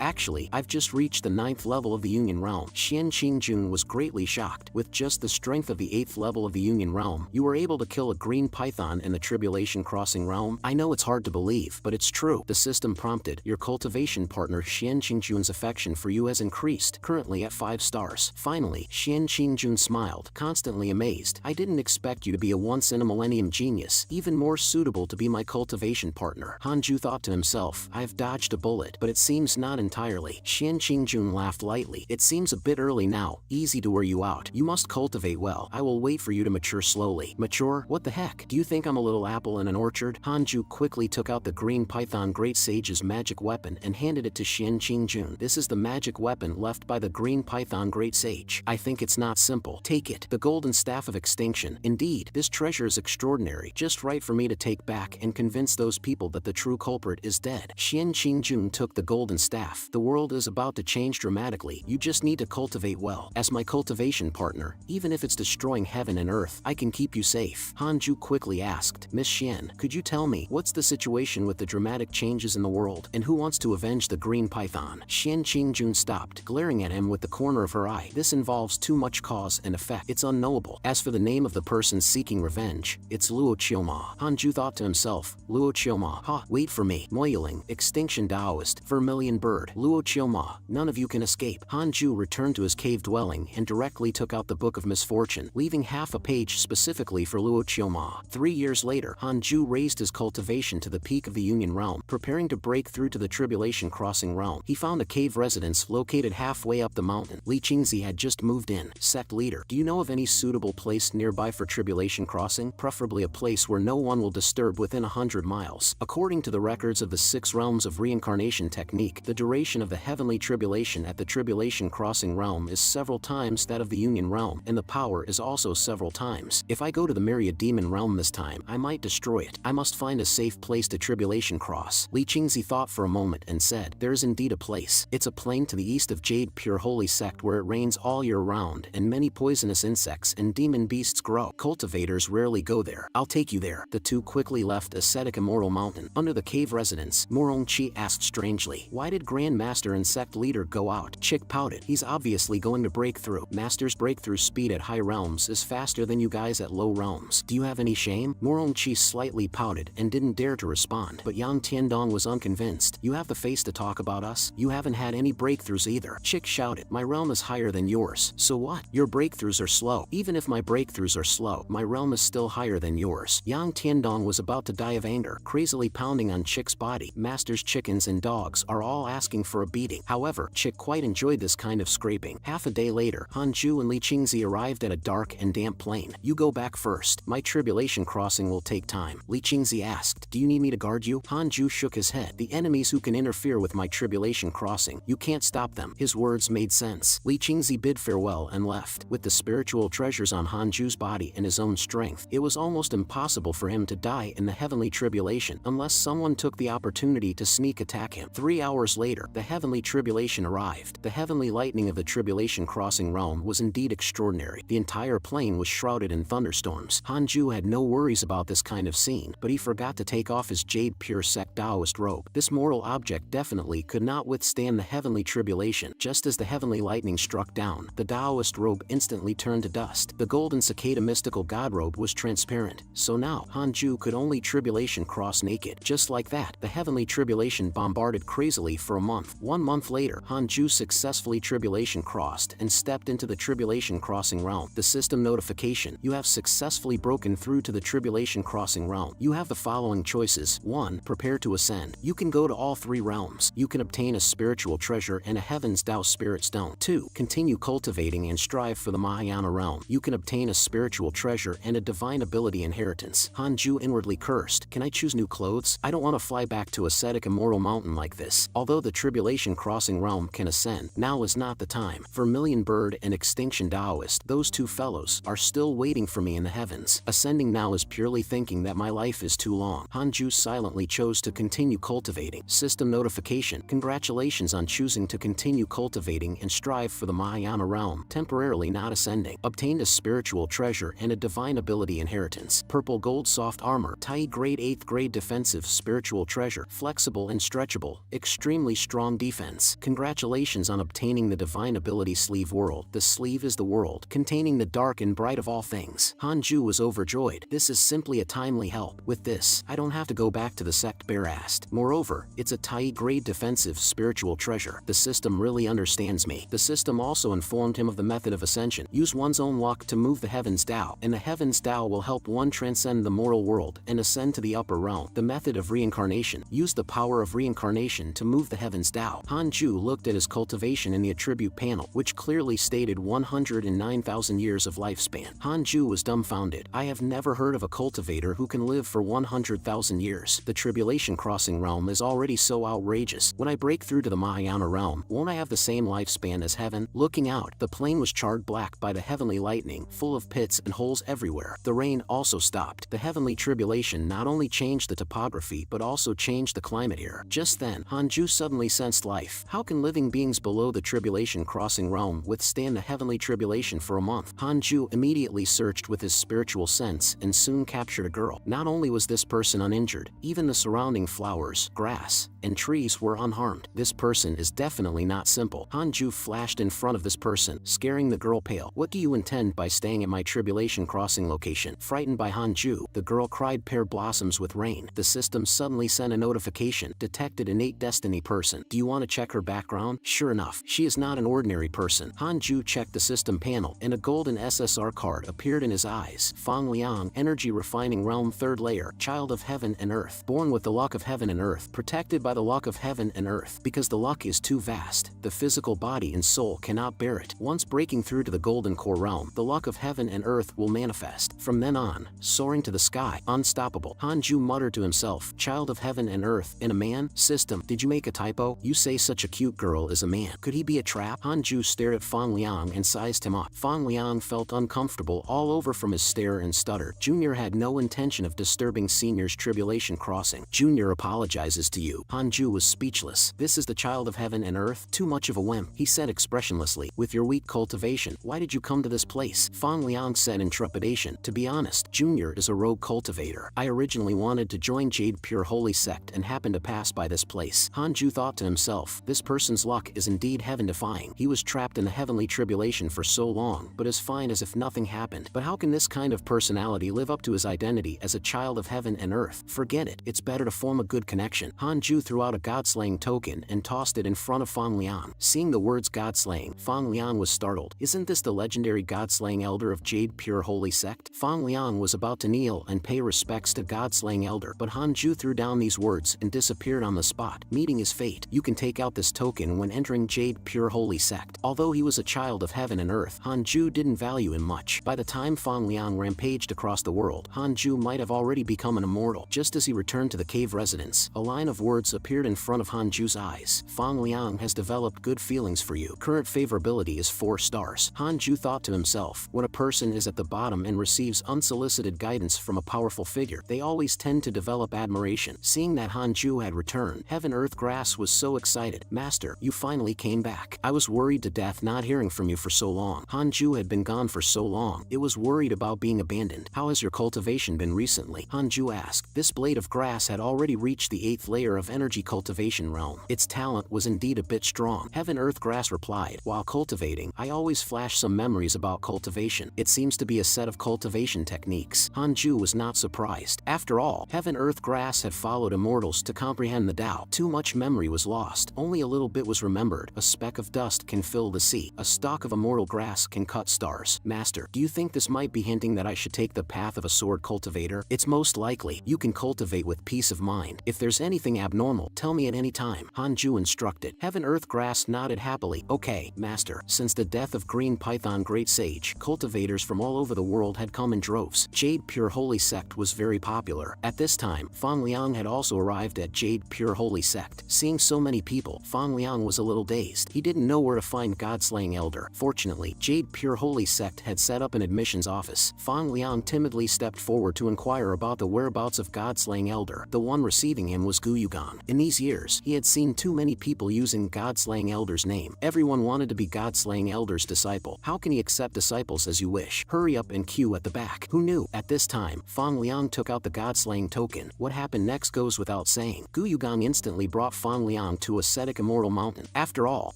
[SPEAKER 1] Actually, I've just reached the 9th level of the Union realm. Xian Qingjun was greatly shocked. With just the strength of the 8th level of the Union realm, you were able to kill a green python in the Tribulation Crossing realm? I know it's hard to believe, but it's true. The system prompted. Your cultivation partner Xian Qingjun's affection for you has increased, currently at 5 stars. Finally, Xian Qingjun smiled, constantly amazed. I didn't expect you to be a once-in-a-millennium genius, even more suitable to be my cultivation partner. Hanju thought to himself, I've dodged a bullet, but it seems not entirely. Xian Qingjun laughed lightly. It seems a bit early now. Easy to wear you out. You must cultivate well. I will wait for you to mature slowly. Mature? What the heck? Do you think I'm a little apple in an orchard? Hanju quickly took out the green python great sage's magic weapon and handed it to Xian Qingjun. This is the magic weapon left by the green python great sage. I think it's not simple. Take it. The golden staff of extinction. Indeed, this treasure is extraordinary. Just right for me to take back and convince those people that the true culprit is dead. Xian Qingjun took the golden staff. The world is about to change dramatically. You just need to cultivate well. As my cultivation partner, even if it's destroying heaven and earth, I can keep keep you safe. Hanju quickly asked, Miss Xian, could you tell me what's the situation with the dramatic changes in the world, and who wants to avenge the green python? Xian Qingjun stopped, glaring at him with the corner of her eye. This involves too much cause and effect. It's unknowable. As for the name of the person seeking revenge, it's Luo Qioma. Hanju thought to himself, Luo Qioma, ha, wait for me. Moiling, extinction Taoist, vermilion bird, Luo Qioma, none of you can escape. Hanju returned to his cave dwelling and directly took out the Book of Misfortune, leaving half a page specifically for Luo Qioma. 3 years later, Hanju raised his cultivation to the peak of the Union Realm, preparing to break through to the Tribulation Crossing Realm. He found a cave residence located halfway up the mountain. Li Qingzi had just moved in. Sect leader, do you know of any suitable place nearby for Tribulation Crossing? Preferably a place where no one will disturb within 100 miles. According to the records of the 6 realms of reincarnation technique, the duration of the heavenly tribulation at the Tribulation Crossing Realm is several times that of the Union Realm, and the power is also several times. If I go to the Myriad Demon Realm this time, I might destroy it. I must find a safe place to Tribulation Cross. Li Qingzi thought for a moment and said, there is indeed a place. It's a plain to the east of Jade Pure Holy Sect where it rains all year round and many poisonous insects and demon beasts grow. Cultivators rarely go there. I'll take you there. The two quickly left Ascetic Immortal Mountain. Under the cave residence, Morongqi asked strangely, why did Grand Master and Sect Leader go out? Chick pouted, he's obviously going to break through. Master's breakthrough speed at high realms is faster than you guys at low realms. Do you have any shame? Morongqi slightly pouted and didn't dare to respond, but Yang Tiandong was unconvinced. You have the face to talk about us? You haven't had any breakthroughs either. Chick shouted, my realm is higher than yours. So what? Your breakthroughs are slow. Even if my breakthroughs are slow, my realm is still higher than yours. Yang Tiandong was about to die of anger, crazily pounding on Chick's body. Master's chickens and dogs are all asking for a beating. However, Chick quite enjoyed this kind of scraping. Half a day later, Hanju and Li Qingzi arrived at a dark and damp plain. You go back first. My tribulation crossing will take time. Li Qingzi asked, do you need me to guard you? Hanju shook his head. The enemies who can interfere with my tribulation crossing, you can't stop them. His words made sense. Li Qingzi bid farewell and left. With the spiritual treasures on Hanju's body and his own strength, it was almost impossible for him to die in the heavenly tribulation unless someone took the opportunity to sneak attack him. 3 hours later, the heavenly tribulation arrived. The heavenly lightning of the tribulation crossing realm was indeed extraordinary. The entire plain was shrouded in thunderstorms. Hanju had no worries about this kind of scene, but he forgot to take off his Jade Pure Sect Taoist robe. This mortal object definitely could not withstand the heavenly tribulation. Just as the heavenly lightning struck down, the Taoist robe instantly turned to dust. The golden cicada mystical god robe was transparent, so now Hanju could only tribulation cross naked. Just like that, the heavenly tribulation bombarded crazily for a month. 1 month later, Hanju successfully tribulation crossed and stepped into the tribulation crossing realm. The system notification, you have successfully broken through to the tribulation crossing realm. You have the following choices. 1. Prepare to ascend. You can go to all 3 realms. You can obtain a spiritual treasure and a Heaven's Tao Spirit Stone. 2. Continue cultivating and strive for the Mahayana realm. You can obtain a spiritual treasure and a divine ability inheritance. Hanju inwardly cursed, can I choose new clothes? I don't want to fly back to Ascetic Immortal Mountain like this. Although the tribulation crossing realm can ascend, now is not the time. Vermilion Bird and Extinction Taoist, those 2 fellows, are still waiting for me in the heavens. Ascending now is purely thinking that my life is too long. Hanju silently chose to continue cultivating. System notification, congratulations on choosing to continue cultivating and strive for the Mahayana realm, temporarily not ascending. Obtained a spiritual treasure and a divine ability inheritance. Purple Gold Soft Armor, Tai Grade 8th Grade Defensive Spiritual Treasure, flexible and stretchable, extremely strong defense. Congratulations on obtaining the divine ability Sleeve World. The sleeve is the world, containing the dark and bright of all things. Hanju was overjoyed. This is simply a timely help. With this, I don't have to go back to the sect Bear asked. Moreover, it's a Tai Grade Defensive Spiritual Treasure. The system really understands me. The system also informed him of the method of ascension. Use one's own luck to move the Heaven's Tao, and the Heaven's Tao will help one transcend the mortal world and ascend to the upper realm. The method of reincarnation. Use the power of reincarnation to move the Heaven's Tao. Hanju looked at his cultivation in the attribute panel, which clearly stated 109,000 years of lifespan. Hanju was dumbfounded. I have never heard of a cultivator who can live for 100,000 years. The tribulation crossing realm is already so outrageous. When I break through to the Mahayana realm, won't I have the same lifespan as heaven? Looking out, the plain was charred black by the heavenly lightning, full of pits and holes everywhere. The rain also stopped. The heavenly tribulation not only changed the topography but also changed the climate here. Just then, Hanju suddenly sensed life. How can living beings below the tribulation crossing realm withstand the heavenly tribulation for a month? Hanju immediately searched with his spiritual sense and soon captured a girl. Not only was this person uninjured, even the surrounding flowers, grass, and trees were unharmed. This person is definitely not simple. Hanju flashed in front of this person, scaring the girl pale. What do you intend by staying at my tribulation crossing location? Frightened by Hanju, the girl cried, pear blossoms with rain. The system suddenly sent a notification, detected innate destiny person. Do you want to check her background? Sure enough, she is not an ordinary person. Hanju checked the system panel, and a golden SSR card appeared in his eyes. Fang Liang, energy refining realm 3rd layer, child of heaven and earth, born with the luck of heaven and earth, protected by the luck of heaven and earth. Because the luck is too vast, the physical body and soul cannot bear it. Once breaking through to the golden core realm, the luck of heaven and earth will manifest. From then on, soaring to the sky, unstoppable. Hanju muttered to himself, child of heaven and earth, and a man? System, did you make a typo? You say such a cute girl is a man. Could he be a trap? Hanju stared at Fang Liang and sized him up. Fang Liang felt uncomfortable all over from his stare and stuttered. Junior had no intention of disturbing Senior's tribulation crossing. Junior apologizes to you. Hanju was speechless. This is the child of heaven and earth? Too much of a wimp, he said expressionlessly. With your weak cultivation, why did you come to this place? Fang Liang said in trepidation. To be honest, Junior is a rogue cultivator. I originally wanted to join Jade Pure Holy Sect and happened to pass by this place. Hanju thought to himself, this person's luck is indeed heaven-defying. He was trapped in the heavenly tribulation for so long, but is fine as if nothing happened. But how can this kind of personality live up to his identity as a child of heaven and earth? Forget it, it's better to form a good connection. Hanju threw out a god-slaying token and tossed it in front of Fang Liang. Seeing the words god-slaying, Fang Liang was startled. Isn't this the legendary god-slaying elder of Jade Pure Holy Sect? Fang Liang was about to kneel and pay respects to god-slaying elder, but Hanju threw down these words and disappeared on the spot. Meeting his fate. You can take out this token when entering Jade Pure Holy Sect. Although he was a child of heaven and earth, Hanju didn't value him much. By the time Fang Liang rampaged across the world, Hanju might have already become an immortal. Just as he returned to the cave residence, a line of words appeared in front of Hanju's eyes. Fang Liang has developed good feelings for you. Current favorability is 4 stars. Hanju thought to himself, when a person is at the bottom and receives unsolicited guidance from a powerful figure, they always tend to develop admiration. Seeing that Hanju had returned, Heaven Earth Grass was so excited. Master, you finally came back. I was worried to death not hearing from you for so long. Hanju had been gone for so long. It was worried about being abandoned. How has your cultivation been recently? Hanju asked. This blade of grass had already reached the 8th layer of energy cultivation realm. Its talent was indeed a bit strong. Heaven Earth Grass replied, while cultivating, I always flash some memories about cultivation. It seems to be a set of cultivation techniques. Hanju was not surprised. After all, Heaven Earth Grass had followed immortals to comprehend the Tao. Too much memory was lost. Only a little bit was remembered. A speck of dust can fill the sea. A stalk of immortal grass can cut stars. Master, do you think this might be hinting that I should take the path of a sword cultivator? It's most likely. You can cultivate with peace of mind. If there's anything abnormal, tell me at any time. Hanju instructed. Heaven Earth Grass nodded happily. Okay, Master. Since the death of Green Python Great Sage, cultivators from all over the world had come in droves. Jade Pure Holy Sect was very popular. At this time, Fang Liang had also arrived at Jade Pure Holy Sect. Seeing so many people, Fang Liang was a little dazed. He didn't know where to find God-slaying elder. Fortunately, Jade Pure Holy Sect had set up an admissions office. Fang Liang timidly stepped forward to inquire about the whereabouts of God-slaying elder. The one receiving him was Guyugan. In these years, he had seen too many people using God-slaying elder's name. Everyone wanted to be God-slaying elder's disciple. How can he accept disciples as you wish? Hurry up and queue at the back. Who knew? At this time, Fang Liang took out the God-slaying token. What happened next goes without saying. Guyugan instantly brought Fang Liang to ascetic immortal mountain. After all,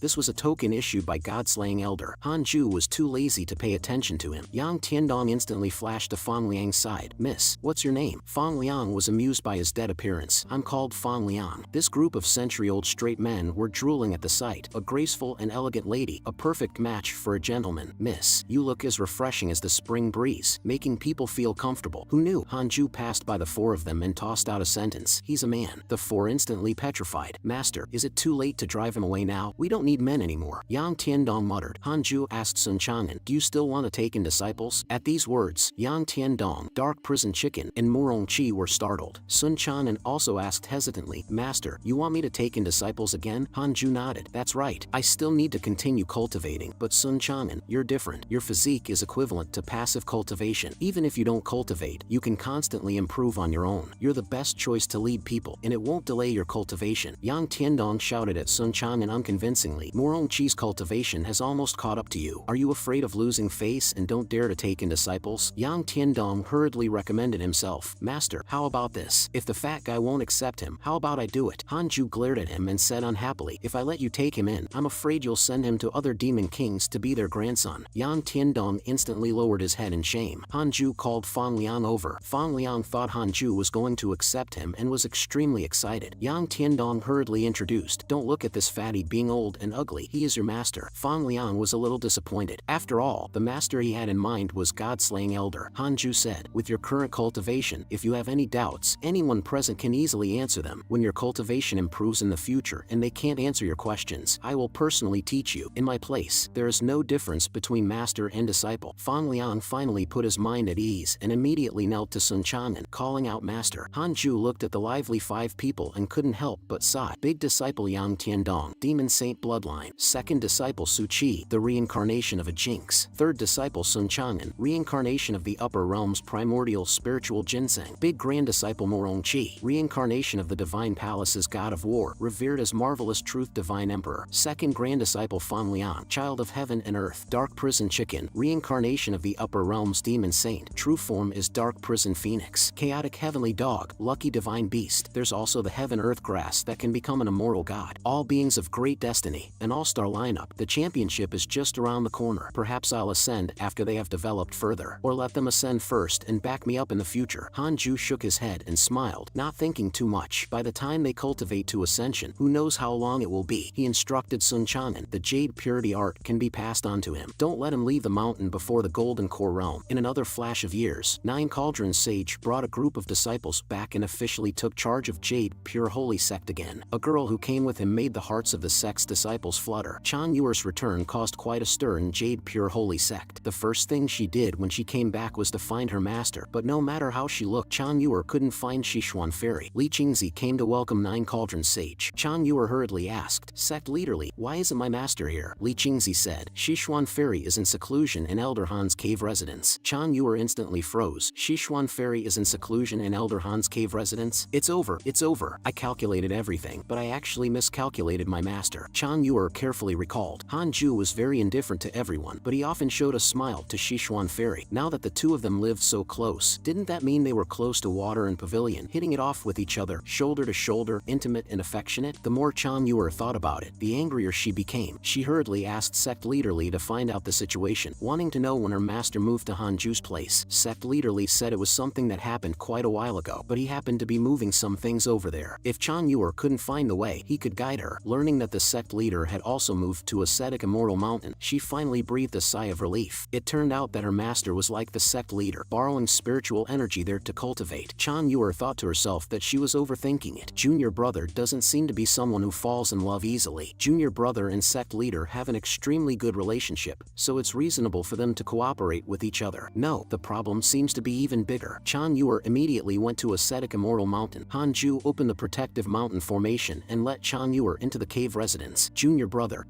[SPEAKER 1] this was a token issued by God-slaying elder. Hanju was too lazy to pay attention to him. Yang Tiandong instantly flashed to Fang Liang's side. Miss, what's your name? Fang Liang was amused by his dead appearance. I'm called Fang Liang. This group of century-old straight men were drooling at the sight. A graceful and elegant lady, a perfect match for a gentleman. Miss, you look as refreshing as the spring breeze, making people feel comfortable. Who knew? Hanju passed by the 4 of them and tossed out a sentence. He's a man. The 4 instantly petrified. Master, is it too late to drive him away now? We don't need men anymore. Yang Tiandong muttered. Hanju asked Sun Chang'an, do you still want to take in disciples? At these words, Yang Tiandong, Dark Prison Chicken, and Murong Chi were startled. Sun Chang'an also asked hesitantly, Master, you want me to take in disciples again? Hanju nodded. That's right. I still need to continue cultivating, but Sun Chang'an, you're different. Your physique is equivalent to passive cultivation. Even if you don't cultivate, you can constantly improve on your own. You're the best choice to lead people, and it won't delay your cultivation. Yang Tiandong shouted at Sun Chang'an unconvincingly. Murong Chi's cultivation has almost caught up to you. Are you afraid of losing face and don't dare to take in disciples? Yang Tiandong hurriedly recommended himself. Master, how about this? If the fat guy won't accept him, how about I do it? Hanju glared at him and said unhappily, if I let you take him in, I'm afraid you'll send him to other demon kings to be their grandson. Yang Tiandong instantly lowered his head in shame. Hanju called Fang Liang over. Fang Liang thought Hanju was going to accept him and was extremely excited. Yang Tiandong hurriedly introduced, don't look at this fatty being old and ugly, he is your master. Fang Liang was a little disappointed. After all, the master he had in mind was God-slaying elder. Hanju said, with your current cultivation, if you have any doubts, anyone present can easily answer them. When your cultivation improves in the future and they can't answer your questions, I will personally teach you. In my place, there is no difference between master and disciple. Fang Liang finally put his mind at ease and immediately knelt to Sun Chang'an, calling out master. Hanju looked at the lively 5 people and couldn't help but sigh. Big disciple Yang Tiandong, demon saint bloodline. Second disciple Su Qi, the reincarnation of a jinx. Third disciple Sun Chang'an, reincarnation of the upper realms primordial spiritual ginseng. Big grand disciple Morong Qi, reincarnation of the divine palace's god of war, revered as marvelous truth divine emperor. Second grand disciple Fan Liang, child of heaven and earth. Dark prison chicken, reincarnation of the upper realms demon saint. True form is dark prison phoenix. Chaotic heavenly dog, lucky divine beast. There's also the heaven earth grass that can become an immortal god. All beings of great destiny, an all-star lineup. The championship is just around the corner. Perhaps I'll ascend after they have developed further, or let them ascend first and back me up in the future. Hanju shook his head and smiled, not thinking too much. By the time they cultivate to ascension, who knows how long it will be. He instructed Sun Chang'an, the jade purity art can be passed on to him. Don't let him leave the mountain before the golden core realm. In another flash of years, 9 Cauldron Sage brought a group of disciples back and officially took charge of Jade Pure Holy Sect again. A girl who came with him made the hearts of the sect's disciples flutter. Chan Yuer's return caused quite a stir in Jade Pure Holy Sect. The first thing she did when she came back was to find her master, but no matter how she looked, Chan Yuer couldn't find Shishuan Fairy. Li Qingzi came to welcome 9 Cauldron Sage. Chan Yuer hurriedly asked, sect leaderly, why isn't my master here? Li Qingzi said, Shishuan Fairy is in seclusion in Elder Han's cave residence. Chan Yuer instantly froze. Shishuan Fairy is in seclusion in Elder Han's cave residence? It's over. I calculated everything, but I actually miscalculated my master. Chan Yuer carefully recalled. Hanju was very indifferent to everyone, but he often showed a smile to Shishuan Fairy. Now that the two of them lived so close, didn't that mean they were close to water and pavilion, hitting it off with each other, shoulder to shoulder, intimate and affectionate? The more Chan Yuer thought about it, the angrier she became. She hurriedly asked Sect Leader Li to find out the situation, wanting to know when her master moved to Hanju's place. Sect Leader Li said it was something that happened quite a while ago, but he happened to be moving some things over there. If Chan Yuer couldn't find the way, he could guide her. Learning that the sect leader had also moved to ascetic Immortal Mountain, she finally breathed a sigh of relief. It turned out that her master was like the sect leader, borrowing spiritual energy there to cultivate. Chan Yuer thought to herself that she was overthinking it. Junior brother doesn't seem to be someone who falls in love easily. Junior brother and sect leader have an extremely good relationship, so it's reasonable for them to cooperate with each other. No, the problem seems to be even bigger. Chan Yuer immediately went to ascetic Immortal Mountain. Hanju opened the protective mountain formation and let Chan Yuer into the cave residence. Junior brother,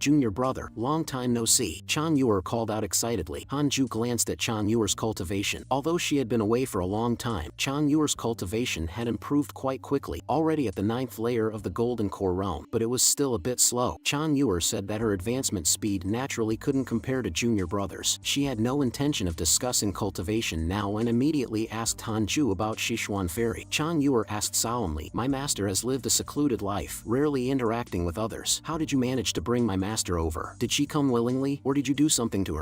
[SPEAKER 1] long time no see. Chan Yuer called out excitedly. Hanju glanced at Chan Yuer's cultivation. Although she had been away for a long time, Chan Yuer's cultivation had improved quite quickly, already at the 9th layer of the golden core realm, but it was still a bit slow. Chan Yuer said that her advancement speed naturally couldn't compare to junior brothers. She had no intention of discussing cultivation now and immediately asked Hanju about Shishuan Fairy. Chan Yuer asked solemnly, my master has lived a secluded life, rarely interacting with others. How did you manage to bring my master over? Did she come willingly, or did you do something to her?